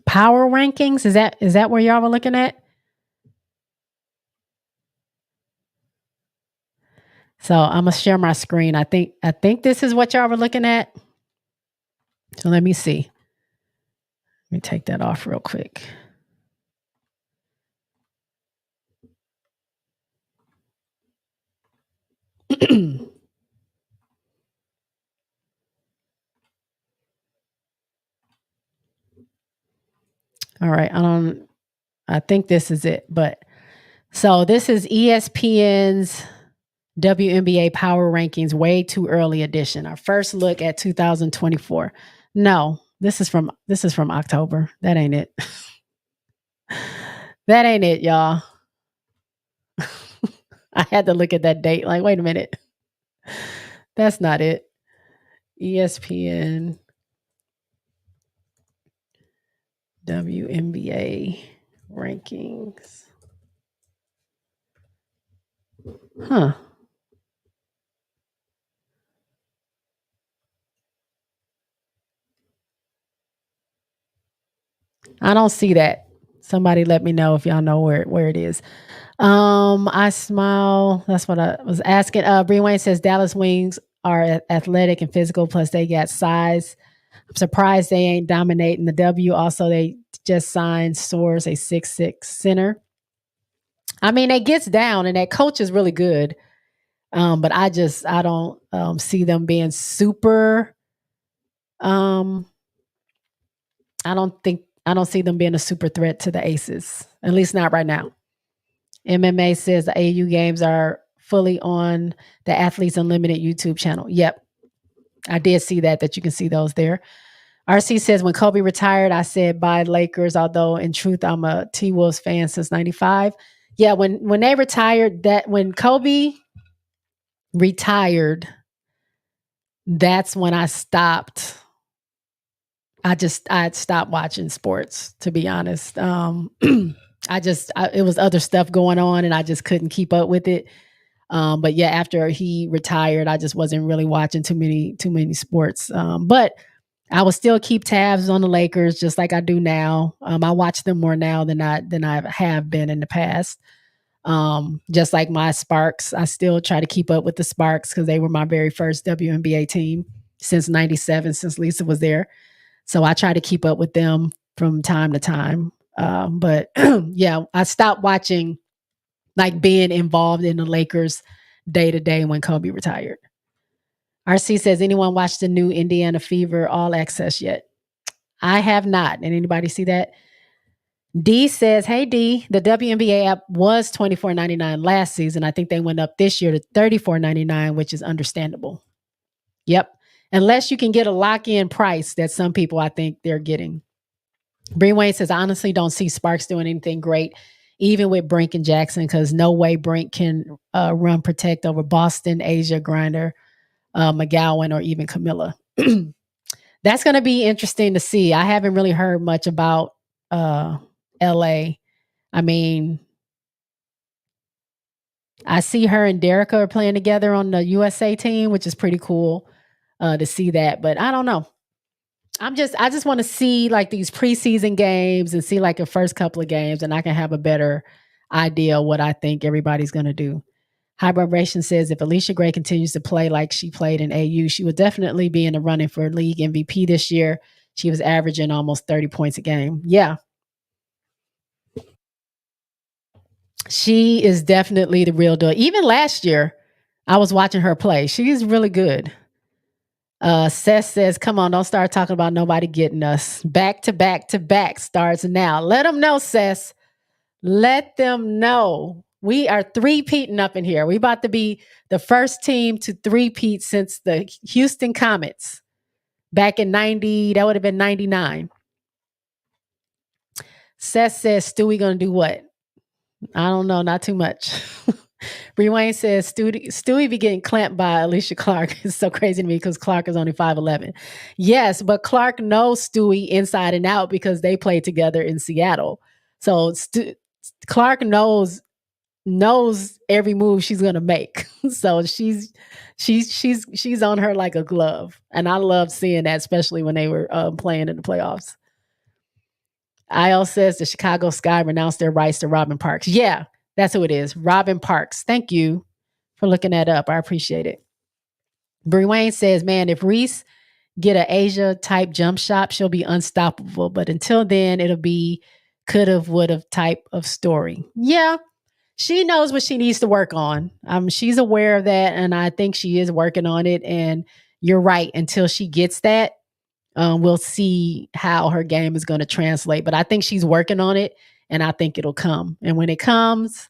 Power rankings, is that where y'all were looking at? So I'm gonna share my screen. I think this is what y'all were looking at. So let me see. Let me take that off real quick. All right. I think this is it. But so this is ESPN's WNBA Power Rankings Way Too Early edition. Our first look at 2024. No, this is from October. That ain't it. That ain't it, y'all. I had to look at that date. Like, wait a minute. That's not it. ESPN WNBA rankings. Huh. I don't see that. Somebody let me know if y'all know where it is. I Smile. That's what I was asking. Bree Wayne says Dallas Wings are athletic and physical, plus they got size. I'm surprised they ain't dominating the W. Also, they just signed Soares, a 6'6" center. I mean, it gets down, and that coach is really good. But I don't see them being super. I don't see them being a super threat to the Aces, at least not right now. MMA says the AU games are fully on the Athletes Unlimited YouTube channel. Yep. I did see that you can see those there. RC says when Kobe retired, I said bye Lakers, although in truth, I'm a T-Wolves fan since 95. Yeah, when they retired, when Kobe retired, that's when I stopped. I'd stopped watching sports, to be honest. It was other stuff going on and I just couldn't keep up with it. But yeah, after he retired, I just wasn't really watching too many sports. But I will still keep tabs on the Lakers just like I do now. I watch them more now than I have been in the past. Just like my Sparks, I still try to keep up with the Sparks because they were my very first WNBA team since '97, since Lisa was there. So I try to keep up with them from time to time. But yeah, I stopped watching, like being involved in the Lakers day to day when Kobe retired. RC says, anyone watch the new Indiana Fever All Access yet? I have not. And anybody see that? D says, hey D, the WNBA app was $24.99 last season. I think they went up this year to $34.99, which is understandable. Yep. Unless you can get a lock-in price that some people I think they're getting. Bree Wayne says, I honestly don't see Sparks doing anything great, even with Brink and Jackson, because no way Brink can run protect over Boston, Asia, Grinder, McGowan, or even Camilla. That's going to be interesting to see. I haven't really heard much about LA. I mean, I see her and Derica are playing together on the USA team, which is pretty cool to see that. But I don't know. I just want to see like these preseason games and see like the first couple of games, and I can have a better idea of what I think everybody's going to do. High Vibration says if Alicia Gray continues to play like she played in AU, she would definitely be in the running for league MVP this year. She was averaging almost 30 points a game. Yeah. She is definitely the real deal. Even last year, I was watching her play. She's really good. Seth says, come on, don't start talking about nobody getting us. Back to back to back starts now. Let them know, Seth. Let them know. We are three-peating up in here. We about to be the first team to three-peat since the Houston Comets back in 90. That would have been 99. Seth says, Stewie going to do what? I don't know. Not too much. Bree Wayne says, Stewie be getting clamped by Alicia Clark. It's so crazy to me because Clark is only 5'11". Yes, but Clark knows Stewie inside and out because they played together in Seattle. So Clark knows every move she's gonna make. So she's on her like a glove, and I love seeing that, especially when they were playing in the playoffs. IL says the Chicago Sky renounced their rights to Robin Parks. Yeah, that's who it is, Robin Parks. Thank you for looking that up. I appreciate it. Bree Wayne says, man, if Reese get an Asia type jump shot, she'll be unstoppable. But until then, it'll be could've, would've type of story. Yeah, she knows what she needs to work on. She's aware of that, and I think she is working on it. And you're right. Until she gets that, we'll see how her game is going to translate. But I think she's working on it, and I think it'll come. And when it comes,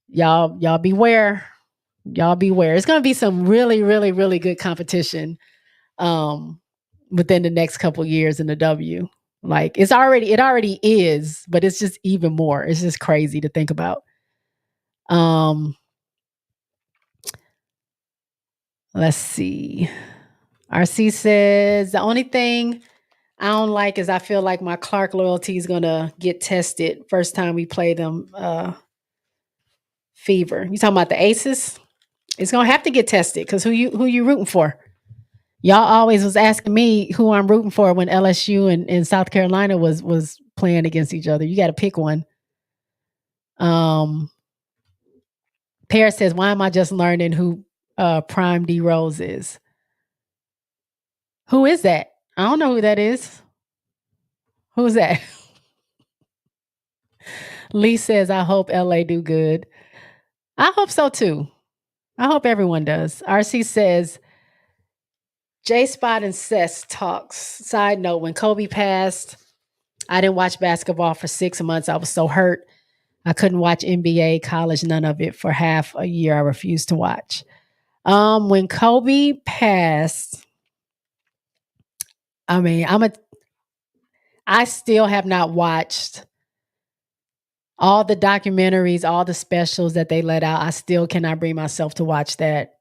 y'all beware. Y'all beware. It's going to be some really, really, really good competition within the next couple years in the W. Like it already is, but it's just even more. It's just crazy to think about. Let's see. RC says the only thing I don't like is I feel like my Clark loyalty is gonna get tested first time we play them. Fever. You talking about the Aces? It's gonna have to get tested because who you rooting for? Y'all always was asking me who I'm rooting for when LSU and South Carolina was playing against each other. You got to pick one. Paris says, why am I just learning who Prime D Rose is? Who is that? I don't know who that is. Who's that? Lee says, I hope LA do good. I hope so too. I hope everyone does. RC says, J Spot and Cess talks. Side note, when Kobe passed, I didn't watch basketball for 6 months. I was so hurt. I couldn't watch NBA, college, none of it for half a year. I refused to watch. When Kobe passed, I mean, I still have not watched all the documentaries, all the specials that they let out. I still cannot bring myself to watch that.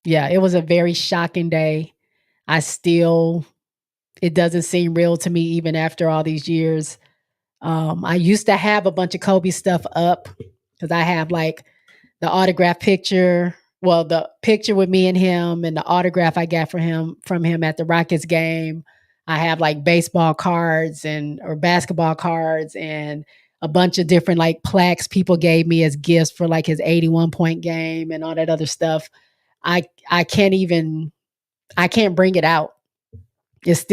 Yeah, it was a very shocking day. It doesn't seem real to me even after all these years. I used to have a bunch of Kobe stuff up because I have like the autograph picture. Well, the picture with me and him and the autograph I got from him at the Rockets game. I have like baseball cards or basketball cards and a bunch of different like plaques people gave me as gifts for like his 81-point game and all that other stuff. I can't bring it out. It's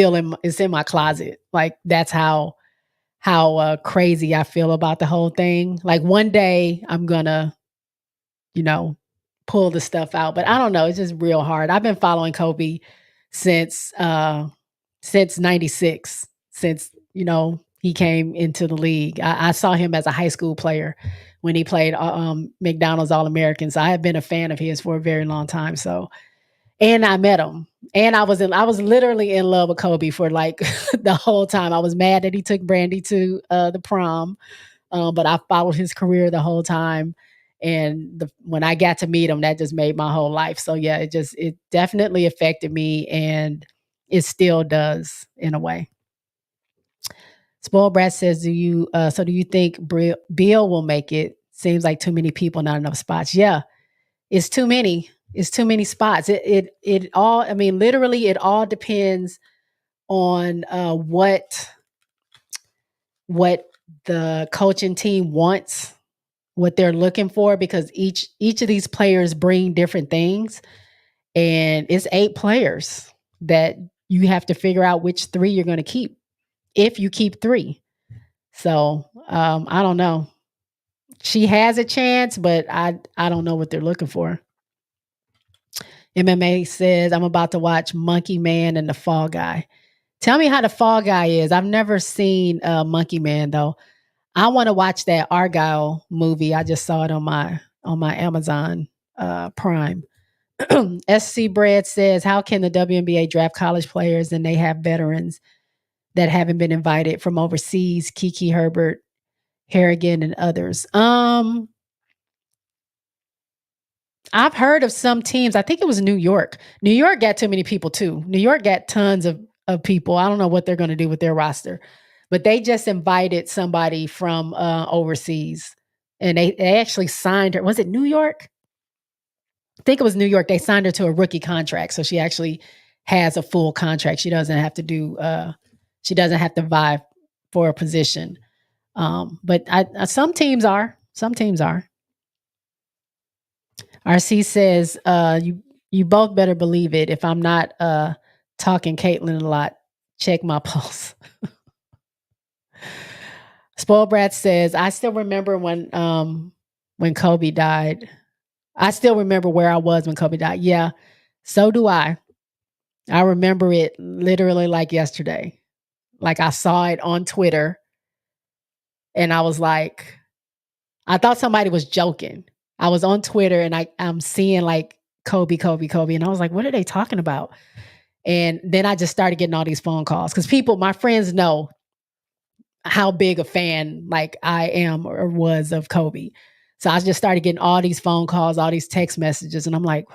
in my closet. Like that's how crazy I feel about the whole thing. Like one day I'm gonna, pull the stuff out. But I don't know. It's just real hard. I've been following Kobe since '96, since he came into the league. I saw him as a high school player when he played McDonald's All Americans. I have been a fan of his for a very long time. So, and I met him, and I was literally in love with Kobe for like the whole time. I was mad that he took Brandy to the prom, but I followed his career the whole time. And when I got to meet him, that just made my whole life. So yeah, it definitely affected me, and it still does in a way. Spoiled Brat says, do you think Bill will make it? Seems like too many people, not enough spots. Yeah, it's too many. It's too many spots. It all. I mean, literally, it all depends on what the coaching team wants, what they're looking for, because each of these players bring different things, and it's 8 players that you have to figure out which 3 you're going to keep, if you keep 3. So I don't know. She has a chance, but I don't know what they're looking for. MMA says, I'm about to watch Monkey Man and the Fall Guy. Tell me how the Fall Guy is. I've never seen Monkey Man though. I want to watch that Argyle movie. I just saw it on my Amazon Prime. SC Bread says, how can the WNBA draft college players and they have veterans that haven't been invited from overseas? Kiki Herbert, Harrigan, and others. I've heard of some teams. I think it was New York. New York got too many people too. New York got tons of people. I don't know what they're going to do with their roster, but they just invited somebody from overseas, and they actually signed her. Was it New York? I think it was New York. They signed her to a rookie contract, so she actually has a full contract. She doesn't have to do. She doesn't have to vie for a position. But some teams are. Some teams are. RC says, you both better believe it. If I'm not talking Caitlin a lot, check my pulse. Spoiled Brat says, I still remember when Kobe died. I still remember where I was when Kobe died. Yeah, so do I. I remember it literally like yesterday. Like I saw it on Twitter, and I was like, I thought somebody was joking. I was on Twitter and I'm seeing like Kobe, Kobe, Kobe. And I was like, what are they talking about? And then I just started getting all these phone calls because my friends know how big a fan like I am or was of Kobe. So I just started getting all these phone calls, all these text messages. And I'm like,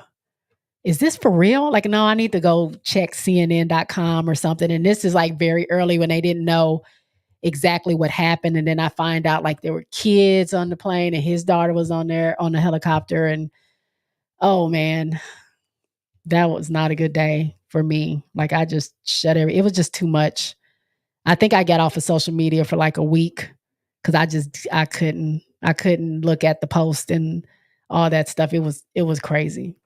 is this for real? Like, no, I need to go check CNN.com or something. And this is like very early when they didn't know exactly what happened. And then I find out like there were kids on the plane and his daughter was on there on the helicopter. And oh man, that was not a good day for me. Like I just it was just too much. I think I got off of social media for like a week because I couldn't look at the post and all that stuff. It was crazy.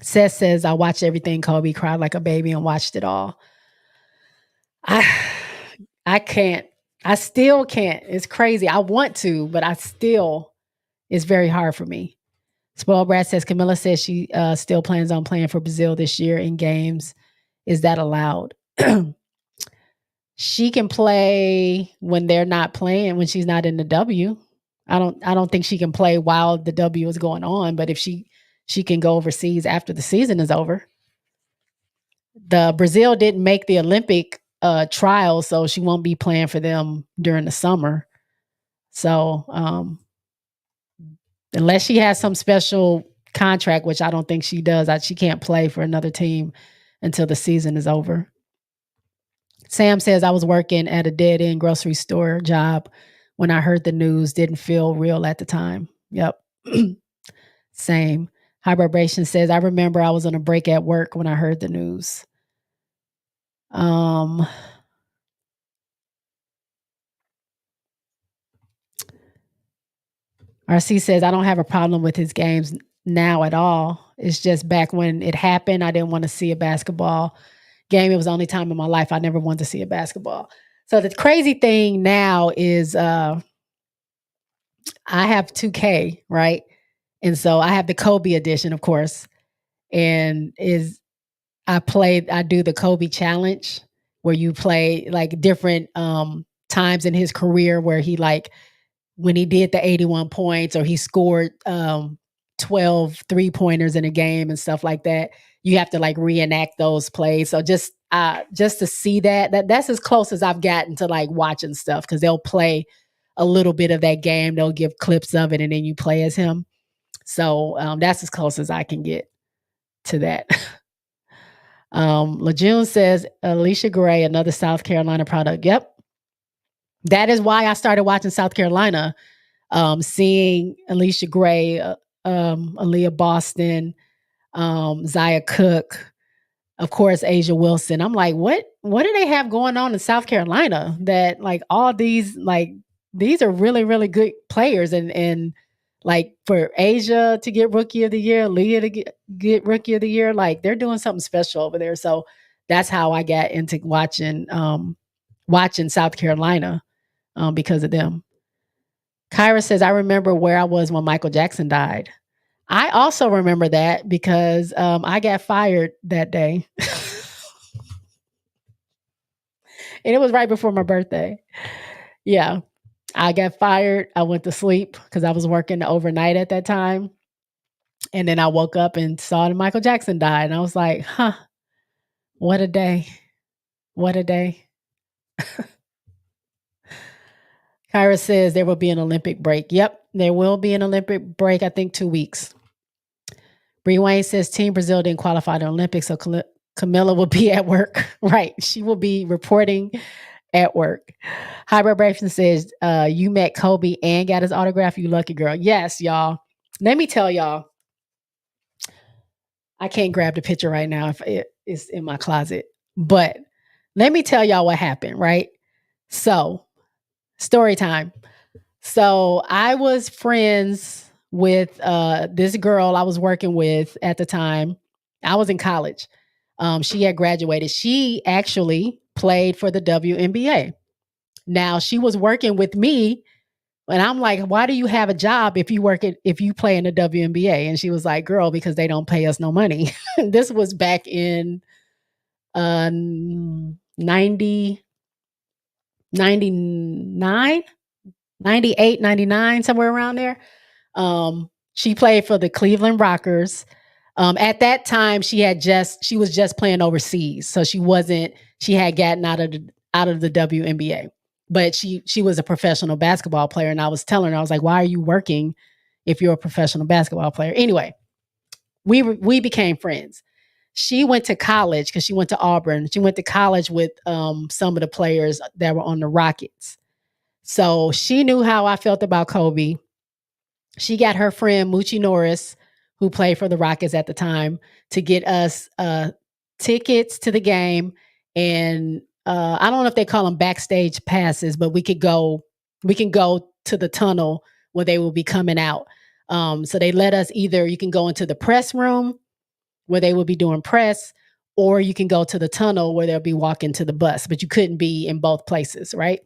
Seth says, I watched everything Kobe, cried like a baby and watched it all. I can't. I still can't. It's crazy. I want to, but it's very hard for me. Spoiled Brat says, Camilla says she still plans on playing for Brazil this year in games. Is that allowed? She can play when they're not playing, when she's not in the W. I don't think she can play while the W is going on, but if she can go overseas after the season is over. The Brazil didn't make the Olympic trial, so she won't be playing for them during the summer. So unless she has some special contract, which I don't think she does, she can't play for another team until the season is over. Sam says, I was working at a dead-end grocery store job when I heard the news. Didn't feel real at the time. Yep. Same. High Vibration says, I remember I was on a break at work when I heard the news. RC says, I don't have a problem with his games now at all. It's just back when it happened, I didn't want to see a basketball game. It was the only time in my life I never wanted to see a basketball. So the crazy thing now is I have 2K, right? And so I have the Kobe edition, of course, and I do the Kobe challenge where you play like different times in his career where he like when he did the 81 points or he scored 12 3-pointers in a game and stuff like that. You have to like reenact those plays. So just to see that's as close as I've gotten to like watching stuff because they'll play a little bit of that game. They'll give clips of it and then you play as him. So that's as close as I can get to that. Lejeune says Alicia Gray, another South Carolina product. Yep. That is why I started watching South Carolina, seeing Alicia Gray, Aaliyah Boston, Zaya Cook, of course, Asia Wilson. I'm like, what do they have going on in South Carolina that like all these, like these are really, really good players and like for Asia to get rookie of the year, Leah to get rookie of the year, like they're doing something special over there. So that's how I got into watching South Carolina because of them. Kyra says, I remember where I was when Michael Jackson died. I also remember that because I got fired that day. And it was right before my birthday. Yeah. I got fired. I went to sleep because I was working overnight at that time. And then I woke up and saw that Michael Jackson died. And I was like, huh, what a day. What a day. Kyra says there will be an Olympic break. Yep, there will be an Olympic break, I think 2 weeks. Bree Wayne says Team Brazil didn't qualify the Olympics, so Camilla will be at work. Right. She will be reporting at work. Hybrid Bration says, you met Kobe and got his autograph. You lucky girl. Yes, y'all. Let me tell y'all. I can't grab the picture right now if it's in my closet. But let me tell y'all what happened, right? So, story time. So, I was friends with this girl I was working with at the time. I was in college. She had graduated. She actually played for the WNBA. Now, she was working with me and I'm like, why do you have a job if you play in the WNBA? And she was like, girl, because they don't pay us no money. This was back in 90, 99, 98, 99, somewhere around there. She played for the Cleveland Rockers. At that time, she was just playing overseas. So she had gotten out of the WNBA. But she was a professional basketball player. And I was telling her, I was like, why are you working if you're a professional basketball player? Anyway, we became friends. She went to college because she went to Auburn. She went to college with some of the players that were on the Rockets. So she knew how I felt about Kobe. She got her friend Moochie Norris, who played for the Rockets at the time, to get us tickets to the game. And I don't know if they call them backstage passes, but we can go to the tunnel where they will be coming out. So they let us you can go into the press room where they will be doing press, or you can go to the tunnel where they'll be walking to the bus, but you couldn't be in both places, right?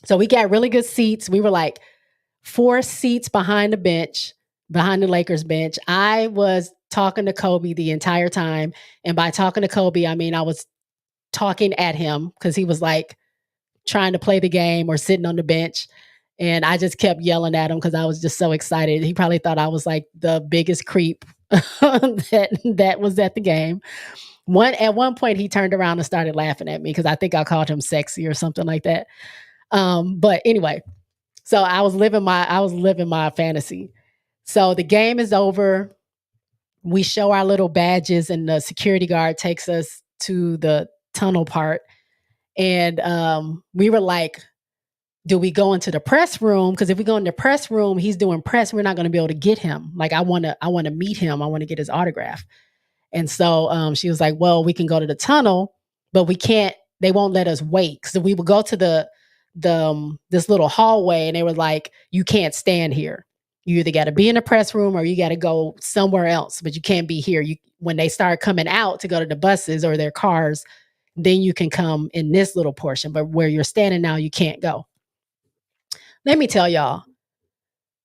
So we got really good seats. We were like 4 seats behind the Lakers bench. I was talking to Kobe the entire time. And by talking to Kobe, I mean, I was talking at him because he was like trying to play the game or sitting on the bench. And I just kept yelling at him because I was just so excited. He probably thought I was like the biggest creep that was at the game. At one point, he turned around and started laughing at me because I think I called him sexy or something like that. But anyway, so I was living my fantasy. So the game is over. We show our little badges, and the security guard takes us to the tunnel part. And we were like, do we go into the press room? Because if we go in the press room, he's doing press. We're not going to be able to get him. Like I want to meet him. I want to get his autograph. And so she was like, well, we can go to the tunnel, but we can't. They won't let us wait. So we would go to this little hallway, and they were like, you can't stand here. You either got to be in the press room or you got to go somewhere else, but you can't be here. When they start coming out to go to the buses or their cars, then you can come in this little portion. But where you're standing now, you can't go. Let me tell y'all,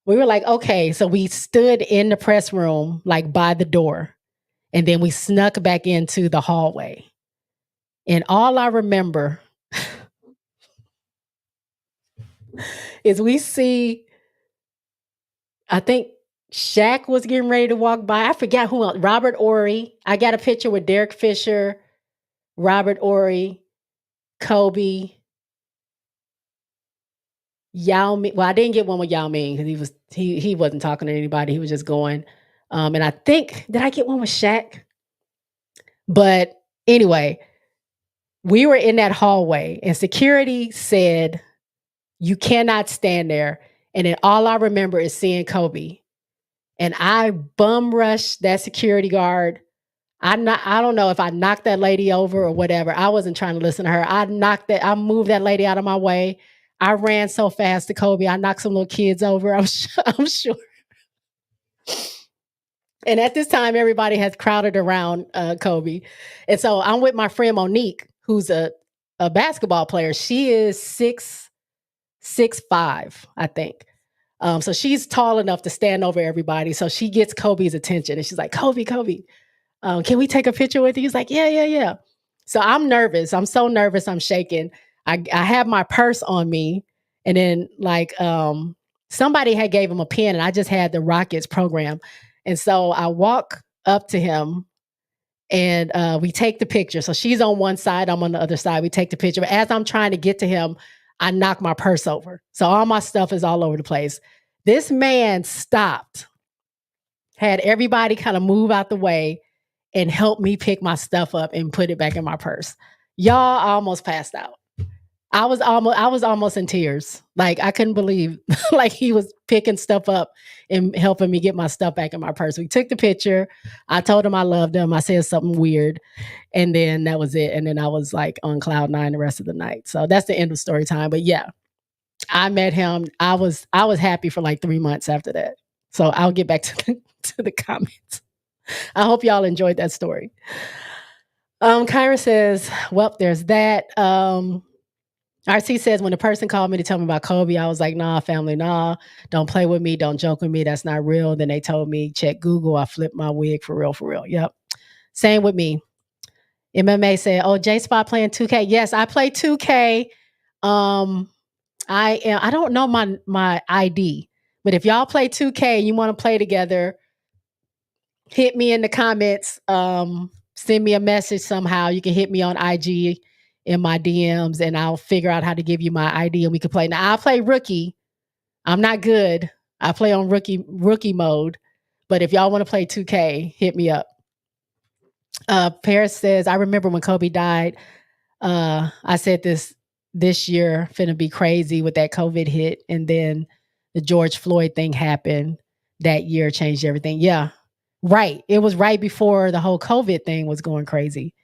we were like, okay. So we stood in the press room, like by the door, and then we snuck back into the hallway. And all I remember is we see, I think Shaq was getting ready to walk by. I forgot who else. Robert Ory. I got a picture with Derek Fisher, Robert Ory, Kobe, Yao Ming. Well, I didn't get one with Yao Ming because he wasn't talking to anybody. He was just going. And I think, did I get one with Shaq? But anyway, we were in that hallway and security said, you cannot stand there. And then all I remember is seeing Kobe. And I bum rushed that security guard. I don't know if I knocked that lady over or whatever. I wasn't trying to listen to her. I moved that lady out of my way. I ran so fast to Kobe. I knocked some little kids over. I'm sure. And at this time, everybody has crowded around Kobe. And so I'm with my friend Monique, who's a basketball player. She is 6'5", I think. So she's tall enough to stand over everybody. So she gets Kobe's attention and she's like, Kobe, can we take a picture with you? He's like, yeah. So I'm nervous. I'm so nervous. I'm shaking. I have my purse on me. And then like somebody had gave him a pen and I just had the Rockets program. And so I walk up to him and we take the picture. So she's on one side, I'm on the other side. We take the picture. But as I'm trying to get to him, I knock my purse over. So all my stuff is all over the place. This man stopped, had everybody kind of move out the way and help me pick my stuff up and put it back in my purse. Y'all almost passed out. I was almost in tears. Like I couldn't believe like he was picking stuff up and helping me get my stuff back in my purse. We took the picture. I told him I loved him. I said something weird. And then that was it. And then I was like on cloud 9 the rest of the night. So that's the end of story time. But yeah, I met him. I was happy for like 3 months after that. So I'll get back to the comments. I hope y'all enjoyed that story. Kyra says, well, there's that. RC says, when the person called me to tell me about Kobe, I was like, nah, family, nah, don't play with me. Don't joke with me. That's not real. Then they told me, check Google. I flipped my wig for real. Yep. Same with me. MMA said, oh, J Spot playing 2K. Yes, I play 2K. I don't know my ID, but if y'all play 2K and you want to play together, hit me in the comments. Send me a message somehow. You can hit me on IG in my DMs and I'll figure out how to give you my ID and we can play. Now I'll play rookie. I'm not good. I play on rookie mode. But if y'all want to play 2K, hit me up. Paris says, I remember when Kobe died. I said this year finna be crazy with that COVID hit. And then the George Floyd thing happened. That year changed everything. Yeah. Right. It was right before the whole COVID thing was going crazy.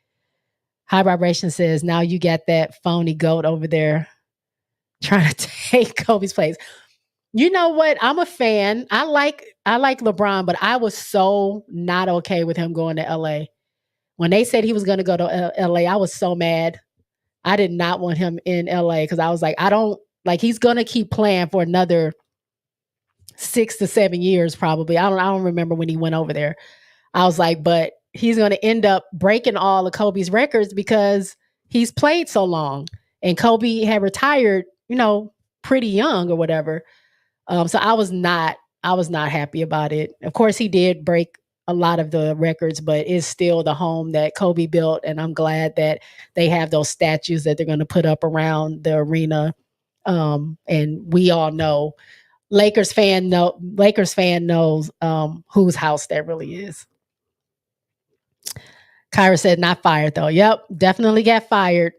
High Vibration says, now you got that phony goat over there trying to take Kobe's place. You know what? I'm a fan. I like LeBron, but I was so not okay with him going to LA. When they said he was going to go to LA, I was so mad. I did not want him in LA because I was like, he's going to keep playing for another 6 to 7 years probably. I don't remember when he went over there. I was like, but he's going to end up breaking all of Kobe's records because he's played so long. And Kobe had retired, pretty young or whatever. So I was not happy about it. Of course, he did break a lot of the records, but it's still the home that Kobe built. And I'm glad that they have those statues that they're going to put up around the arena. And we all know, Lakers fan knows whose house that really is. Kyra said, not fired though. Yep, definitely got fired.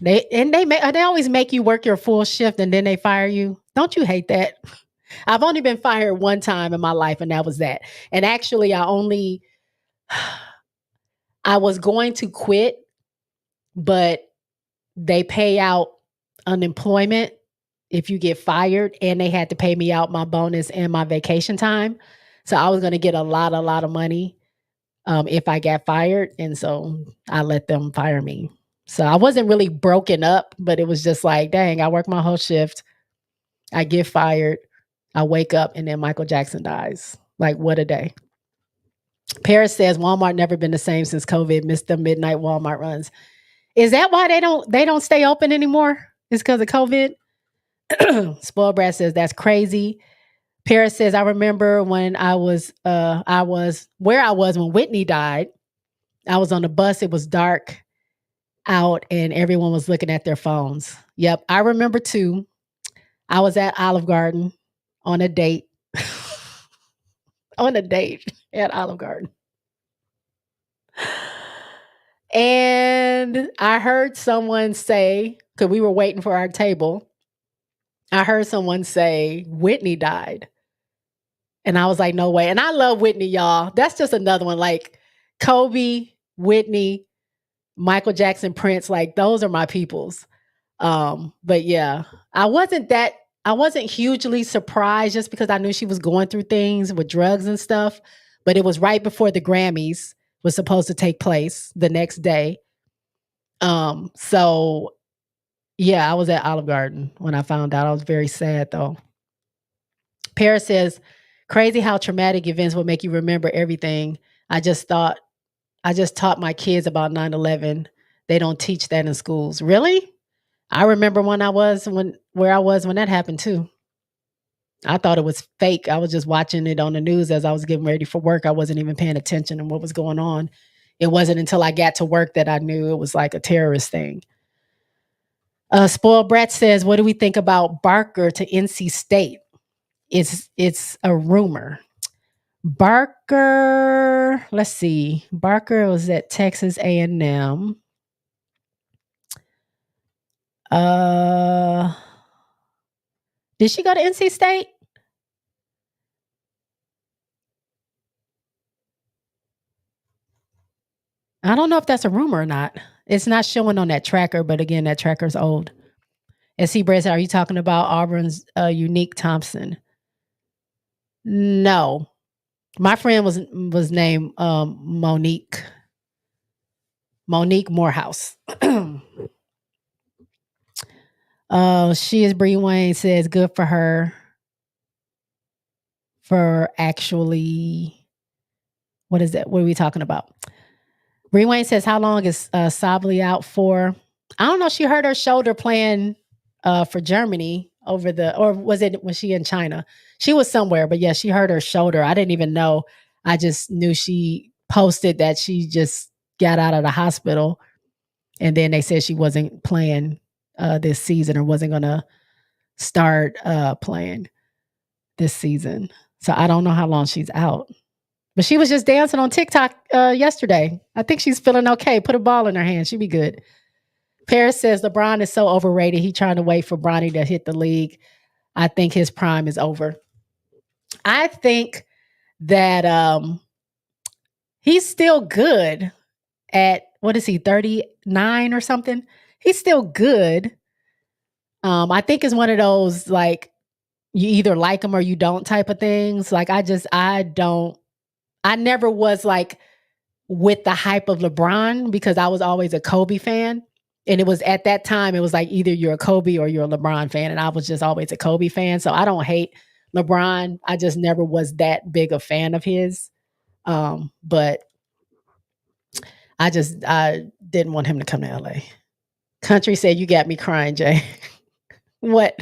They always make you work your full shift and then they fire you. Don't you hate that? I've only been fired one time in my life, and that was that. And actually, I was going to quit, but they pay out unemployment if you get fired, and they had to pay me out my bonus and my vacation time. So I was going to get a lot of money if I got fired. And so I let them fire me. So I wasn't really broken up, but it was just like, dang, I work my whole shift. I get fired. I wake up and then Michael Jackson dies. Like, what a day. Paris says Walmart never been the same since COVID. Missed the midnight Walmart runs. Is that why they don't stay open anymore? It's because of COVID. Spoiled Brat says that's crazy. Paris says I remember when I was where I was when Whitney died. I was on the bus. It was dark out and everyone was looking at their phones. Yep, I remember too. I was at Olive Garden on a date. On a date at Olive Garden. And I heard someone say, because we were waiting for our table, I heard someone say, Whitney died. And I was like, no way. And I love Whitney, y'all. That's just another one. Like Kobe, Whitney, Michael Jackson, Prince, like those are my peoples. But yeah, I wasn't hugely surprised just because I knew she was going through things with drugs and stuff. But it was right before the Grammys was supposed to take place the next day. So yeah, I was at Olive Garden when I found out. I was very sad though. Paris says, crazy how traumatic events will make you remember everything. I just thought I just taught my kids about 9/11. They don't teach that in schools. Really? I remember where I was when that happened too. I thought it was fake. I was just watching it on the news as I was getting ready for work. I wasn't even paying attention to what was going on. It wasn't until I got to work that I knew it was like a terrorist thing. Spoiled Brat says, "What do we think about Barker to NC State? It's a rumor. Barker, let's see. Barker was at Texas A&M. Uh, did she go to NC State? I don't know if that's a rumor or not. It's not showing on that tracker, but again, that tracker's old. And see, Brett, are you talking about Auburn's Unique Thompson? No, my friend was named Monique Morehouse. She is Bree Wayne says good for her for actually what is that? What are we talking about? Bree Wayne says how long is Sably out for? I don't know. She hurt her shoulder playing for Germany or was she in China? She was somewhere, but yeah, she hurt her shoulder. I didn't even know. I just knew she posted that she just got out of the hospital, and then they said she wasn't playing this season or wasn't gonna start playing this season. So I don't know how long she's out. But she was just dancing on TikTok yesterday. I think she's feeling okay. Put a ball in her hand. She'd be good. Paris says LeBron is so overrated. He trying to wait for Bronny to hit the league. I think his prime is over. I think that he's still good at what is he, 39 or something? He's still good. I think it's one of those like you either like him or you don't type of things. Like I never was like with the hype of LeBron because I was always a Kobe fan. And it was at that time, it was like either you're a Kobe or you're a LeBron fan. And I was just always a Kobe fan. So I don't hate LeBron. I just never was that big a fan of his. But I didn't want him to come to LA. Country said, you got me crying, Jay. What?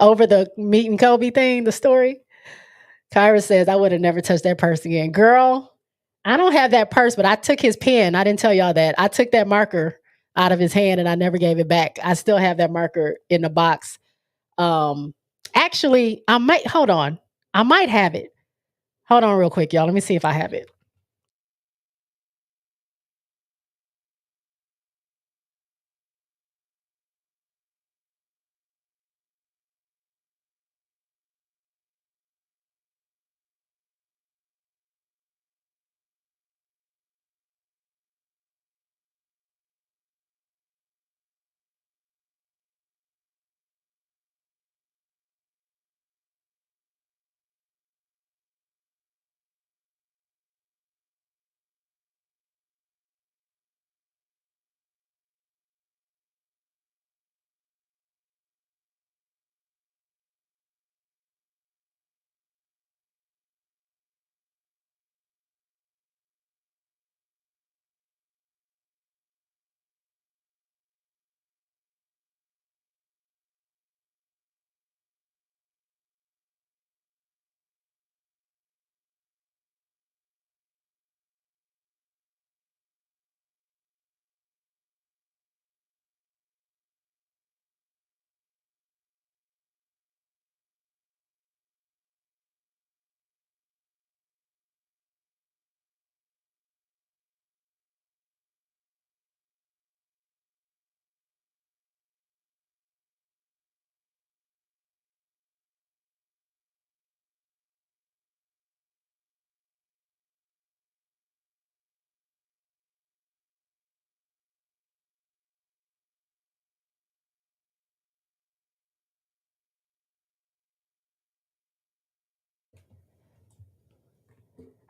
Over the meeting Kobe thing, the story? Kyra says, I would have never touched that purse again. Girl, I don't have that purse, but I took his pen. I didn't tell y'all that. I took that marker out of his hand and I never gave it back. I still have that marker in the box. Actually, I might hold on. I might have it. Hold on real quick, y'all. Let me see if I have it.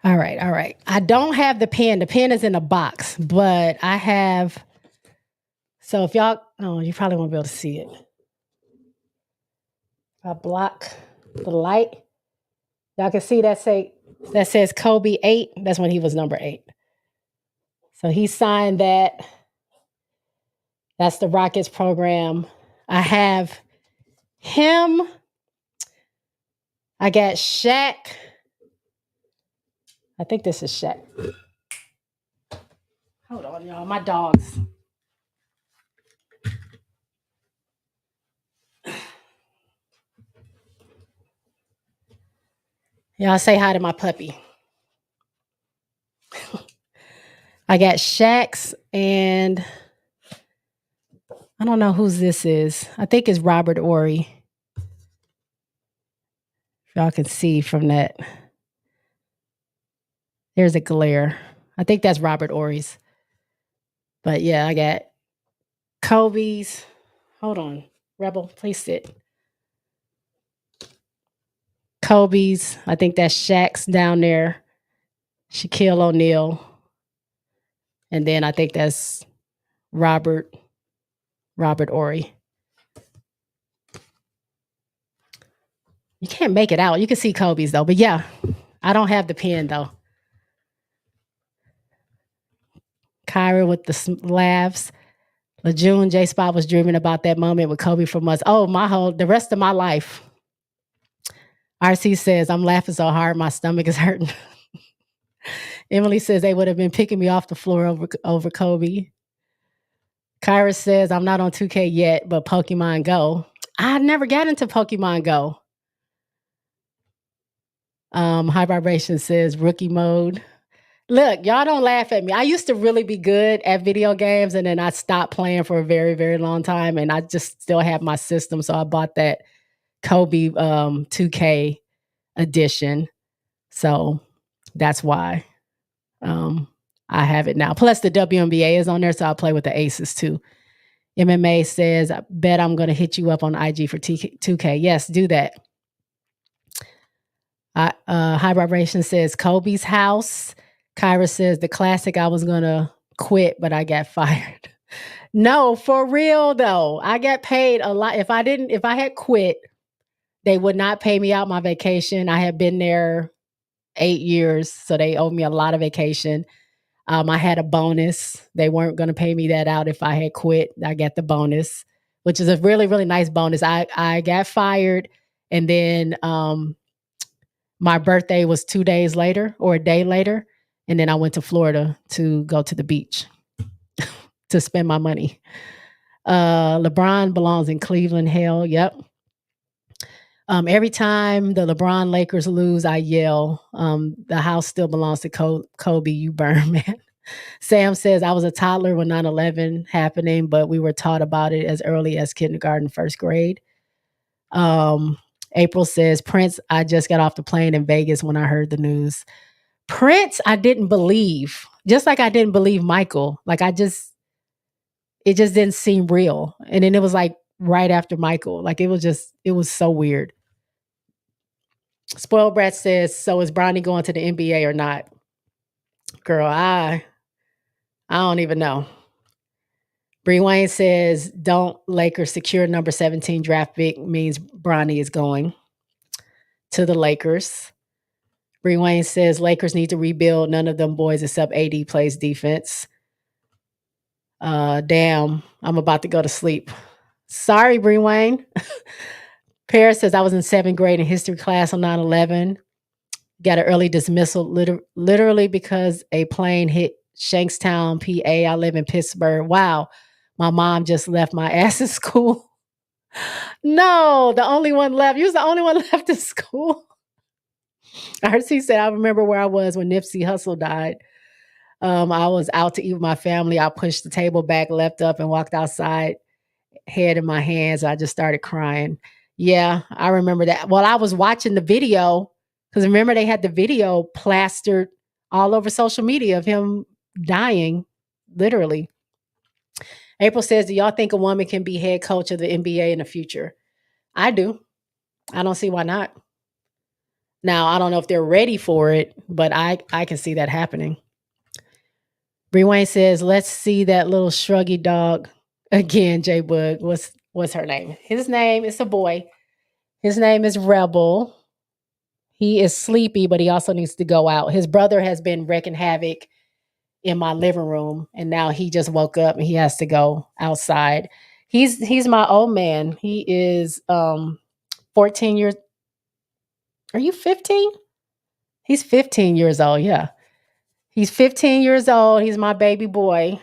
All right, all right. I don't have the pen. The pen is in a box, but I have. So if y'all, oh, you probably won't be able to see it. I block the light. Y'all can see that says Kobe 8. That's when he was number 8. So he signed that. That's the Rockets program. I have him. I got Shaq. I think this is Shaq. Hold on, y'all. My dogs. Y'all say hi to my puppy. I got Shaq's, and I don't know whose this is. I think it's Robert Ory. If y'all can see from that. There's a glare. I think that's Robert Ory's. But yeah, I got Kobe's. Hold on. Rebel, please sit. Kobe's. I think that's Shaq's down there. Shaquille O'Neal. And then I think that's Robert Ory. You can't make it out. You can see Kobe's though. But yeah, I don't have the pen though. Kyra with the laughs. LeJune J Spot was dreaming about that moment with Kobe from us. Oh, the rest of my life. RC says, I'm laughing so hard, my stomach is hurting. Emily says they would have been picking me off the floor over Kobe. Kyra says, I'm not on 2K yet, but Pokemon Go. I never got into Pokemon Go. High Vibration says, rookie mode. Look, y'all don't laugh at me. I used to really be good at video games, and then I stopped playing for a very, very long time, and I just still have my system, so I bought that Kobe 2K edition. So that's why I have it now. Plus the WNBA is on there, so I'll play with the Aces too. MMA says, I bet I'm going to hit you up on IG for 2K. Yes, do that. High Vibration says, Kobe's house. Kyra says, the classic, I was going to quit, but I got fired. No, for real though. I got paid a lot. If I had quit, they would not pay me out my vacation. I had been there 8 years, so they owed me a lot of vacation. I had a bonus. They weren't going to pay me that out if I had quit. I got the bonus, which is a really, really nice bonus. I got fired, and then my birthday was 2 days later or a day later, and then I went to Florida to go to the beach to spend my money. LeBron belongs in Cleveland. Hell, yep. Every time the LeBron Lakers lose, I yell, the house still belongs to Kobe, you burn, man. Sam says, I was a toddler when 9/11 happening, but we were taught about it as early as kindergarten, first grade. April says, Prince, I just got off the plane in Vegas when I heard the news. Prince, I didn't believe, just like I didn't believe Michael. Like it just didn't seem real. And then it was like right after Michael. Like it was so weird. Spoiled Brat says, so is Bronny going to the NBA or not? Girl, I don't even know. Bree Wayne says, don't Lakers secure number 17 draft pick means Bronny is going to the Lakers. Bree Wayne says, Lakers need to rebuild. None of them boys except AD plays defense. Damn, I'm about to go to sleep. Sorry, Bree Wayne. Paris says, I was in 7th grade in history class on 9/11. Got an early dismissal literally because a plane hit Shankstown, PA. I live in Pittsburgh. Wow. My mom just left my ass at school. No, the only one left. You was the only one left at school. RC said, I remember where I was when Nipsey Hussle died. I was out to eat with my family. I pushed the table back, left up, and walked outside, head in my hands. I just started crying. Yeah, I remember that. Well, I was watching the video because remember they had the video plastered all over social media of him dying, literally. April says, do y'all think a woman can be head coach of the NBA in the future? I do. I don't see why not. Now, I don't know if they're ready for it, but I can see that happening. Bree Wayne says, let's see that little shruggy dog again, J Bug. What's her name? His name is a boy. His name is Rebel. He is sleepy, but he also needs to go out. His brother has been wreaking havoc in my living room, and now he just woke up and he has to go outside. He's my old man. He is 14 years. Are you 15? He's 15 years old. Yeah. He's 15 years old. He's my baby boy,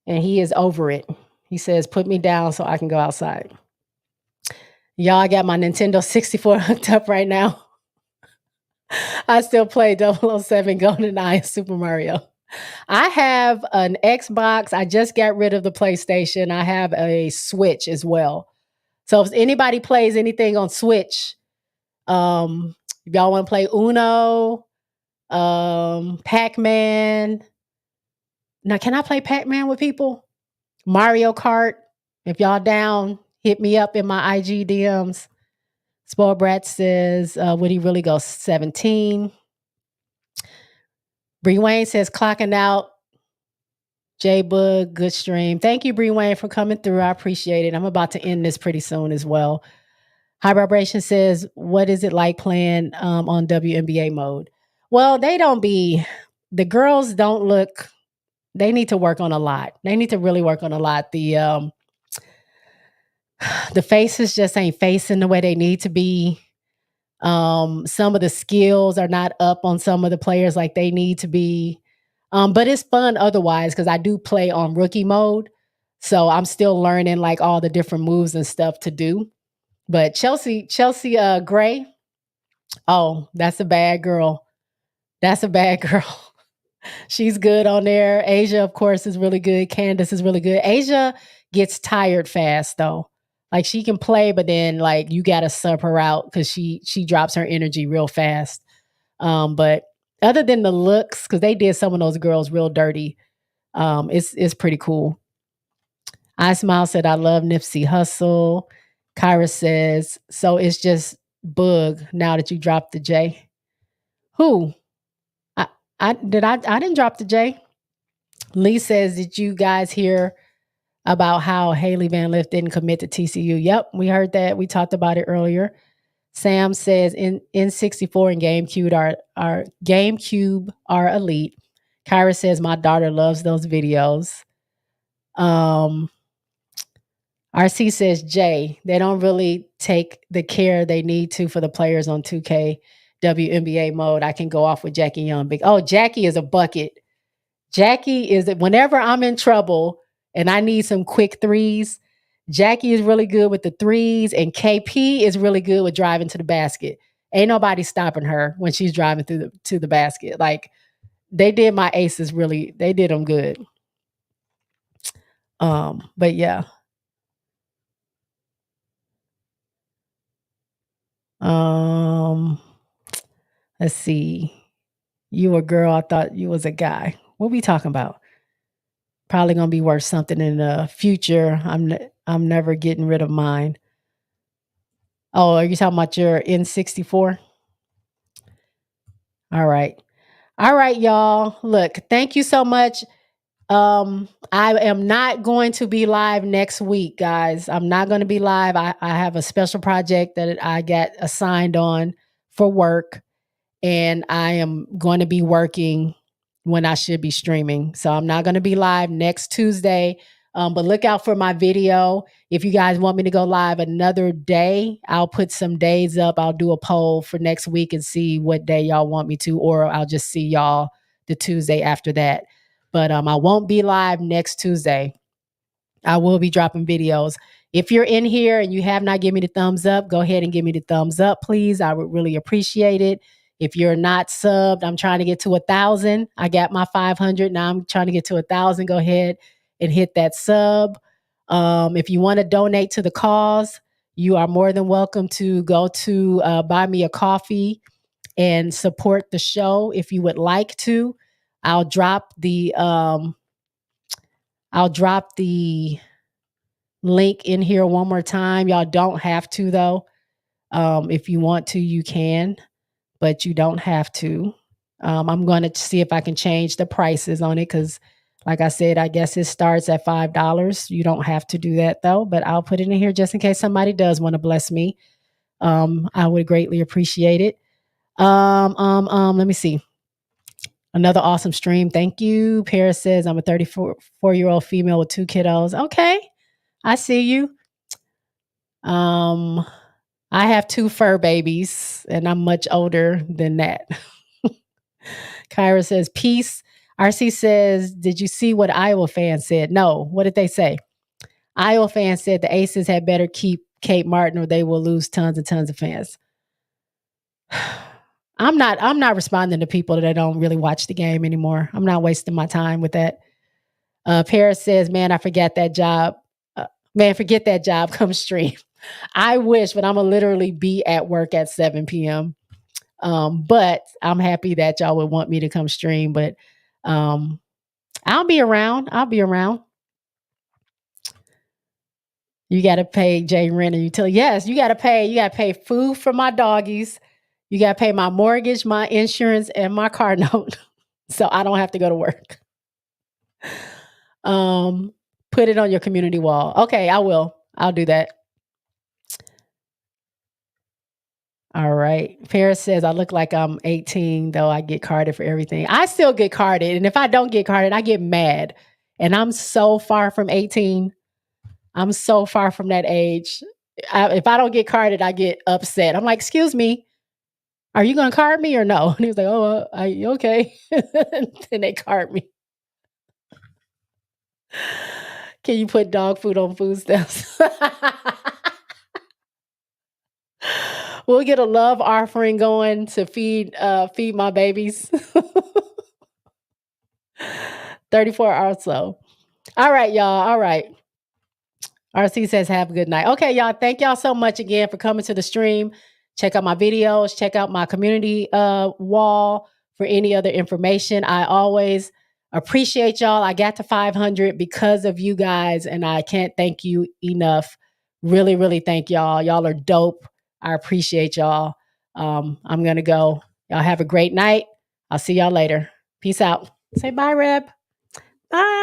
and he is over it. He says, "Put me down so I can go outside." Y'all, I got my Nintendo 64 hooked up right now. I still play 007 GoldenEye and Super Mario. I have an Xbox. I just got rid of the PlayStation. I have a Switch as well. So if anybody plays anything on Switch, if y'all want to play Uno, Pac-Man. Now, can I play Pac-Man with people? Mario Kart. If y'all down, hit me up in my IG DMs. Spoiled Brat says, would he really go 17? Bree Wayne says, clocking out. J Bug, good stream. Thank you, Bree Wayne, for coming through. I appreciate it. I'm about to end this pretty soon as well. High Vibration says, what is it like playing on WNBA mode? Well, the girls don't look, they need to work on a lot. They need to really work on a lot. The faces just ain't facing the way they need to be. Some of the skills are not up on some of the players like they need to be. But it's fun otherwise because I do play on rookie mode. So I'm still learning like all the different moves and stuff to do. But Chelsea Gray, oh, that's a bad girl. That's a bad girl. She's good on there. Asia, of course, is really good. Candace is really good. Asia gets tired fast though. Like she can play, but then like you gotta sub her out because she drops her energy real fast. But other than the looks, because they did some of those girls real dirty, it's pretty cool. I Smile said, I love Nipsey Hussle. Kyra says, so it's just Bug now that you dropped the J. Who? I didn't drop the J. Lee says, did you guys hear about how Haley Van Lith didn't commit to TCU? Yep, we heard that. We talked about it earlier. Sam says in N64 and GameCube are elite. Kyra says my daughter loves those videos. RC says Jay, they don't really take the care they need to for the players on 2K WNBA mode. I can go off with Jackie Young. Jackie is a bucket. Jackie is, whenever I'm in trouble and I need some quick threes, Jackie is really good with the threes, and KP is really good with driving to the basket. Ain't nobody stopping her when she's driving to the basket. Like they did my aces really, they did them good. But yeah. Let's see. You a girl, I thought you was a guy. What we talking about? Probably gonna be worth something in the future. I'm never getting rid of mine. Oh, are you talking about your N64? All right. All right, y'all. Look, thank you so much. I am not going to be live next week, guys. I'm not going to be live. I have a special project that I got assigned on for work, and I am going to be working when I should be streaming. So I'm not going to be live next Tuesday. But look out for my video. If you guys want me to go live another day, I'll put some days up. I'll do a poll for next week and see what day y'all want me to, or I'll just see y'all the Tuesday after that. But I won't be live next Tuesday. I will be dropping videos. If you're in here and you have not given me the thumbs up, go ahead and give me the thumbs up, please. I would really appreciate it. If you're not subbed, I'm trying to get to 1,000. I got my 500. Now I'm trying to get to 1,000. Go ahead and hit that sub. If you want to donate to the cause, you are more than welcome to go to buy me a coffee and support the show if you would like to. I'll drop the link in here one more time. Y'all don't have to though. If you want to, you can, but you don't have to. I'm going to see if I can change the prices on it because, like I said, I guess it starts at $5. You don't have to do that though, but I'll put it in here just in case somebody does want to bless me. I would greatly appreciate it. Let me see. Another awesome stream. Thank you. Paris says, I'm a 34-year-old female with 2 kiddos. Okay. I see you. I have 2 fur babies and I'm much older than that. Kyra says, peace. RC says, did you see what Iowa fans said? No. What did they say? Iowa fans said the Aces had better keep Kate Martin or they will lose tons and tons of fans. I'm not responding to people that don't really watch the game anymore. I'm not wasting my time with that. Paris says, man, I forget that job. Forget that job. Come stream. I wish, but I'm going to literally be at work at 7 p.m. But I'm happy that y'all would want me to come stream. But I'll be around. You got to pay Jay rent and utility. Yes, you got to pay. You got to pay food for my doggies. You got to pay my mortgage, my insurance, and my car note. So I don't have to go to work. Put it on your community wall. Okay, I will. I'll do that. All right. Paris says, I look like I'm 18, though I get carded for everything. I still get carded. And if I don't get carded, I get mad. And I'm so far from 18. I'm so far from that age. If I don't get carded, I get upset. I'm like, excuse me, are you going to card me or no? And he was like, oh, okay. And they card me. Can you put dog food on food stamps? We'll get a love offering going to feed my babies. 34 hours so. All right, y'all. All right. RC says, have a good night. Okay, y'all. Thank y'all so much again for coming to the stream. Check out my videos. Check out my community wall for any other information. I always appreciate y'all. I got to 500 because of you guys, and I can't thank you enough. Really, really thank y'all. Y'all are dope. I appreciate y'all. I'm going to go. Y'all have a great night. I'll see y'all later. Peace out. Say bye, Reb. Bye.